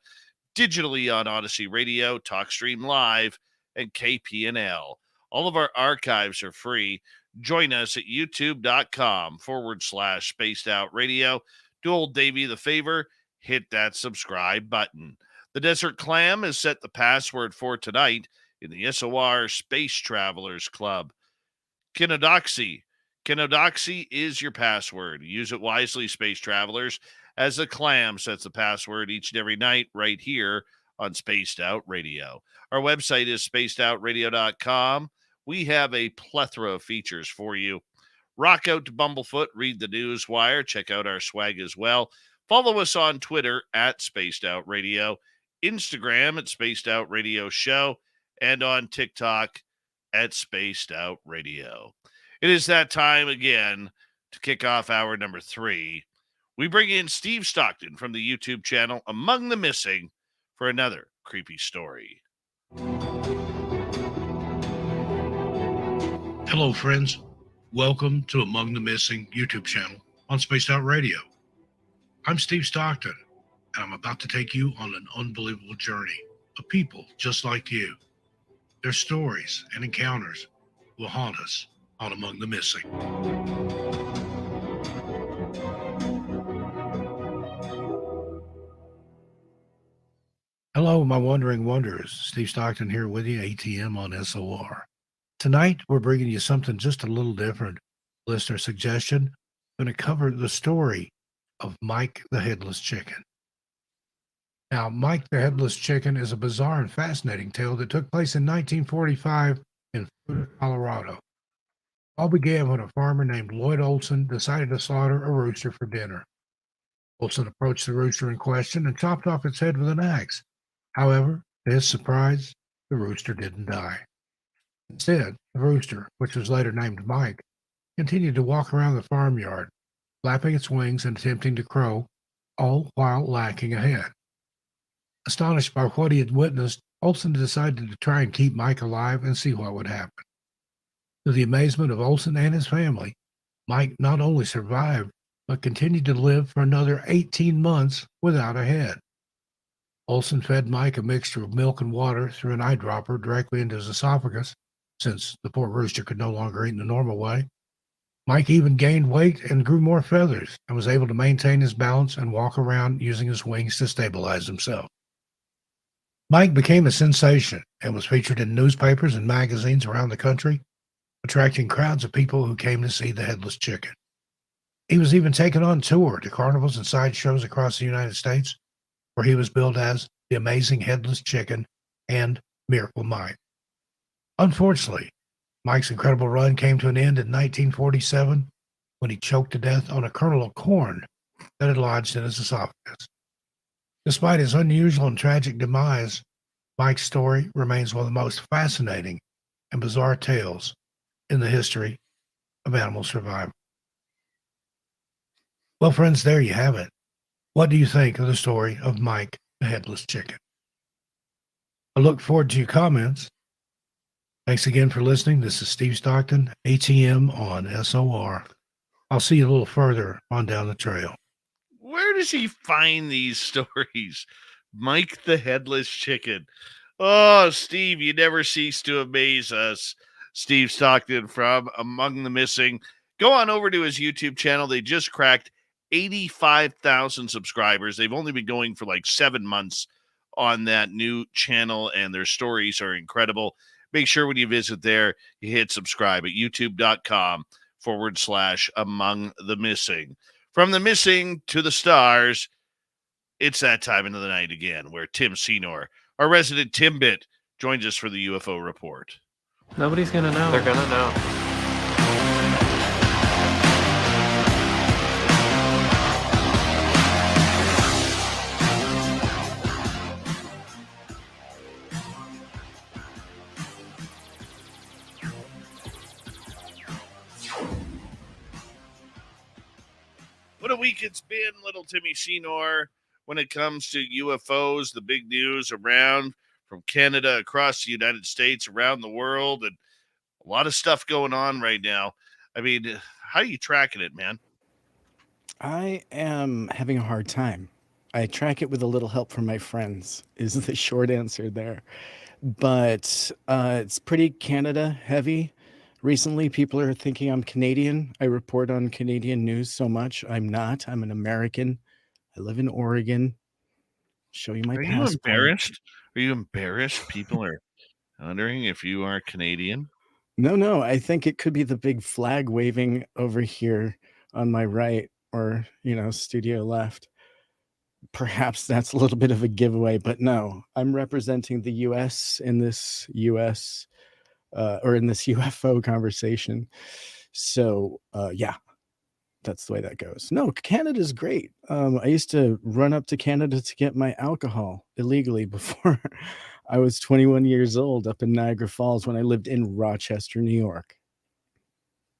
digitally on Odyssey Radio, TalkStream Live, and KPNL. All of our archives are free. Join us at youtube.com/Spaced Out Radio. Do old Davey the favor, hit that subscribe button. The Desert Clam has set the password for tonight in the SOR Space Travelers Club. Kinodoxy. Kinodoxy is your password. Use it wisely, Space Travelers, as the Clam sets the password each and every night right here on Spaced Out Radio. Our website is spacedoutradio.com. We have a plethora of features for you. Rock out to Bumblefoot, read the news wire, check out our swag as well. Follow us on Twitter at Spaced Out Radio, Instagram at Spaced Out Radio Show, and on TikTok at Spaced Out Radio. It is that time again to kick off hour number 3. We bring in Steve Stockton from the YouTube channel Among the Missing for another creepy story. Hello, friends. Welcome to Among the Missing YouTube channel on Spaced Out Radio. I'm Steve Stockton, and I'm about to take you on an unbelievable journey of people just like you. Their stories and encounters will haunt us on Among the Missing. Hello, my wandering wonders. Steve Stockton here with you, ATM on SOR. Tonight, we're bringing you something just a little different. Listener suggestion, I'm going to cover the story of Mike the Headless Chicken. Now, Mike the Headless Chicken is a bizarre and fascinating tale that took place in 1945 in Colorado. All began when a farmer named Lloyd Olson decided to slaughter a rooster for dinner. Olson approached the rooster in question and chopped off its head with an axe. However, to his surprise, the rooster didn't die. Instead, the rooster, which was later named Mike, continued to walk around the farmyard, flapping its wings and attempting to crow, all while lacking a head. Astonished by what he had witnessed, Olson decided to try and keep Mike alive and see what would happen. To the amazement of Olson and his family, Mike not only survived, but continued to live for another 18 months without a head. Olson fed Mike a mixture of milk and water through an eyedropper directly into his esophagus, since the poor rooster could no longer eat in the normal way. Mike even gained weight and grew more feathers and was able to maintain his balance and walk around using his wings to stabilize himself. Mike became a sensation and was featured in newspapers and magazines around the country, attracting crowds of people who came to see the headless chicken. He was even taken on tour to carnivals and sideshows across the United States, where he was billed as the Amazing Headless Chicken and Miracle Mike. Unfortunately, Mike's incredible run came to an end in 1947 when he choked to death on a kernel of corn that had lodged in his esophagus. Despite his unusual and tragic demise, Mike's story remains one of the most fascinating and bizarre tales in the history of animal survival. Well, friends, there you have it. What do you think of the story of Mike the Headless Chicken? I look forward to your comments. Thanks again for listening. This is Steve Stockton, ATM on SOR. I'll see you a little further on down the trail. Where does he find these stories? Mike the Headless Chicken. Oh, Steve, you never cease to amaze us. Steve Stockton from Among the Missing. Go on over to his YouTube channel. They just cracked 85,000 subscribers. They've only been going for like 7 months on that new channel, and their stories are incredible. Make sure when you visit there, you hit subscribe at youtube.com/Among the Missing. From the missing to the stars, it's that time of the night again where Tim Senor, our resident Timbit, joins us for the UFO report. Nobody's gonna know. They're gonna know. What a week it's been, little Timmy Senor, when it comes to UFOs, the big news around from Canada, across the United States, around the world, and a lot of stuff going on right now. I mean, how are you tracking it, man? I am having a hard time. I track it with a little help from my friends, is the short answer there. But it's pretty Canada heavy. Recently, people are thinking I'm Canadian. I report on Canadian news so much. I'm not. I'm an American. I live in Oregon. Show you my Are you passport. embarrassed? Are you embarrassed? People are wondering if you are Canadian. No. I think it could be the big flag waving over here on my right, or, studio left. Perhaps that's a little bit of a giveaway, but no, I'm representing the U.S. in this or in this UFO conversation. So, yeah, that's the way that goes. No, Canada's great. I used to run up to Canada to get my alcohol illegally before I was 21 years old up in Niagara Falls when I lived in Rochester, New York.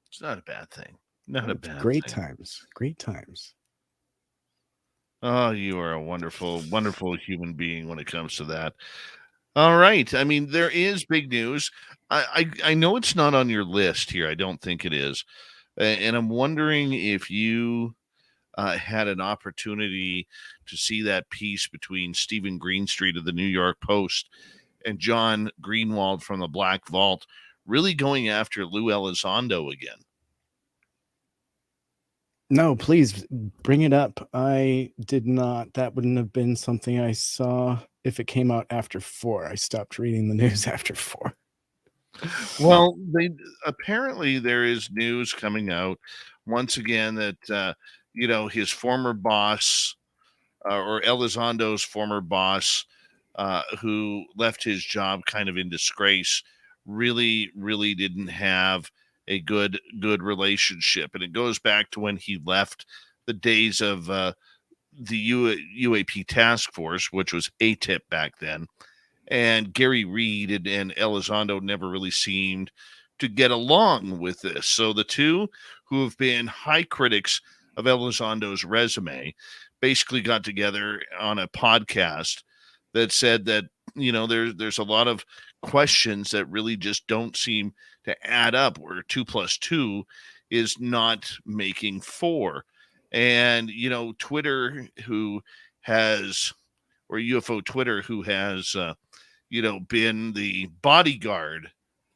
It's not a bad thing. Not a bad Great thing. times. Great times. Oh, you are a wonderful, wonderful human being when it comes to that. All right. I mean, there is big news. I know it's not on your list here. I don't think it is. And I'm wondering if you had an opportunity to see that piece between Stephen Greenstreet of the New York Post and John Greenwald from the Black Vault, really going after Lou Elizondo again. No, please bring it up. I did not. That wouldn't have been something I saw if it came out after 4. I stopped reading the news after 4. Well, apparently there is news coming out once again that his former boss, or Elizondo's former boss, who left his job kind of in disgrace, really didn't have a good relationship, and it goes back to when he left the days of the UAP task force, which was ATIP back then. And Gary Reed and Elizondo never really seemed to get along with this. So the two, who have been high critics of Elizondo's resume, basically got together on a podcast that said that, there's a lot of questions that really just don't seem to add up, where 2 + 2 is not making 4. And, Twitter, or UFO Twitter, who has, been the bodyguard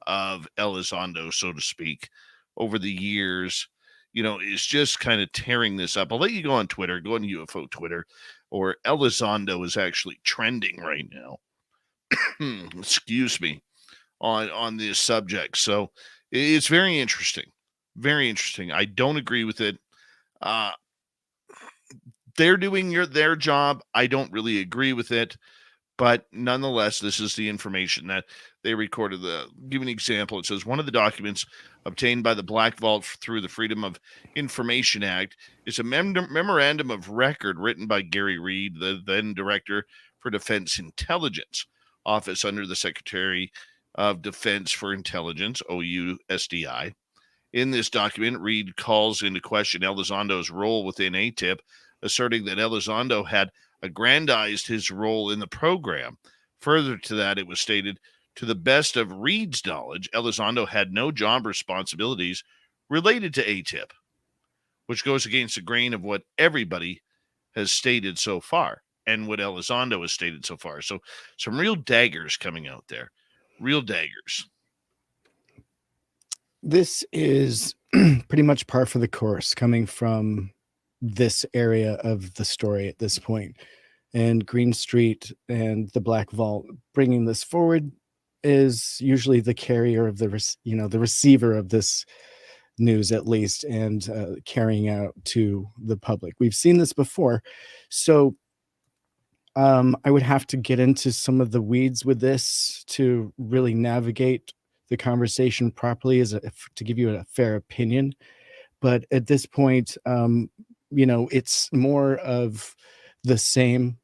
of Elizondo, so to speak, over the years, is just kind of tearing this up. I'll let you go on Twitter, go on UFO Twitter, or Elizondo is actually trending right now. Excuse me, on this subject. So it's very interesting. Very interesting. I don't agree with it. They're doing their job. I don't really agree with it. But nonetheless, this is the information that they recorded. Give an example. It says one of the documents obtained by the Black Vault through the Freedom of Information Act is a memorandum of record written by Gary Reed, the then Director for Defense Intelligence Office under the Secretary of Defense for Intelligence, OUSDI. In this document, Reed calls into question Elizondo's role within ATIP, asserting that Elizondo had aggrandized his role in the program. Further to that, it was stated, to the best of Reed's knowledge, Elizondo had no job responsibilities related to ATIP, which goes against the grain of what everybody has stated so far and what Elizondo has stated so far. So some real daggers coming out there. Real daggers. This is pretty much par for the course coming from this area of the story at this point. And Green Street and the Black Vault bringing this forward is usually the carrier of the receiver of this news, at least, and carrying out to the public. We've seen this before. So I would have to get into some of the weeds with this to really navigate the conversation properly to give you a fair opinion. But at this point, it's more of the same,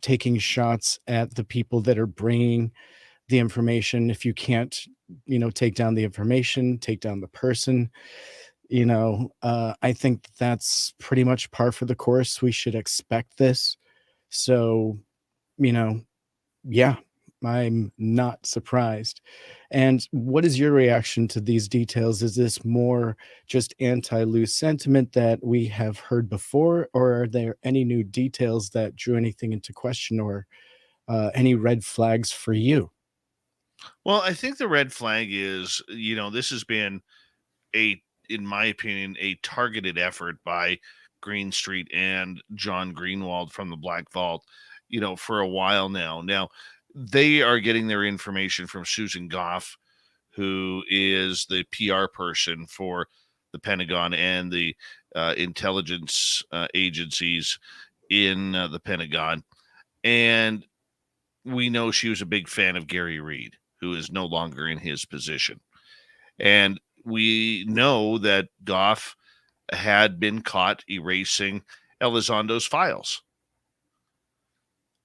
taking shots at the people that are bringing the information. If you can't, take down the information, take down the person, I think that's pretty much par for the course. We should expect this. So, yeah, I'm not surprised. And what is your reaction to these details? Is this more just anti-loose sentiment that we have heard before, or are there any new details that drew anything into question, or any red flags for you? Well, I think the red flag is, this has been in my opinion, a targeted effort by Green Street and John Greenwald from the Black Vault, for a while now. Now, they are getting their information from Susan Goff, who is the PR person for the Pentagon and the intelligence agencies in the Pentagon. And we know she was a big fan of Gary Reed, who is no longer in his position. And we know that Goff had been caught erasing Elizondo's files.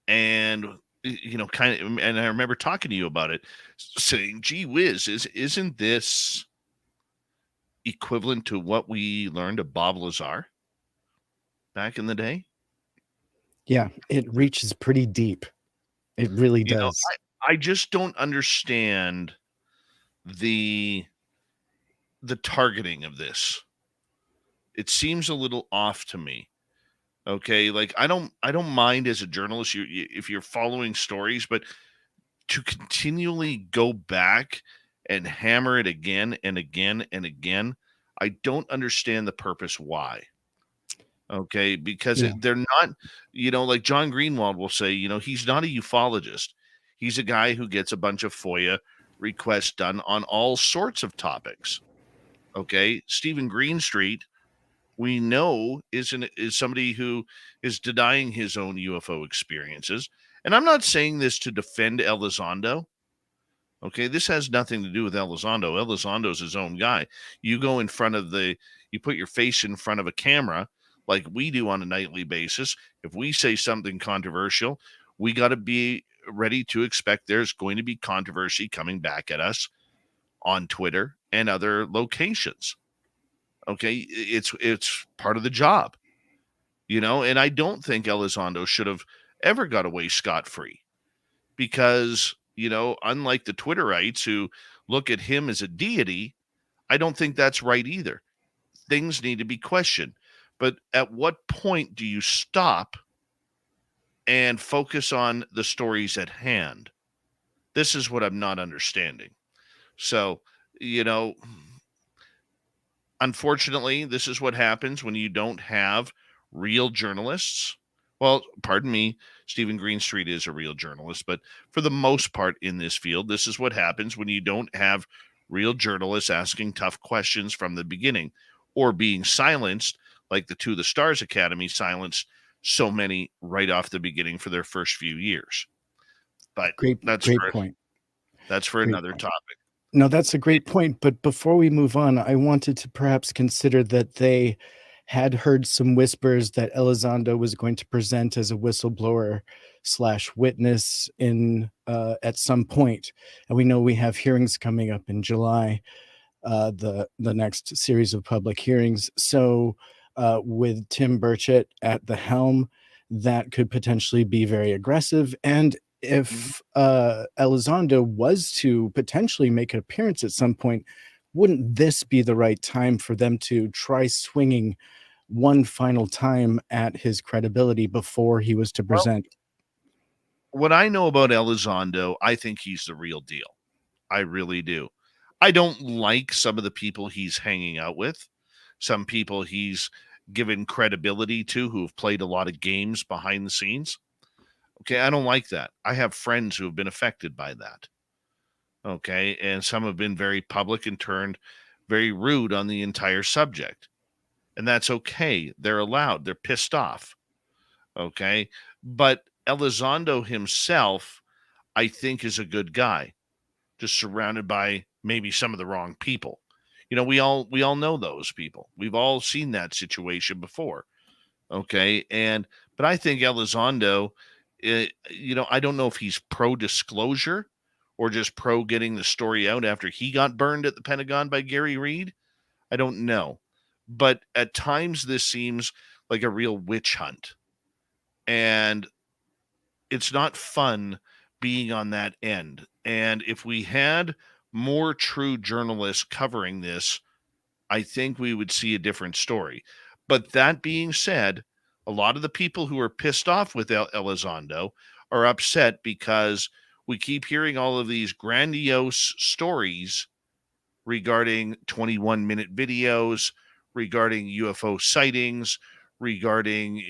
And and I remember talking to you about it, saying, gee whiz, isn't this equivalent to what we learned of Bob Lazar back in the day? Yeah, it reaches pretty deep. It really does. I just don't understand the targeting of this. It seems a little off to me. Okay, like I don't mind as a journalist if you're following stories, but to continually go back and hammer it again and again and again, I don't understand the purpose why. Okay, because they're not, like John Greenwald will say, he's not a ufologist. He's a guy who gets a bunch of FOIA requests done on all sorts of topics. Okay, Stephen Greenstreet, we know is somebody who is denying his own UFO experiences. And I'm not saying this to defend Elizondo. Okay, this has nothing to do with Elizondo. Elizondo's his own guy. You go in front of you put your face in front of a camera like we do on a nightly basis. If we say something controversial, we got to be ready to expect there's going to be controversy coming back at us on Twitter and other locations. Okay, it's part of the job, and I don't think Elizondo should have ever got away scot-free because, unlike the Twitterites who look at him as a deity, I don't think that's right either. Things need to be questioned. But at what point do you stop and focus on the stories at hand? This is what I'm not understanding. So, you know, unfortunately, this is what happens when you don't have real journalists. Well, pardon me, Stephen Greenstreet is a real journalist, but for the most part in this field, this is what happens when you don't have real journalists asking tough questions from the beginning or being silenced, like the To the Stars Academy silenced so many right off the beginning for their first few years. But Great point. That's for Great another point. topic. No, that's a great point. But before we move on, I wanted to perhaps consider that they had heard some whispers that Elizondo was going to present as a whistleblower / witness in at some point. And we know we have hearings coming up in July, the next series of public hearings. So with Tim Burchett at the helm, that could potentially be very aggressive. And if Elizondo was to potentially make an appearance at some point, wouldn't this be the right time for them to try swinging one final time at his credibility before he was to Well, present? what I know about Elizondo, I think he's the real deal. I really do. I don't like some of the people he's hanging out with, some people he's given credibility to who've played a lot of games behind the scenes. Okay, I don't like that. I have friends who have been affected by that. Okay, and some have been very public and turned very rude on the entire subject. And that's okay. They're allowed. They're pissed off. Okay, but Elizondo himself, I think, is a good guy, just surrounded by maybe some of the wrong people. You know, we all know those people. We've all seen that situation before. Okay, but I think Elizondo, you know, I don't know if he's pro disclosure or just pro getting the story out after he got burned at the Pentagon by Gary Reed. I don't know, but at times this seems like a real witch hunt, and it's not fun being on that end. And if we had more true journalists covering this, I think we would see a different story. But that being said, a lot of the people who are pissed off with Elizondo are upset because we keep hearing all of these grandiose stories regarding 21-minute videos, regarding UFO sightings, regarding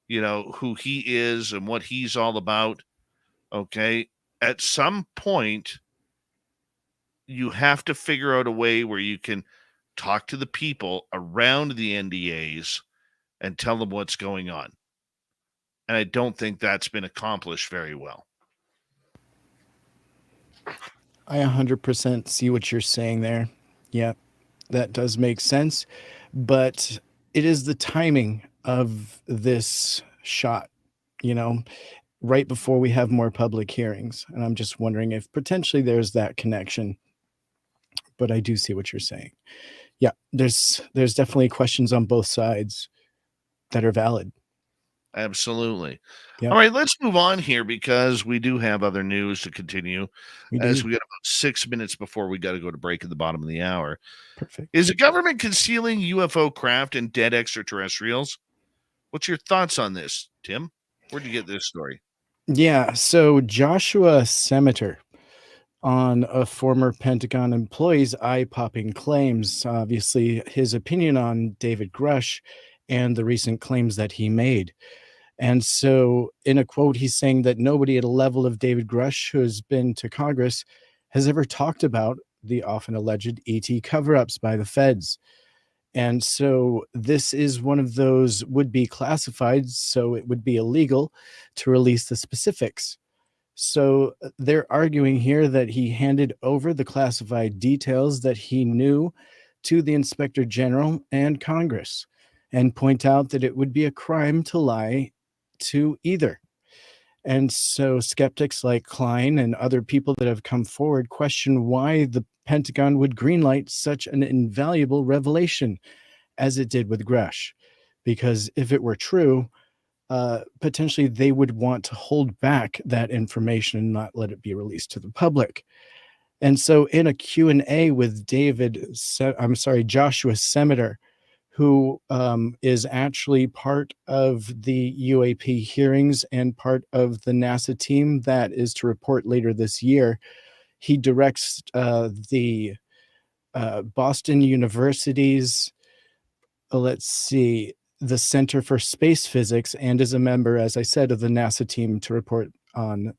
you know, who he is and what he's all about. Okay, at some point you have to figure out a way where you can talk to the people around the NDAs and tell them what's going on. And I don't think that's been accomplished very well. I 100% see what you're saying there. Yeah, that does make sense. But it is the timing of this shot, you know, right before we have more public hearings. And I'm just wondering if potentially there's that connection. But I do see what you're saying. Yeah, there's definitely questions on both sides that are valid. Absolutely. Yep. All right, let's move on here because we do have other news to continue. We As do. we got about 6 minutes before we got to go to break at the bottom of the hour. Perfect. Is the government concealing UFO craft and dead extraterrestrials? What's your thoughts on this, Tim? Where'd you get this story? Yeah, so Joshua Semeter, on a former Pentagon employee's eye-popping claims, obviously his opinion on David Grush and the recent claims that he made. And so in a quote, he's saying that nobody at a level of David Grush who has been to Congress has ever talked about the often alleged ET cover-ups by the feds. And so this is one of those would-be classified, so it would be illegal to release the specifics. So they're arguing here that he handed over the classified details that he knew to the Inspector General and Congress, and point out that it would be a crime to lie to either. And so skeptics like Klein and other people that have come forward question why the Pentagon would greenlight such an invaluable revelation as it did with Grush. Because if it were true, potentially they would want to hold back that information and not let it be released to the public. And so in a Q&A with Joshua Semeter, who is actually part of the UAP hearings and part of the NASA team that is to report later this year, He directs the Boston University's, let's see, the Center for Space Physics, and is a member, as I said, of the NASA team to report on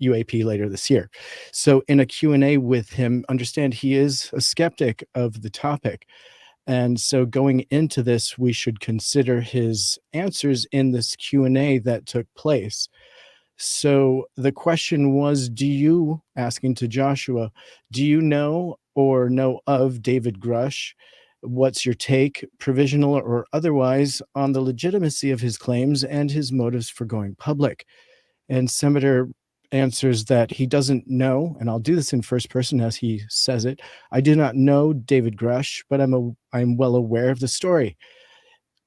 UAP later this year. So in a Q&A with him, understand he is a skeptic of the topic. And so going into this, we should consider his answers in this Q&A that took place. So the question was, asking to Joshua, do you know or know of David Grush? What's your take, provisional or otherwise, on the legitimacy of his claims and his motives for going public? And Senator answers that he doesn't know, and I'll do this in first person as he says it. I do not know David Grush, but I'm well aware of the story.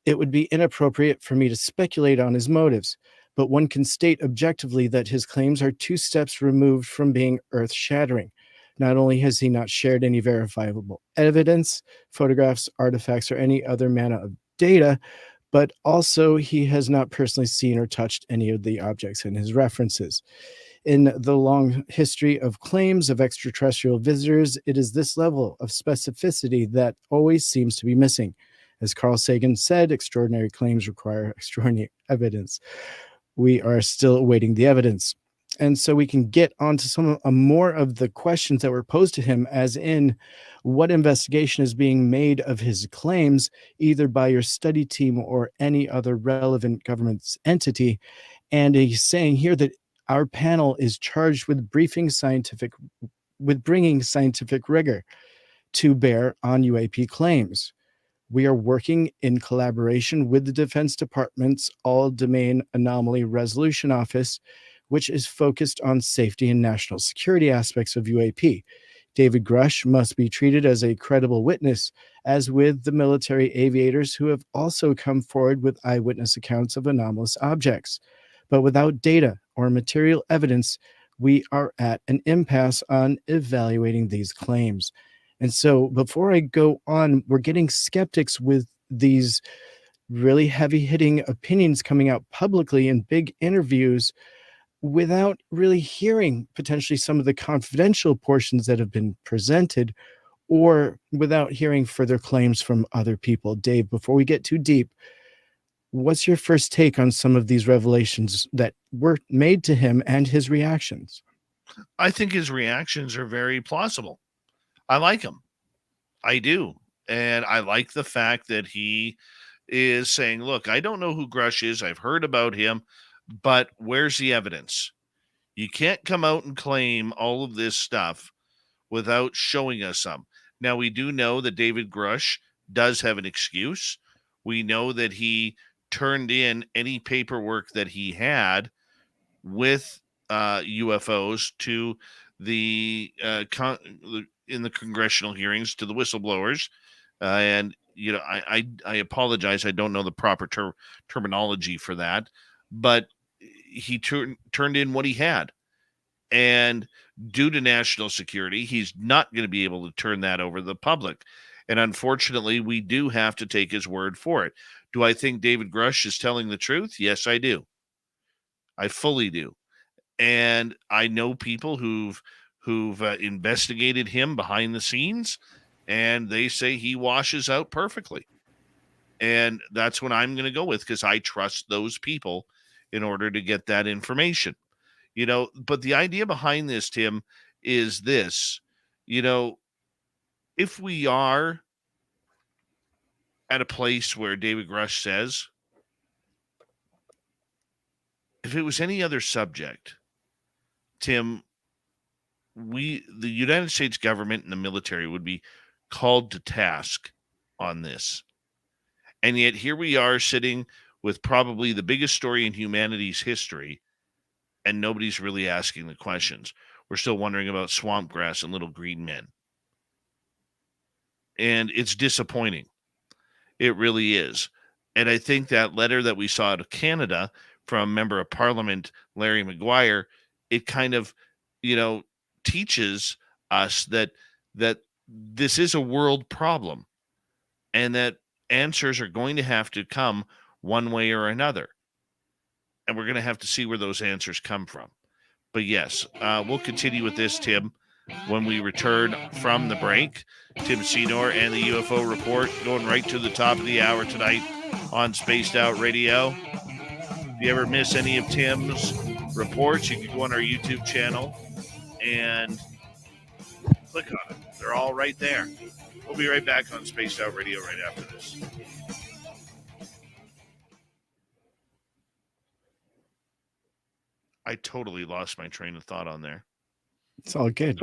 It would be inappropriate for me to speculate on his motives, but one can state objectively that his claims are 2 steps removed from being earth-shattering. Not only has he not shared any verifiable evidence, photographs, artifacts, or any other manner of data, but also he has not personally seen or touched any of the objects in his references. In the long history of claims of extraterrestrial visitors, it is this level of specificity that always seems to be missing. As Carl Sagan said, extraordinary claims require extraordinary evidence. We are still awaiting the evidence. And so we can get onto some more of the questions that were posed to him, as in what investigation is being made of his claims, either by your study team or any other relevant government entity. And he's saying here that our panel is charged with bringing scientific rigor to bear on UAP claims. We are working in collaboration with the Defense Department's All-Domain Anomaly Resolution Office, which is focused on safety and national security aspects of UAP. David Grush must be treated as a credible witness, as with the military aviators who have also come forward with eyewitness accounts of anomalous objects. But without data or material evidence, we are at an impasse on evaluating these claims. And so before I go on, we're getting skeptics with these really heavy-hitting opinions coming out publicly in big interviews without really hearing potentially some of the confidential portions that have been presented, or without hearing further claims from other people. Dave, before we get too deep, what's your first take on some of these revelations that were made to him and his reactions? I think his reactions are very plausible. I like him. I do. And I like the fact that he is saying, look, I don't know who Grush is. I've heard about him, but where's the evidence? You can't come out and claim all of this stuff without showing us some. Now, we do know that David Grush does have an excuse. We know that he turned in any paperwork that he had with UFOs to the in the congressional hearings to the whistleblowers. And, you know, I apologize. I don't know the proper terminology for that, but he turned in what he had. And due to national security, he's not going to be able to turn that over to the public. And unfortunately, we do have to take his word for it. Do I think David Grush is telling the truth? Yes, I do. I fully do. And I know people who've investigated him behind the scenes, and they say he washes out perfectly. And that's what I'm going to go with, because I trust those people in order to get that information. You know, but the idea behind this, Tim, is this. You know, if we are at a place where David Grush says, if it was any other subject, Tim, the United States government and the military would be called to task on this. And yet here we are sitting with probably the biggest story in humanity's history, and nobody's really asking the questions. We're still wondering about swamp grass and little green men. And it's disappointing. It really is. And I think that letter that we saw out of Canada from Member of Parliament Larry Maguire, it kind of, you know, teaches us that this is a world problem, and that answers are going to have to come one way or another. And we're going to have to see where those answers come from. But yes, we'll continue with this, Tim. when we return from the break. Tim Senor and the UFO Report going right to the top of the hour tonight on Spaced Out Radio. If you ever miss any of Tim's reports, you can go on our YouTube channel and click on it. They're all right there. We'll be right back on Spaced Out Radio right after this. I totally lost my train of thought on there. It's all good.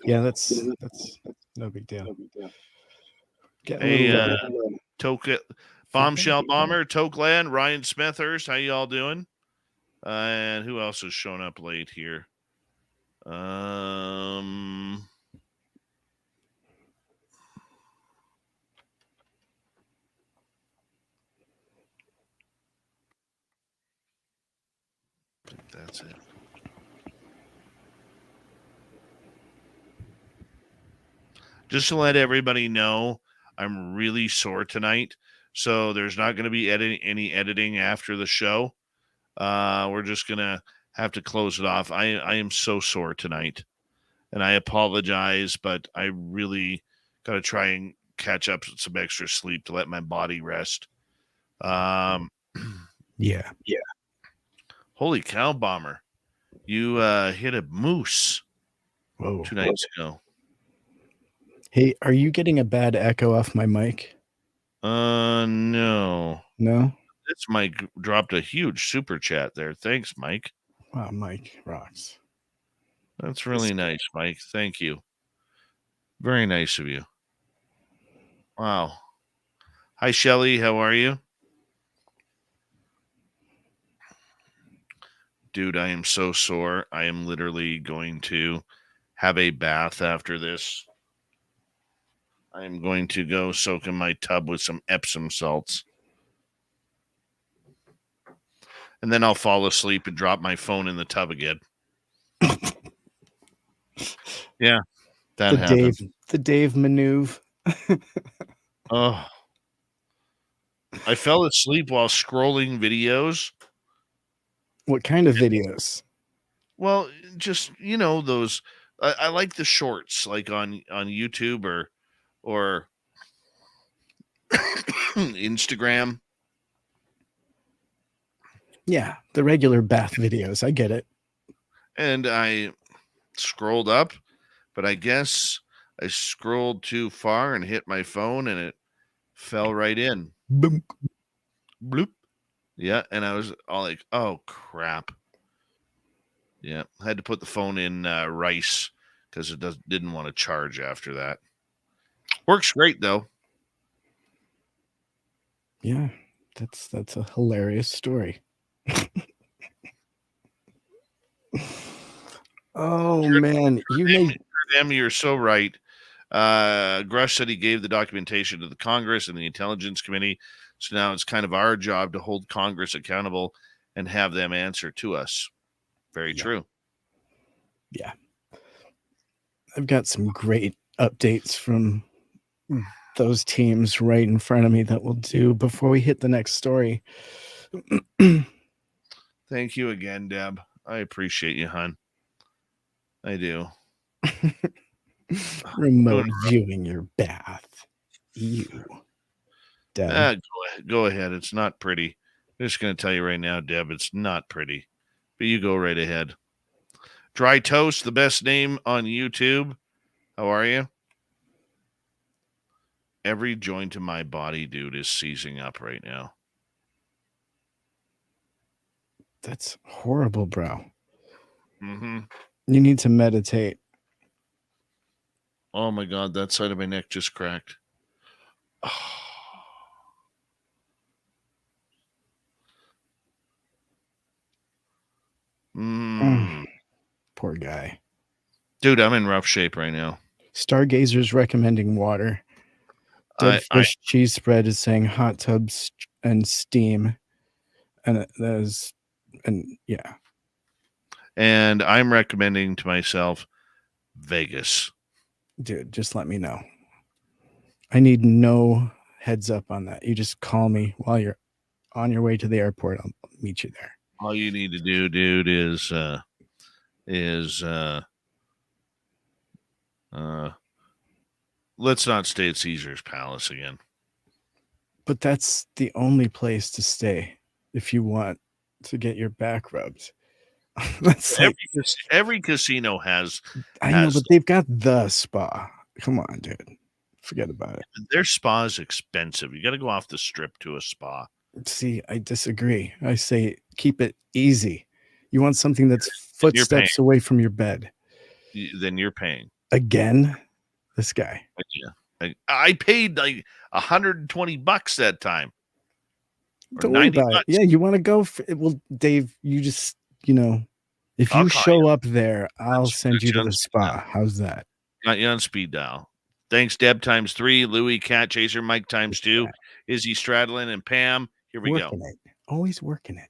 Yeah, that's no big deal. Hey, Bombshell Bomber, Tokeland, Ryan Smithhurst, how you all doing? And who else is showing up late here? That's it. Just to let everybody know, I'm really sore tonight, so there's not going to be any editing after the show. We're just going to have to close it off. I am so sore tonight, and I apologize, but I really got to try and catch up some extra sleep to let my body rest. Yeah. Holy cow, Bomber. You hit a moose 2 nights ago. Hey, are you getting a bad echo off my mic? No. No? This Mike dropped a huge super chat there. Thanks, Mike. Wow, Mike rocks. That's really nice, Mike. Thank you. Very nice of you. Wow. Hi, Shelly. How are you? Dude, I am so sore. I am literally going to have a bath after this. I am going to go soak in my tub with some Epsom salts. And then I'll fall asleep and drop my phone in the tub again. Yeah, that happens. The Dave maneuver. Oh. I fell asleep while scrolling videos. What kind of videos? Well, just, those. I like the shorts, like on YouTube or Instagram. Yeah, the regular bath videos. I get it. And I scrolled up, but I guess I scrolled too far and hit my phone and it fell right in. Boom. Bloop. Yeah, and I was all like, oh, crap. Yeah, I had to put the phone in rice because it didn't want to charge after that. Works great, though. Yeah, that's a hilarious story. Oh, man. You're so right. Grush said he gave the documentation to the Congress and the Intelligence Committee. So now it's kind of our job to hold Congress accountable and have them answer to us. Very true. Yeah. I've got some great updates from those teams right in front of me that we'll do before we hit the next story. Thank you again, Deb. I appreciate you, hon. I do. Remote viewing your bath. You. Deb. Go ahead. It's not pretty. I'm just going to tell you right now, Deb, it's not pretty. But you go right ahead. Dry Toast, the best name on YouTube. How are you? Every joint in my body, dude, is seizing up right now. That's horrible, bro. Mm-hmm. You need to meditate. Oh, my God. That side of my neck just cracked. Oh. Poor guy. Dude, I'm in rough shape right now. Stargazer's recommending water. Dead fish cheese spread is saying hot tubs and steam. And yeah. And I'm recommending to myself Vegas. Dude, just let me know. I need no heads up on that. You just call me while you're on your way to the airport. I'll meet you there. All you need to do, dude, is is let's not stay at Caesar's Palace again. But that's the only place to stay if you want to get your back rubbed. That's like, Every casino has. I know, but they've got the spa. Come on, dude. Forget about it. Their spa is expensive. You got to go off the strip to a spa. See, I disagree. I say keep it easy. You want something that's footsteps paying. away from your bed. Then you're paying. Again? This guy. Yeah. I paid like $120 that time. Don't worry about it. Yeah, you want to go? Well, Dave, you just, if you show up there, I'll send you to the spa. How's that? Got you on speed dial. Thanks, Deb times 3, Louie, Cat Chaser, Mike times 2, Izzy Stradlin, and Pam. Here we go. Always working it.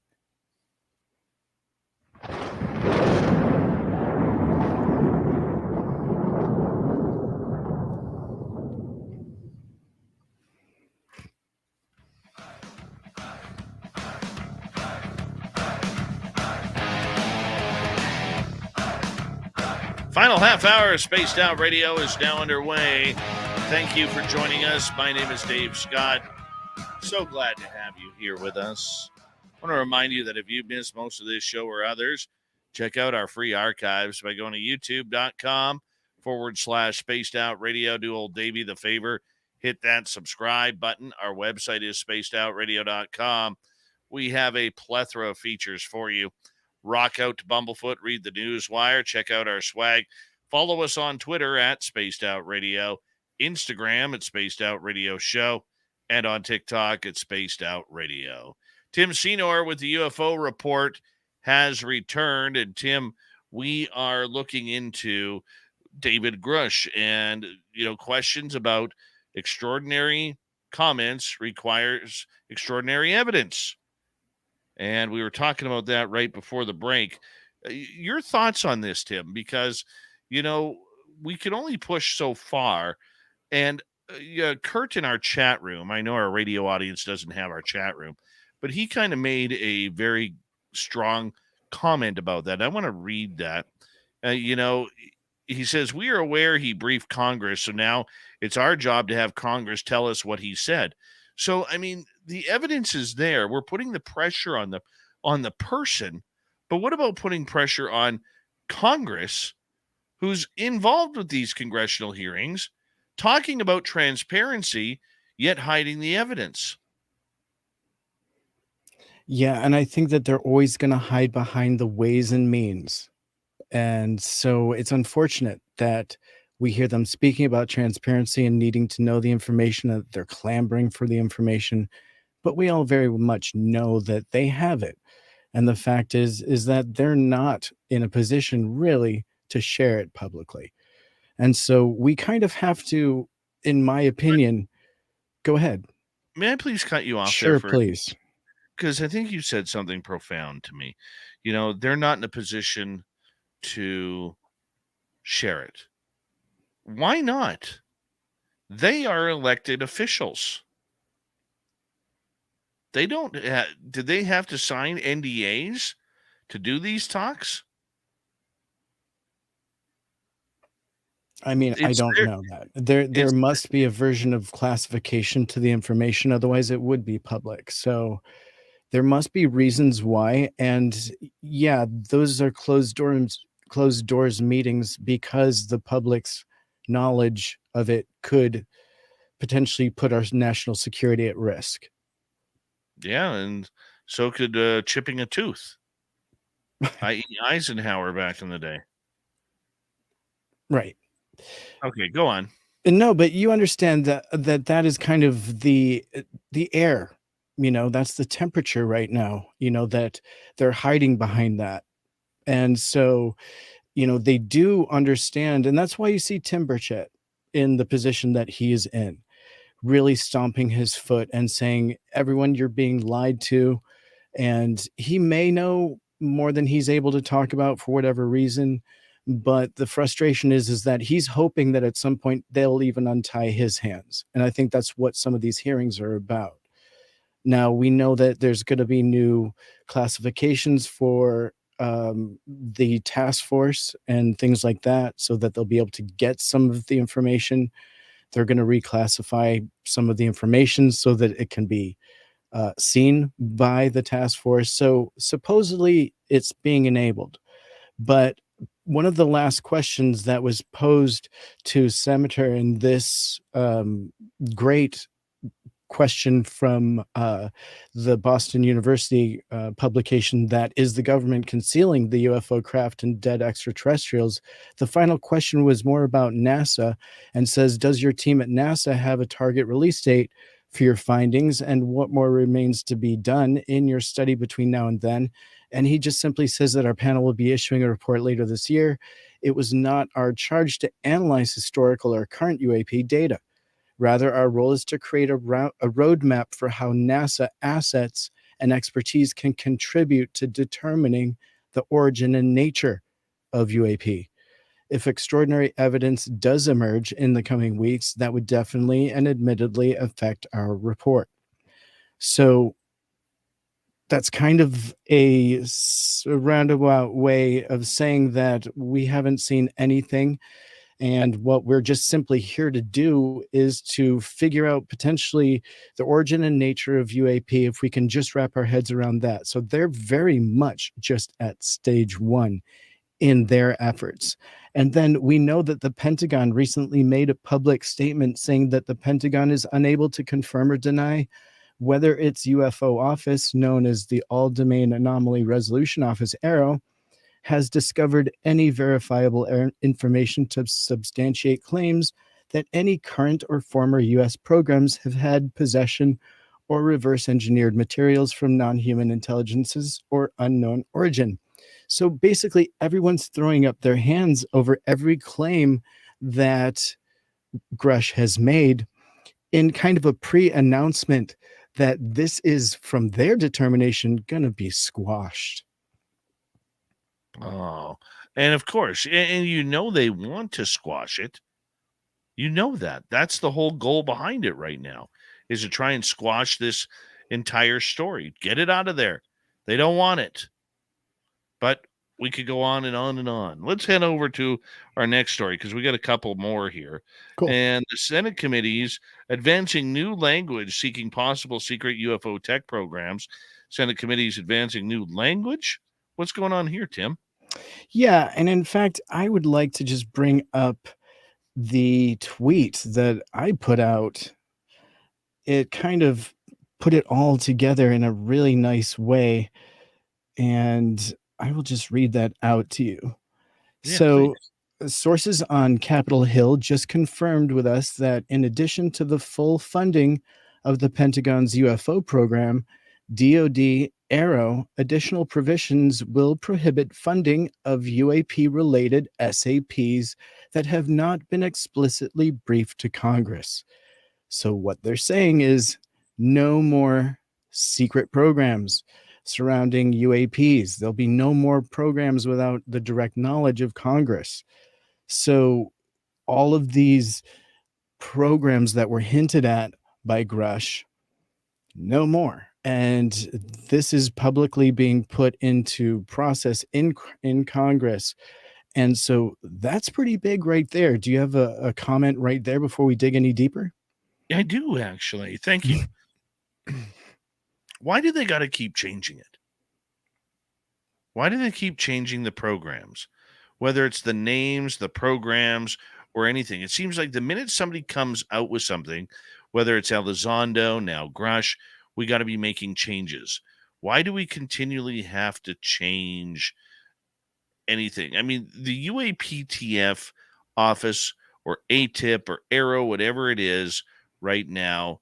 Final half hour of Spaced Out Radio is now underway. Thank you for joining us. My name is Dave Scott. So glad to have you here with us. I want to remind you that if you missed most of this show or others, check out our free archives by going to youtube.com/Spaced Out Radio. Do old Davey the favor. Hit that subscribe button. Our website is spacedoutradio.com. We have a plethora of features for you. Rock out to Bumblefoot, read the news wire, check out our swag. Follow us on Twitter at Spaced Out Radio, Instagram at Spaced Out Radio Show, and on TikTok at Spaced Out Radio. Tim Senor with the UFO report has returned. And Tim, we are looking into David Grush and, questions about extraordinary comments requires extraordinary evidence. And we were talking about that right before the break. Your thoughts on this, Tim? Because, we can only push so far. And Kurt in our chat room, I know our radio audience doesn't have our chat room, but he kind of made a very strong comment about that. I want to read that. He says, we are aware he briefed Congress, so now it's our job to have Congress tell us what he said. So, the evidence is there. We're putting the pressure on the person, but what about putting pressure on Congress, who's involved with these congressional hearings, talking about transparency, yet hiding the evidence? Yeah, and I think that they're always going to hide behind the ways and means. And so it's unfortunate that we hear them speaking about transparency and needing to know the information, that they're clamoring for the information, but we all very much know that they have it. And the fact is that they're not in a position really to share it publicly. And so we kind of have to, in my opinion, go ahead. May I please cut you off? Sure, please. Because I think you said something profound to me. They're not in a position to share it. Why not? They are elected officials. They don't. Did they have to sign NDAs to do these talks? I don't know that. There must be a version of classification to the information, otherwise it would be public. So there must be reasons why. And yeah, those are closed doors meetings because the public's knowledge of it could potentially put our national security at risk. Yeah, and so could chipping a tooth, i.e. Eisenhower back in the day. Right. Okay, go on. No, but you understand that is kind of the air, that's the temperature right now, that they're hiding behind that. And so, they do understand. And that's why you see Tim Burchett in the position that he is in, really stomping his foot and saying, everyone, you're being lied to. And he may know more than he's able to talk about for whatever reason. But the frustration is that he's hoping that at some point they'll even untie his hands. And I think that's what some of these hearings are about. Now, we know that there's going to be new classifications for the task force and things like that so that they'll be able to get some of the information. They're going to reclassify some of the information so that it can be seen by the task force. So supposedly it's being enabled. But one of the last questions that was posed to Senator in this great question from the Boston University publication, that is the government concealing the UFO craft and dead extraterrestrials. The final question was more about NASA and says, does your team at NASA have a target release date for your findings, and what more remains to be done in your study between now and then? And he just simply says that our panel will be issuing a report later this year. It was not our charge to analyze historical or current UAP data. Rather, our role is to create a roadmap for how NASA assets and expertise can contribute to determining the origin and nature of UAP. If extraordinary evidence does emerge in the coming weeks, that would definitely and admittedly affect our report. So that's kind of a roundabout way of saying that we haven't seen anything. And what we're just simply here to do is to figure out potentially the origin and nature of UAP, if we can just wrap our heads around that. So they're very much just at stage one in their efforts. And then we know that the Pentagon recently made a public statement saying that the Pentagon is unable to confirm or deny whether its UFO office, known as the All-Domain Anomaly Resolution Office, ARROW, has discovered any verifiable information to substantiate claims that any current or former U.S. programs have had possession or reverse engineered materials from non-human intelligences or unknown origin. So basically, everyone's throwing up their hands over every claim that Grush has made in kind of a pre-announcement that this is, from their determination, going to be squashed. Oh, and of course, and you know they want to squash it. You know that. That's the whole goal behind it right now, is to try and squash this entire story. Get it out of there. They don't want it. But we could go on and on and on. Let's head over to our next story because we got a couple more here. Cool. And the Senate committees advancing new language seeking possible secret UFO tech programs. Senate committees advancing new language. What's going on here, Tim? Yeah, and in fact, I would like to just bring up the tweet that I put out. It kind of put it all together in a really nice way, and I will just read that out to you. Yeah, So, please. sources on Capitol Hill just confirmed with us that in addition to the full funding of the Pentagon's UFO program, DoD ARROW additional provisions will prohibit funding of UAP-related SAPs that have not been explicitly briefed to Congress. So what they're saying is no more secret programs surrounding UAPs. There'll be no more programs without the direct knowledge of Congress. So all of these programs that were hinted at by Grush, no more. And this is publicly being put into process in Congress. And so that's pretty big right there. Do you have a comment right there before we dig any deeper? I do, actually. Thank you. Why do they got to keep changing it? Why do they keep changing the programs? Whether it's the names, the programs, or anything. It seems like the minute somebody comes out with something, whether it's Elizondo, now Grush, we got to be making changes. Why do we continually have to change anything? I mean, the UAPTF office or ATIP or ARROW, whatever it is right now,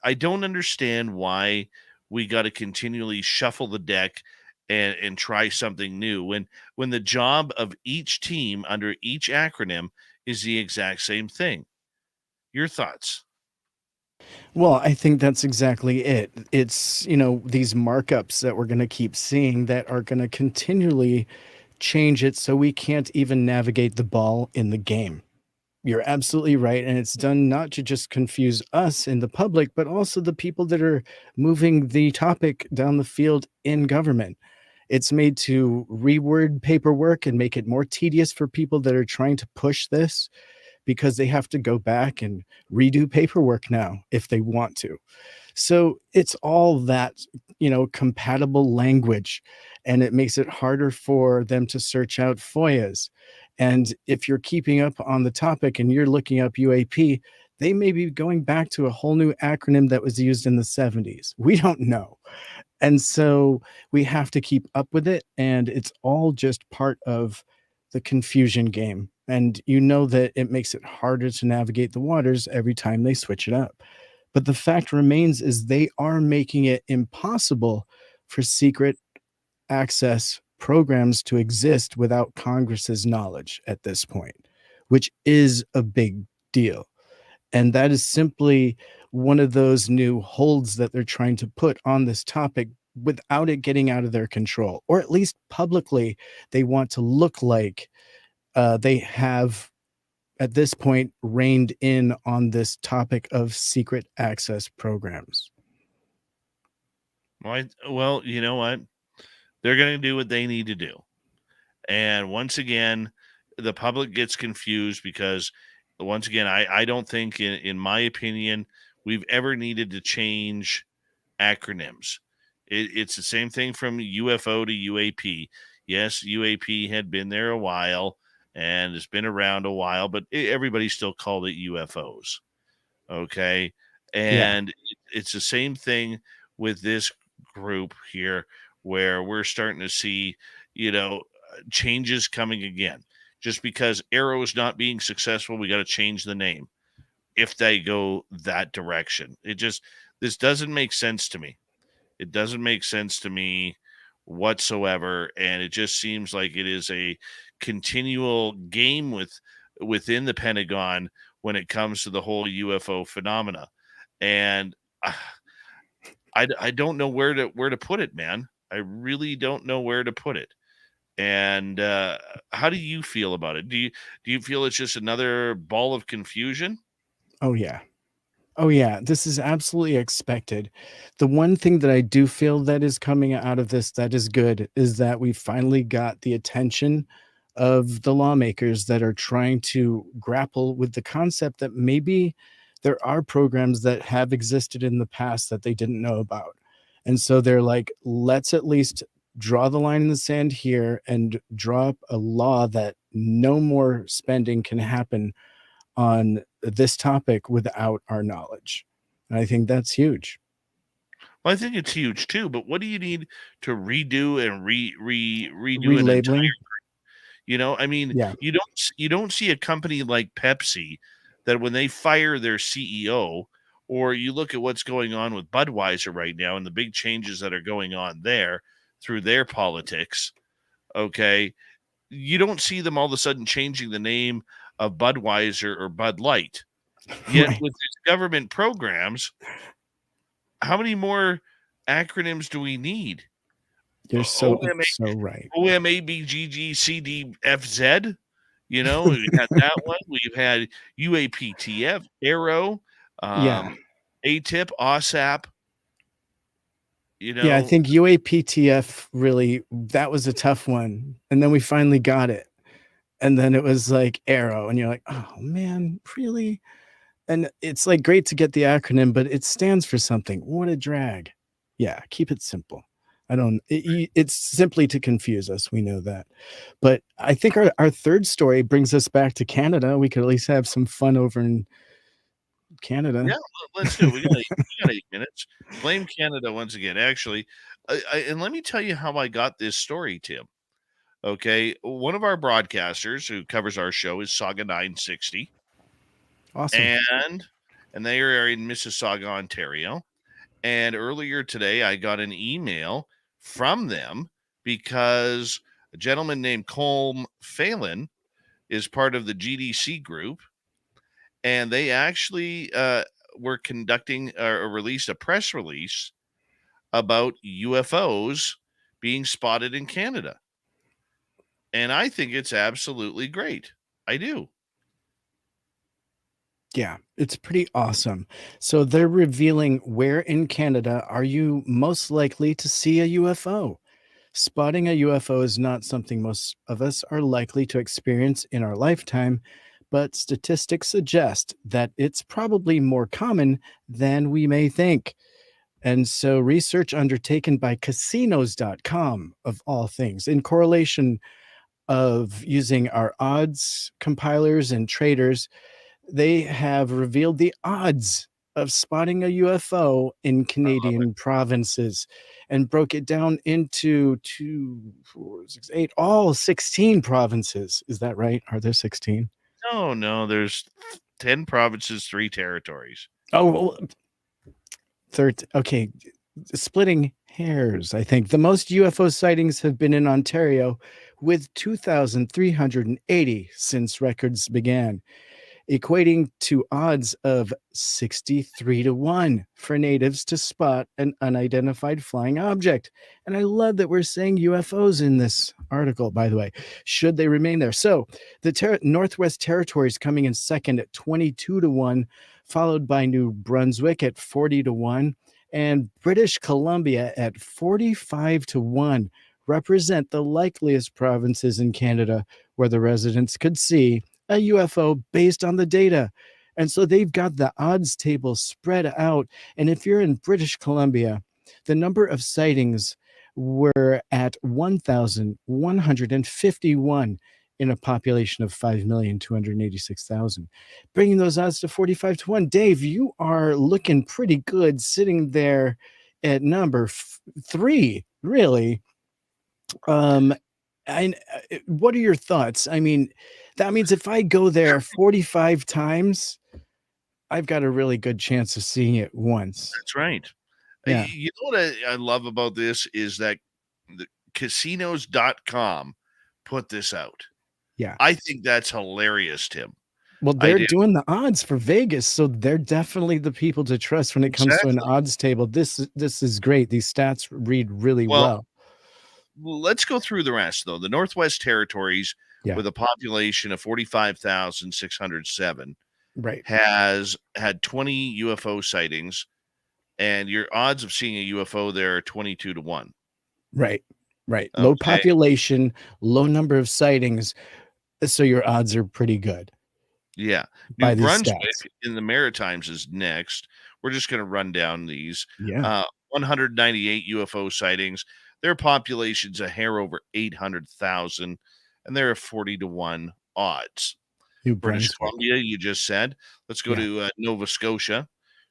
I don't understand why we got to continually shuffle the deck and try something new when the job of each team under each acronym is the exact same thing. Your thoughts? Well, I think that's exactly it. It's, these markups that we're going to keep seeing that are going to continually change it so we can't even navigate the ball in the game. You're absolutely right. And it's done not to just confuse us in the public, but also the people that are moving the topic down the field in government. It's made to reword paperwork and make it more tedious for people that are trying to push this, because they have to go back and redo paperwork now if they want to. So it's all that, compatible language, and it makes it harder for them to search out FOIAs. And if you're keeping up on the topic and you're looking up UAP, they may be going back to a whole new acronym that was used in the 70s. We don't know. And so we have to keep up with it. And it's all just part of the confusion game. And you know that it makes it harder to navigate the waters every time they switch it up. But the fact remains is they are making it impossible for secret access programs to exist without Congress's knowledge at this point, which is a big deal. And that is simply one of those new holds that they're trying to put on this topic without it getting out of their control, or at least publicly, they want to look like they have at this point reined in on this topic of secret access programs. Well, you know what? They're going to do what they need to do. And once again, the public gets confused because, once again, I don't think, in my opinion, we've ever needed to change acronyms. It's the same thing from UFO to UAP. Yes, UAP had been there a while and it's been around a while, but everybody still called it UFOs. Okay. And it's the same thing with this group here, where we're starting to see, changes coming again. Just because Arrow is not being successful, we got to change the name if they go that direction. This doesn't make sense to me. It doesn't make sense to me whatsoever. And it just seems like it is a continual game within the Pentagon when it comes to the whole UFO phenomena. And I don't know where to put it, man. I really don't know where to put it. And how do you feel about it? Do you feel it's just another ball of confusion? Oh, yeah. Oh, yeah. This is absolutely expected. The one thing that I do feel that is coming out of this that is good is that we finally got the attention of the lawmakers that are trying to grapple with the concept that maybe there are programs that have existed in the past that they didn't know about. And so they're like, let's at least draw the line in the sand here and draw up a law that no more spending can happen on this topic without our knowledge. And I think that's huge. Well, I think it's huge too, but what do you need to redo and redo an Relabeling. entire, I mean, Yeah. you don't see a company like Pepsi that when they fire their CEO, or you look at what's going on with Budweiser right now and the big changes that are going on there through their politics, okay, you don't see them all of a sudden changing the name of Budweiser or Bud Light. Yet Right. with these government programs, how many more acronyms do we need? You're so OMA, right. OMABGGCDFZ. We've had that one. We've had UAPTF, Arrow, Yeah. ATIP, OSAP. Yeah, I think UAPTF really, that was a tough one. And then we finally got it. And then it was like Arrow. And you're like, oh man, really? And it's like great to get the acronym, but it stands for something. What a drag. Yeah, keep it simple. It's simply to confuse us. We know that. But I think our third story brings us back to Canada. We could at least have some fun over in Canada. Yeah, let's do it. We got 8 minutes. Blame Canada once again. Actually, and let me tell you how I got this story, Tim. Okay, one of our broadcasters who covers our show is Saga 960. Awesome. And they are in Mississauga, Ontario. And earlier today, I got an email from them because a gentleman named Colm Phelan is part of the GDC group. And they actually were conducting or released a press release about UFOs being spotted in Canada. And I think it's absolutely great. I do. Yeah, it's pretty awesome. So they're revealing where in Canada are you most likely to see a UFO. Spotting a UFO is not something most of us are likely to experience in our lifetime, but statistics suggest that it's probably more common than we may think. And so, research undertaken by casinos.com, of all things, in correlation of using our odds compilers and traders, they have revealed the odds of spotting a UFO in Canadian provinces and broke it down into 2, 4, 6, 8, all 16 provinces. Is that right? Are there 16? No, there's 10 provinces, 3 territories. Oh, well, okay, splitting hairs, I think. The most UFO sightings have been in Ontario, with 2,380 since records began, equating to odds of 63 to 1 for natives to spot an unidentified flying object. And I love that we're saying UFOs in this article, by the way, should they remain there. So the Northwest Territories coming in second at 22 to 1, followed by New Brunswick at 40 to 1, and British Columbia at 45 to 1 represent the likeliest provinces in Canada where the residents could see a UFO based on the data. And so they've got the odds table spread out. And if you're in British Columbia, the number of sightings were at 1,151 in a population of 5,286,000, bringing those odds to 45 to 1. Dave, you are looking pretty good sitting there at number 3, really. And what are your thoughts? I mean, that means if I go there 45 times, I've got a really good chance of seeing it once. That's right. Yeah. You know what I love about this is that the casinos.com put this out. Yeah. I think that's hilarious, Tim. Well, they're doing the odds for Vegas, so they're definitely the people to trust when it comes to an odds table. This is great. These stats read really well. Let's go through the rest, though. The Northwest Territories, with a population of 45,607, right, has had 20 UFO sightings, and your odds of seeing a UFO there are 22 to 1. Right. Low population, low number of sightings, so your odds are pretty good. Yeah. New Brunswick in the Maritimes is next. We're just going to run down these. Yeah. 198 UFO sightings. Their population's a hair over 800,000, and they're 40 to 1 odds. New British Brunswick. Columbia, you just said. Let's go to Nova Scotia.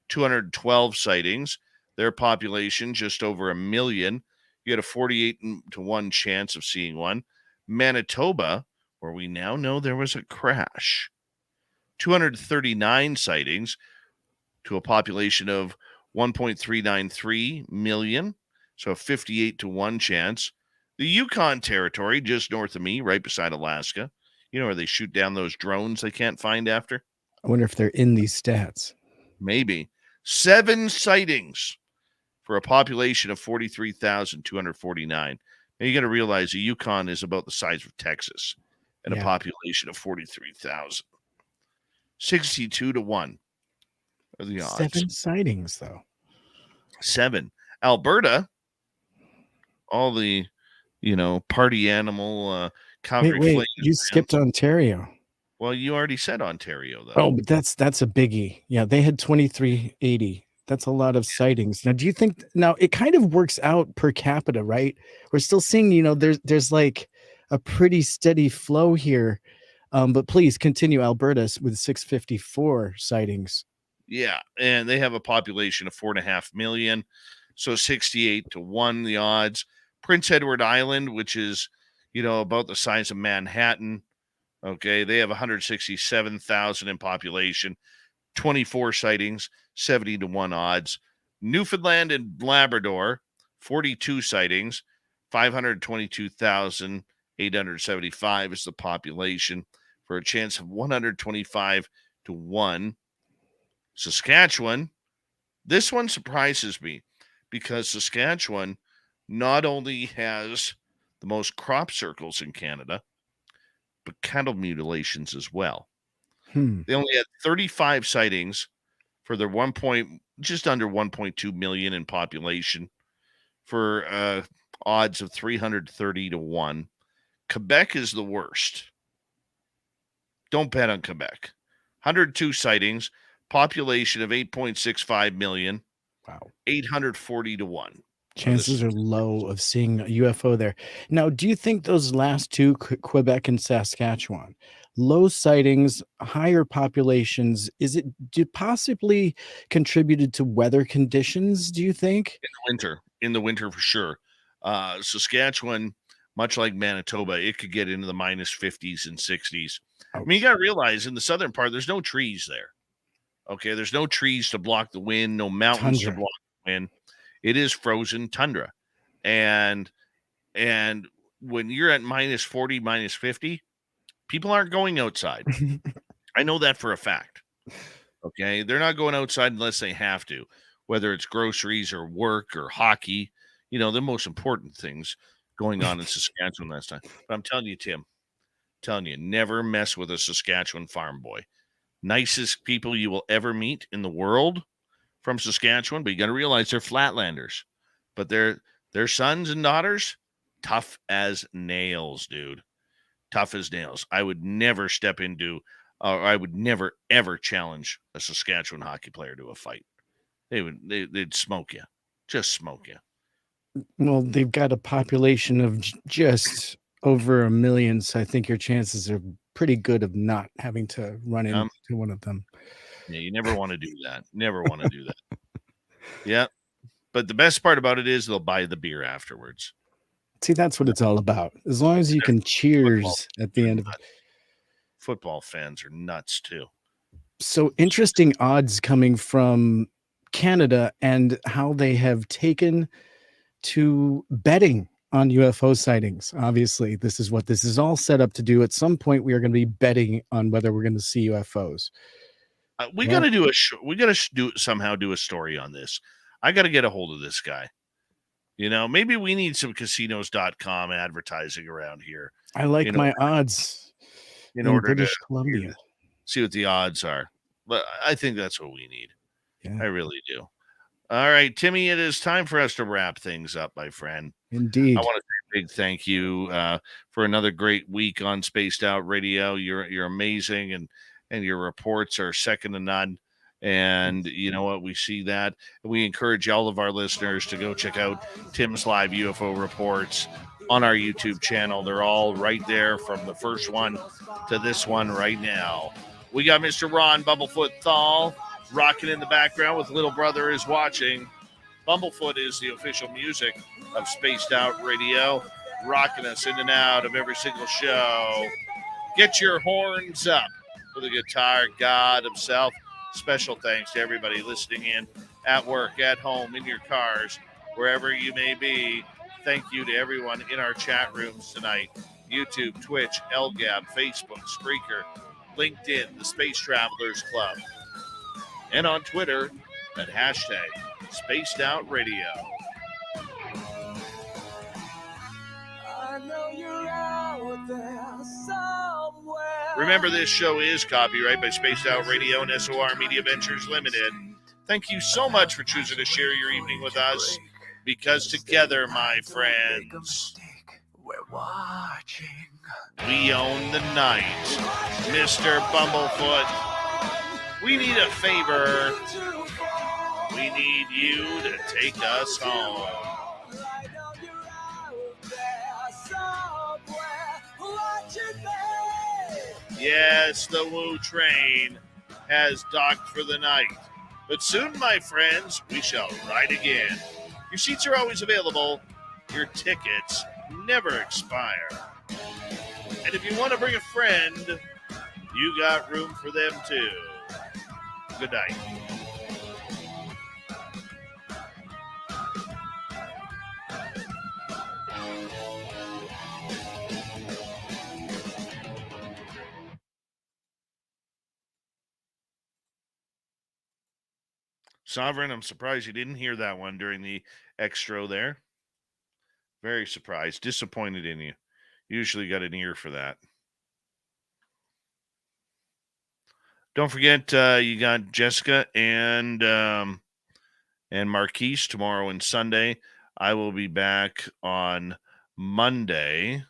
212 sightings. Their population just over 1 million. You had a 48 to 1 chance of seeing one. Manitoba, where we now know there was a crash. 239 sightings to a population of 1.393 million. So a 58 to 1 chance. The Yukon Territory, just north of me, right beside Alaska. You know where they shoot down those drones they can't find after? I wonder if they're in these stats. Maybe. 7 sightings for a population of 43,249. Now you got to realize the Yukon is about the size of Texas and a population of 43,000. 62 to 1 are the odds. 7 sightings, though. 7. Alberta, all the, party animal, Calgary Wait, you skipped Ontario. Well, you already said Ontario, though. Oh, but that's a biggie. Yeah, they had 2,380. That's a lot of sightings. Now, do you think it kind of works out per capita, right? We're still seeing, there's like a pretty steady flow here. But please continue. Alberta with 654 sightings. Yeah, and they have a population of 4.5 million. So 68 to 1 the odds. Prince Edward Island, which is, about the size of Manhattan. Okay, they have 167,000 in population, 24 sightings, 70 to 1 odds. Newfoundland and Labrador, 42 sightings, 522,875 is the population for a chance of 125 to 1. Saskatchewan, this one surprises me because Saskatchewan not only has the most crop circles in Canada, but cattle mutilations as well. They only had 35 sightings for their just under 1.2 million in population for odds of 330 to 1. Quebec is the worst. Don't bet on Quebec. 102 sightings, population of 8.65 million. Wow. 840 to 1. Chances are low of seeing a UFO there. Now, do you think those last two, Quebec and Saskatchewan, low sightings, higher populations, possibly contributed to weather conditions, do you think? In the winter for sure. Saskatchewan, much like Manitoba, it could get into the minus 50s and 60s. I mean, you got to realize in the southern part, there's no trees there. Okay, there's no trees to block the wind, no mountains to block the wind. It is frozen tundra. And when you're at minus 40, minus 50, people aren't going outside. I know that for a fact. Okay, they're not going outside unless they have to, whether it's groceries or work or hockey, the most important things going on in Saskatchewan last time. But I'm telling you, Tim, never mess with a Saskatchewan farm boy. Nicest people you will ever meet in the world from Saskatchewan, but you got to realize they're flatlanders. But their sons and daughters, tough as nails, dude. Tough as nails. I would never step into, or I would never, ever challenge a Saskatchewan hockey player to a fight. They'd smoke you. Just smoke you. Well, they've got a population of just over 1 million, so I think your chances are pretty good of not having to run into one of them. Yeah, you never want to do that. Never want to do that. Yeah. But the best part about it is they'll buy the beer afterwards. See, that's what it's all about. As long as you can cheers at the end of it. Football fans are nuts too. So interesting odds coming from Canada and how they have taken to betting on UFO sightings. Obviously, this is what this is all set up to do. At some point, we are going to be betting on whether we're going to see UFOs. We got to somehow do a story on this. I got to get a hold of this guy. Maybe we need some casinos.com advertising around here. I like my odds in order British to Columbia. See what the odds are. But I think that's what we need. Yeah. I really do. All right, Timmy, it is time for us to wrap things up, my friend. Indeed. I want to say a big thank you for another great week on Spaced Out Radio. You're amazing, and your reports are second to none. And you know what? We see that. We encourage all of our listeners to go check out Tim's live UFO reports on our YouTube channel. They're all right there from the first one to this one right now. We got Mr. Ron Bumblefoot Thal rocking in the background with Little Brother Is Watching. Bumblefoot is the official music of Spaced Out Radio, rocking us in and out of every single show. Get your horns up for the guitar god himself. Special thanks to everybody listening in at work, at home, in your cars, wherever you may be. Thank you to everyone in our chat rooms tonight. YouTube, Twitch, LGAB, Facebook, Spreaker, LinkedIn, the Space Travelers Club, and on Twitter at hashtag Spaced Out Radio. I know you're out there somewhere. Remember, this show is copyright by Spaced Out Radio and SOR Media Ventures Limited. Thank you so much for choosing to share your evening with us, because together, my friends, we're watching. We own the night. Mr. Bumblefoot, we need a favor. We need you to take us home. Yes, the Woo train has docked for the night. But soon, my friends, we shall ride again. Your seats are always available. Your tickets never expire. And if you want to bring a friend, you got room for them too. Good night. Sovereign, I'm surprised you didn't hear that one during the extra there. Very surprised. Disappointed in you. Usually got an ear for that. Don't forget, you got Jessica and Marquise tomorrow and Sunday. I will be back on Monday.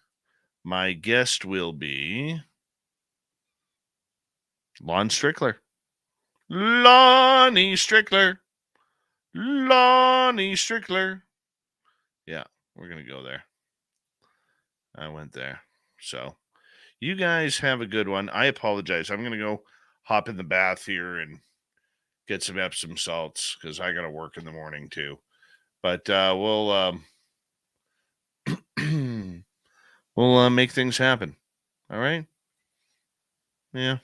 My guest will be Lonnie Strickler. Lonnie Strickler. Lonnie Strickler. Yeah, we're going to go there. I went there. So you guys have a good one. I apologize. I'm going to go hop in the bath here and get some Epsom salts because I got to work in the morning too. But we'll make things happen. All right? Yeah.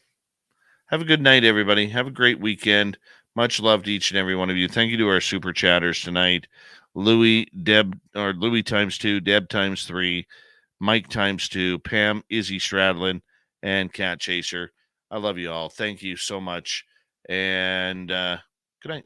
Have a good night, everybody. Have a great weekend. Much love to each and every one of you. Thank you to our super chatters tonight. Louie, Deb, or Louie times 2, Deb times 3, Mike times 2, Pam, Izzy Stradlin, and Cat Chaser. I love you all. Thank you so much. And good night.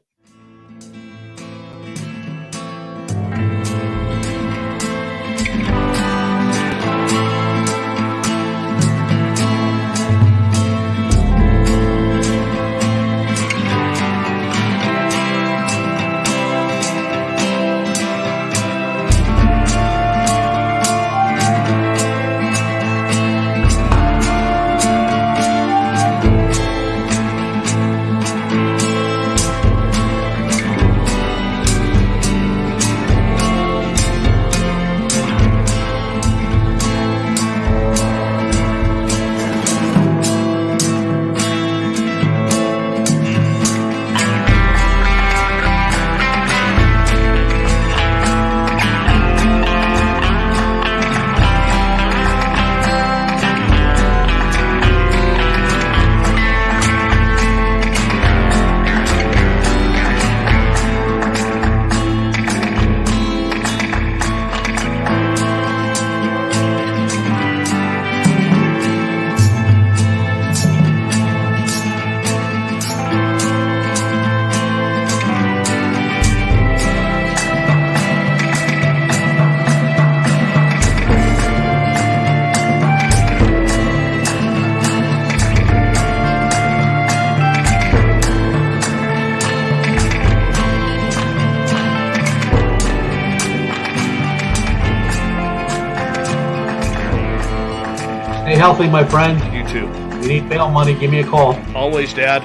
Stay healthy, my friend. You too. If you need bail money, give me a call. Always, Dad.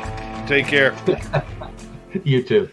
Take care. You too.